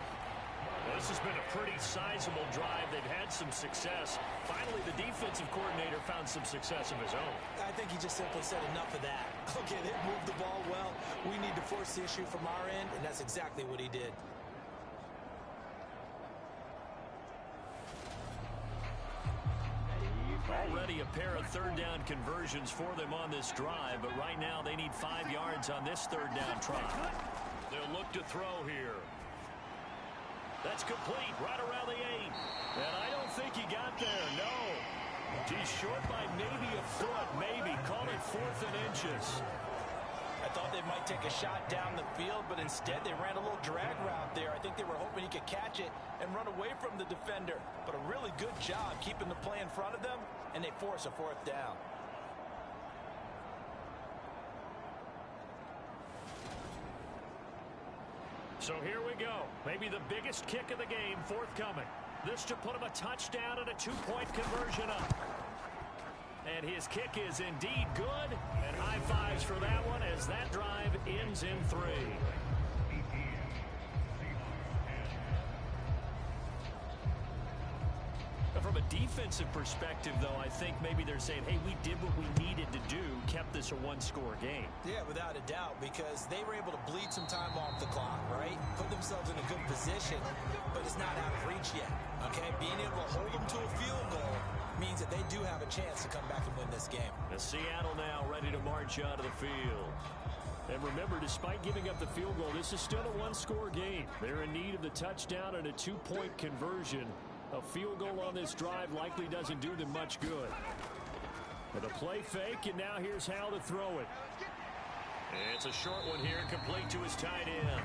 Well, this has been a pretty sizable drive. They've had some success. Finally, the defensive coordinator found some success of his own. I think he just simply said enough of that. Okay, they moved the ball well. We need to force the issue from our end, and that's exactly what he did. Already a pair of 3rd down conversions for them on this drive, but right now they need 5 yards on this 3rd down try. They'll look to throw here. That's complete right around the 8. And I don't think he got there, no. He's short by maybe a foot, maybe. Call it 4th and inches. I thought they might take a shot down the field, but instead they ran a little drag route there. I think they were hoping he could catch it and run away from the defender. But a really good job keeping the play in front of them, and they force a 4th down. So here we go. Maybe the biggest kick of the game forthcoming. This to put him a touchdown and a 2-point conversion up. And his kick is indeed good. And high fives for that one as that drive ends in 3. From a defensive perspective, though, I think maybe they're saying, hey, we did what we needed to do, kept this a 1-score game. Yeah, without a doubt, because they were able to bleed some time off the clock, right? Put themselves in a good position, but it's not out of reach yet, okay? Being able to hold them to a field goal means that they do have a chance to come back and win this game. And Seattle now ready to march out of the field. And remember, despite giving up the field goal, this is still a 1-score game. They're in need of the touchdown and a 2-point conversion. A field goal on this drive likely doesn't do them much good. With a play fake, and now here's Hal to throw it. It's a short one here, complete to his tight end.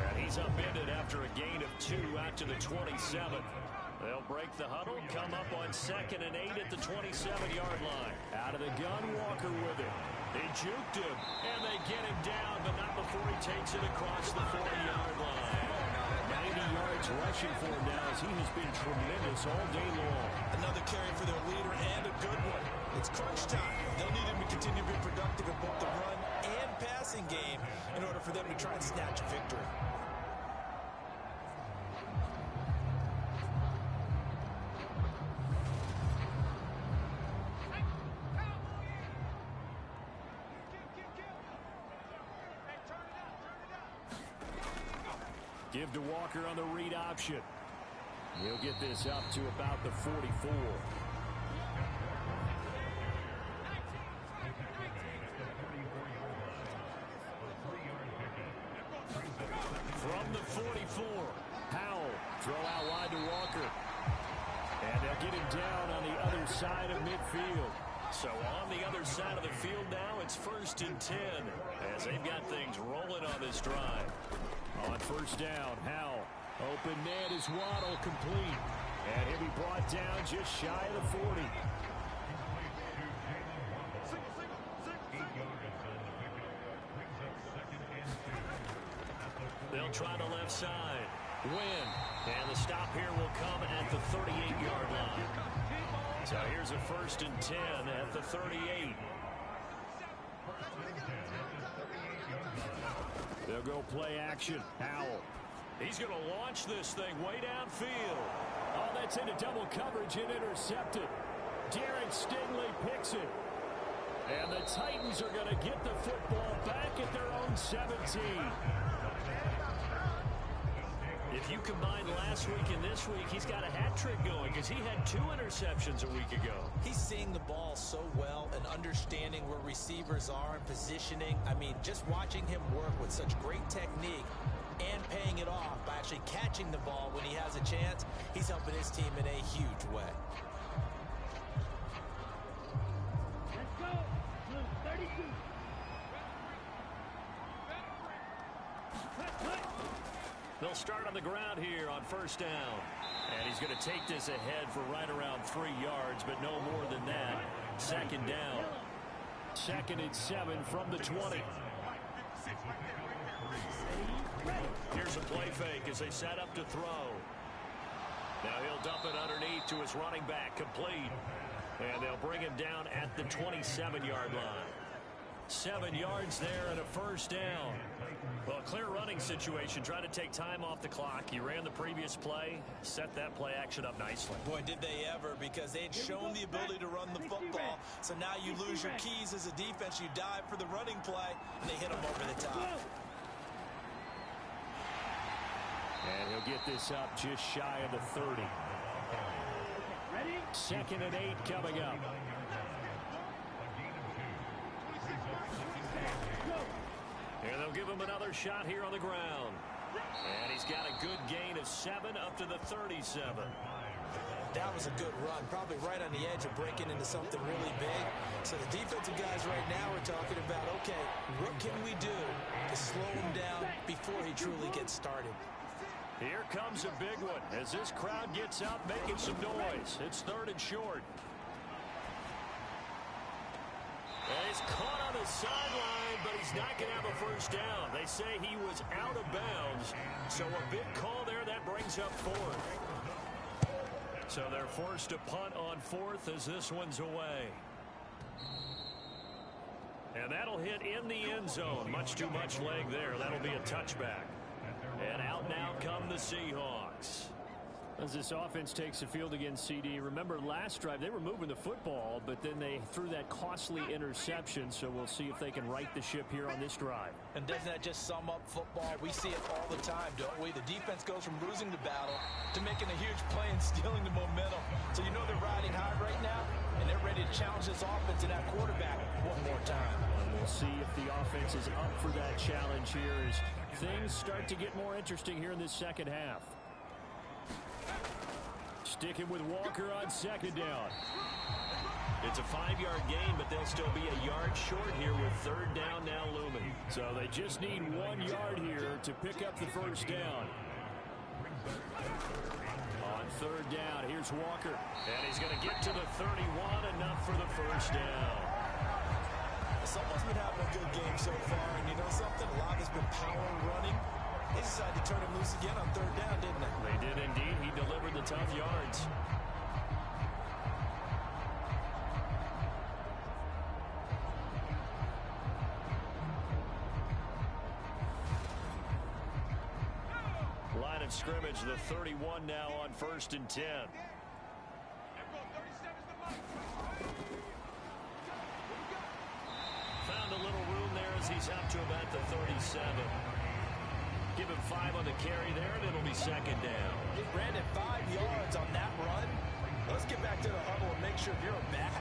And he's upended after a gain of 2 out to the 27. They'll break the huddle, come up on 2nd and 8 at the 27-yard line. Out of the gun, Walker with it. They juked him, and they get him down, but not before he takes it across the 40-yard line. 90 yards rushing for him now as he has been tremendous all day long. Another carry for their leader and a good one. It's crunch time. They'll need him to continue to be productive in both the run and passing game in order for them to try and snatch a victory. Give to Walker on the read option. He'll get this up to about the 44. From the 44, Powell, throw out wide to Walker. And they'll get him down on the other side of midfield. So on the other side of the field now, it's 1st and 10 as they've got things rolling on this drive. On first down, Howell. Open man is Waddle, complete. And he'll be brought down just shy of the 40. They'll try the left side. Win. And the stop here will come at the 38-yard line. So here's a 1st and 10 at the 38. They'll They'll go play action. Howell. He's going to launch this thing way downfield. Oh, that's into double coverage and intercepted. Darren Stingley picks it. And the Titans are going to get the football back at their own 17. If you combine last week and this week, he's got a hat trick going because he had 2 interceptions a week ago. He's seeing the ball so well and understanding where receivers are and positioning. I mean, just watching him work with such great technique and paying it off by actually catching the ball when he has a chance, he's helping his team in a huge way. Let's go. Blue 32. They'll start on the ground here on first down. And he's going to take this ahead for right around 3 yards, but no more than that. Second down. 2nd and 7 from the 20. Here's a play fake as they set up to throw. Now he'll dump it underneath to his running back, complete. And they'll bring him down at the 27-yard line. 7 yards there and a first down. Well, clear running situation. Try to take time off the clock. He ran the previous play, set that play action up nicely. Boy, did they ever, because they'd shown the ability to run the football. So now you lose your keys as a defense. You dive for the running play, and they hit him over the top. And he'll get this up just shy of the 30. Ready? 2nd and 8 coming up. And they'll give him another shot here on the ground. And he's got a good gain of 7 up to the 37. That was a good run, probably right on the edge of breaking into something really big. So the defensive guys right now are talking about, okay, what can we do to slow him down before he truly gets started? Here comes a big one as this crowd gets out making some noise. It's 3rd and short. And he's caught on the sideline, but he's not going to have a first down. They say he was out of bounds, so a big call there. That brings up 4th. So they're forced to punt on 4th as this one's away. And that'll hit in the end zone. Much too much leg there. That'll be a touchback. And out now come the Seahawks. As this offense takes the field against CD, remember last drive they were moving the football, but then they threw that costly interception, so we'll see if they can right the ship here on this drive. And doesn't that just sum up football? We see it all the time, don't we? The defense goes from losing the battle to making a huge play and stealing the momentum. So you know they're riding high right now, and they're ready to challenge this offense and that quarterback one more time. And we'll see if the offense is up for that challenge here as things start to get more interesting here in this second half. Sticking with Walker on 2nd down. It's a 5-yard gain, but they'll still be a yard short here with 3rd down now looming. So they just need 1 yard here to pick up the first down. On 3rd down, here's Walker. And he's going to get to the 31, enough for the first down. Someone's been having a good game so far, and you know something? A lot has been power running. They decided to turn him loose again on 3rd down, didn't they? They did indeed. He delivered the tough yards. Line of scrimmage, the 31 now on 1st and 10. Found a little room there as he's out to about the 37. Give him 5 on the carry there, and it'll be 2nd down. He ran it 5 yards on that run. Let's get back to the huddle and make sure if you're a back,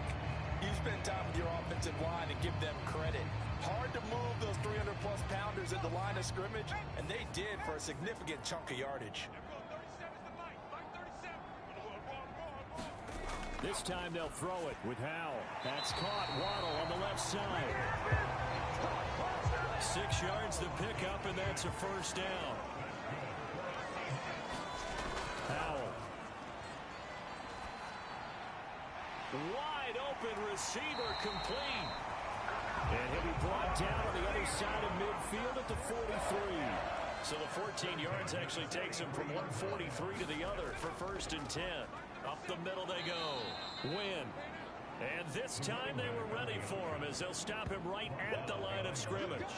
you spend time with your offensive line and give them credit. Hard to move those 300-plus pounders at the line of scrimmage, and they did for a significant chunk of yardage. This time they'll throw it with Howell. That's caught. Waddle on the left side. 6 yards to pick up, and that's a first down. Howell. Wide open receiver, complete. And he'll be brought down on the other side of midfield at the 43. So the 14 yards actually takes him from 143 to the other for 1st and 10. Up the middle they go. Win. And this time they were ready for him as they'll stop him right at the line of scrimmage.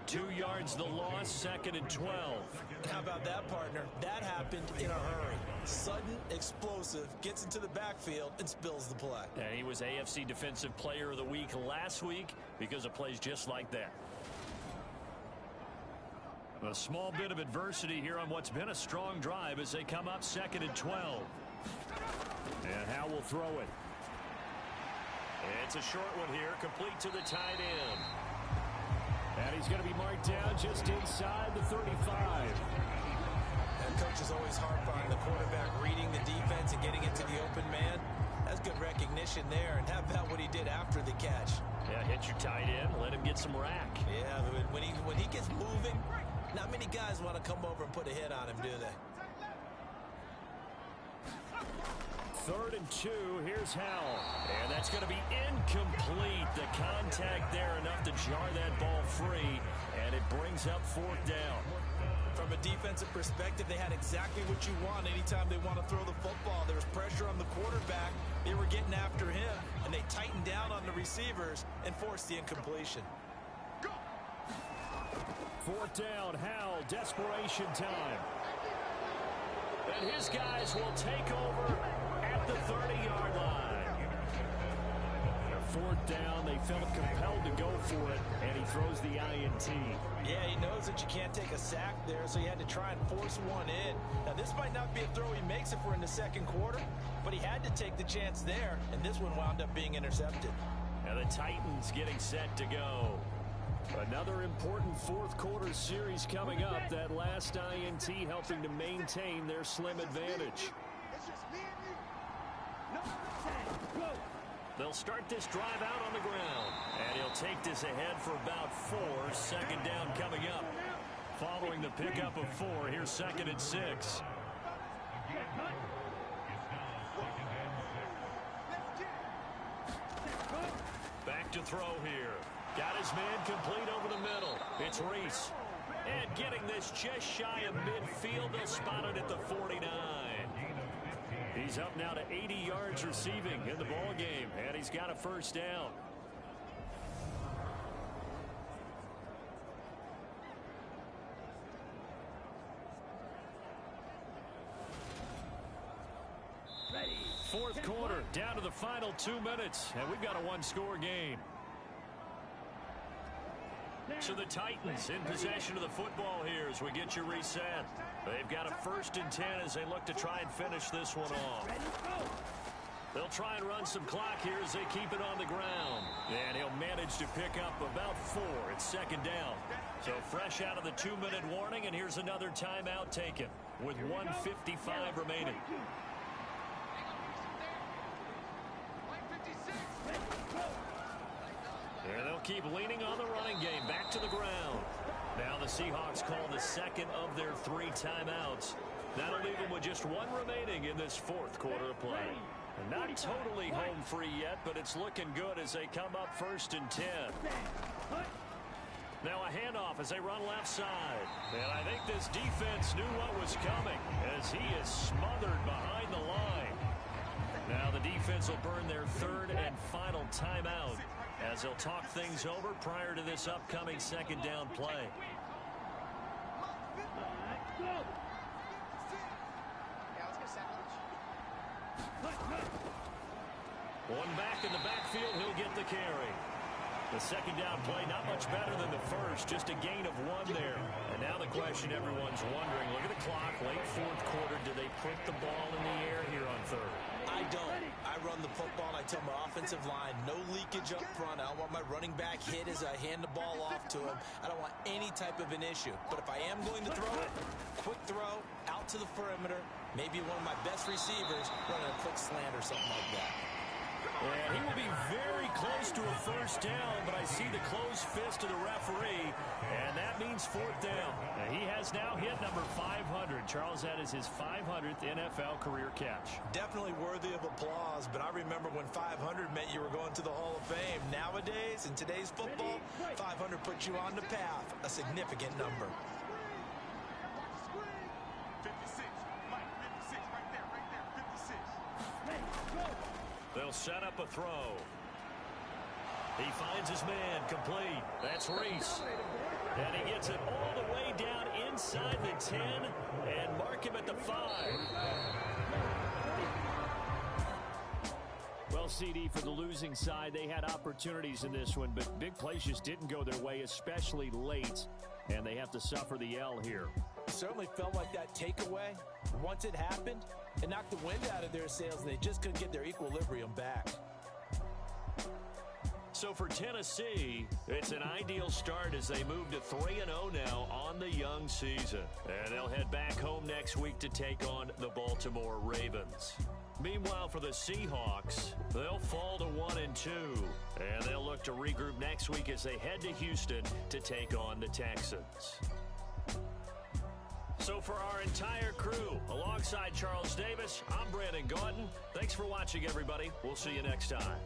2 yards the loss, 2nd and 12. How about that, partner? That happened in a hurry. Sudden, explosive, gets into the backfield and spills the play. And he was AFC Defensive Player of the Week last week because of plays just like that. A small bit of adversity here on what's been a strong drive as they come up 2nd and 12. And Howell will throw it. It's a short one here, complete to the tight end. And he's going to be marked down just inside the 35. And coach is always harp on the quarterback reading the defense and getting into the open man. That's good recognition there. And how about what he did after the catch? Yeah, hit your tight end, let him get some rack. Yeah, when he gets moving, not many guys want to come over and put a hit on him, do they? 3rd and 2, here's Howell. And that's going to be incomplete. The contact there enough to jar that ball free, and it brings up 4th down. From a defensive perspective, they had exactly what you want anytime they want to throw the football. There was pressure on the quarterback. They were getting after him, and they tightened down on the receivers and forced the incompletion. 4th down, Howell, desperation time. And his guys will take over at the 30-yard line. 4th down, they felt compelled to go for it, and he throws the INT. Yeah, he knows that you can't take a sack there, so he had to try and force one in. Now, this might not be a throw he makes if we're in the 2nd quarter, but he had to take the chance there, and this one wound up being intercepted. And the Titans getting set to go. Another important 4th quarter series coming up. That last INT helping to maintain their slim advantage. They'll start this drive out on the ground. And he'll take this ahead for about 4. 2nd down coming up. Following the pickup of 4, here's 2nd and 6. Back to throw here. Got his man complete over the middle. It's Reese. And getting this just shy of midfield. They'll spot it at the 49. He's up now to 80 yards receiving in the ball game, and he's got a 1st down. Ready. 4th quarter, down to the final 2 minutes, and we've got a 1-score game. So the Titans in possession of the football here as we get you reset. They've got a 1st and 10 as they look to try and finish this one off. They'll try and run some clock here as they keep it on the ground. And he'll manage to pick up about 4. It's 2nd down. So fresh out of the 2-minute warning, and here's another timeout taken with 1:55 remaining. And they'll keep leaning on the running game. Back to the ground. Now the Seahawks call the 2nd of their 3 timeouts. That'll leave them with just 1 remaining in this 4th quarter of play. And not totally home free yet, but it's looking good as they come up 1st and 10. Now a handoff as they run left side. And I think this defense knew what was coming as he is smothered behind the line. Now the defense will burn their 3rd and final timeout as they'll talk things over prior to this upcoming 2nd down play. One back in the backfield, he'll get the carry. The 2nd down play, not much better than the first, just a gain of 1 there. And now the question everyone's wondering, look at the clock, late 4th quarter, do they put the ball in the air here on 3rd? I don't. I run the football, and I tell my offensive line, no leakage up front. I don't want my running back hit as I hand the ball off to him. I don't want any type of an issue. But if I am going to throw it, quick throw, out to the perimeter, maybe one of my best receivers running a quick slant or something like that. And he will be very close to a 1st down, but I see the closed fist of the referee, and that means 4th down. And he has now hit number 500. Charles, that is his 500th NFL career catch. Definitely worthy of applause, but I remember when 500 meant you were going to the Hall of Fame. Nowadays, in today's football, 500 puts you on the path, a significant number. 56. Mike, 56. Right there. 56. They'll set up a throw. He finds his man complete. That's Reese. And he gets it all the way down inside the 10 and mark him at the 5. Well, CD, for the losing side, they had opportunities in this one, but big plays just didn't go their way, especially late, and they have to suffer the L here. It certainly felt like that takeaway, once it happened, it knocked the wind out of their sails, and they just couldn't get their equilibrium back. So for Tennessee, it's an ideal start as they move to 3-0 now on the young season. And they'll head back home next week to take on the Baltimore Ravens. Meanwhile, for the Seahawks, they'll fall to 1-2. And they'll look to regroup next week as they head to Houston to take on the Texans. So for our entire crew, alongside Charles Davis, I'm Brandon Gaudin. Thanks for watching, everybody. We'll see you next time.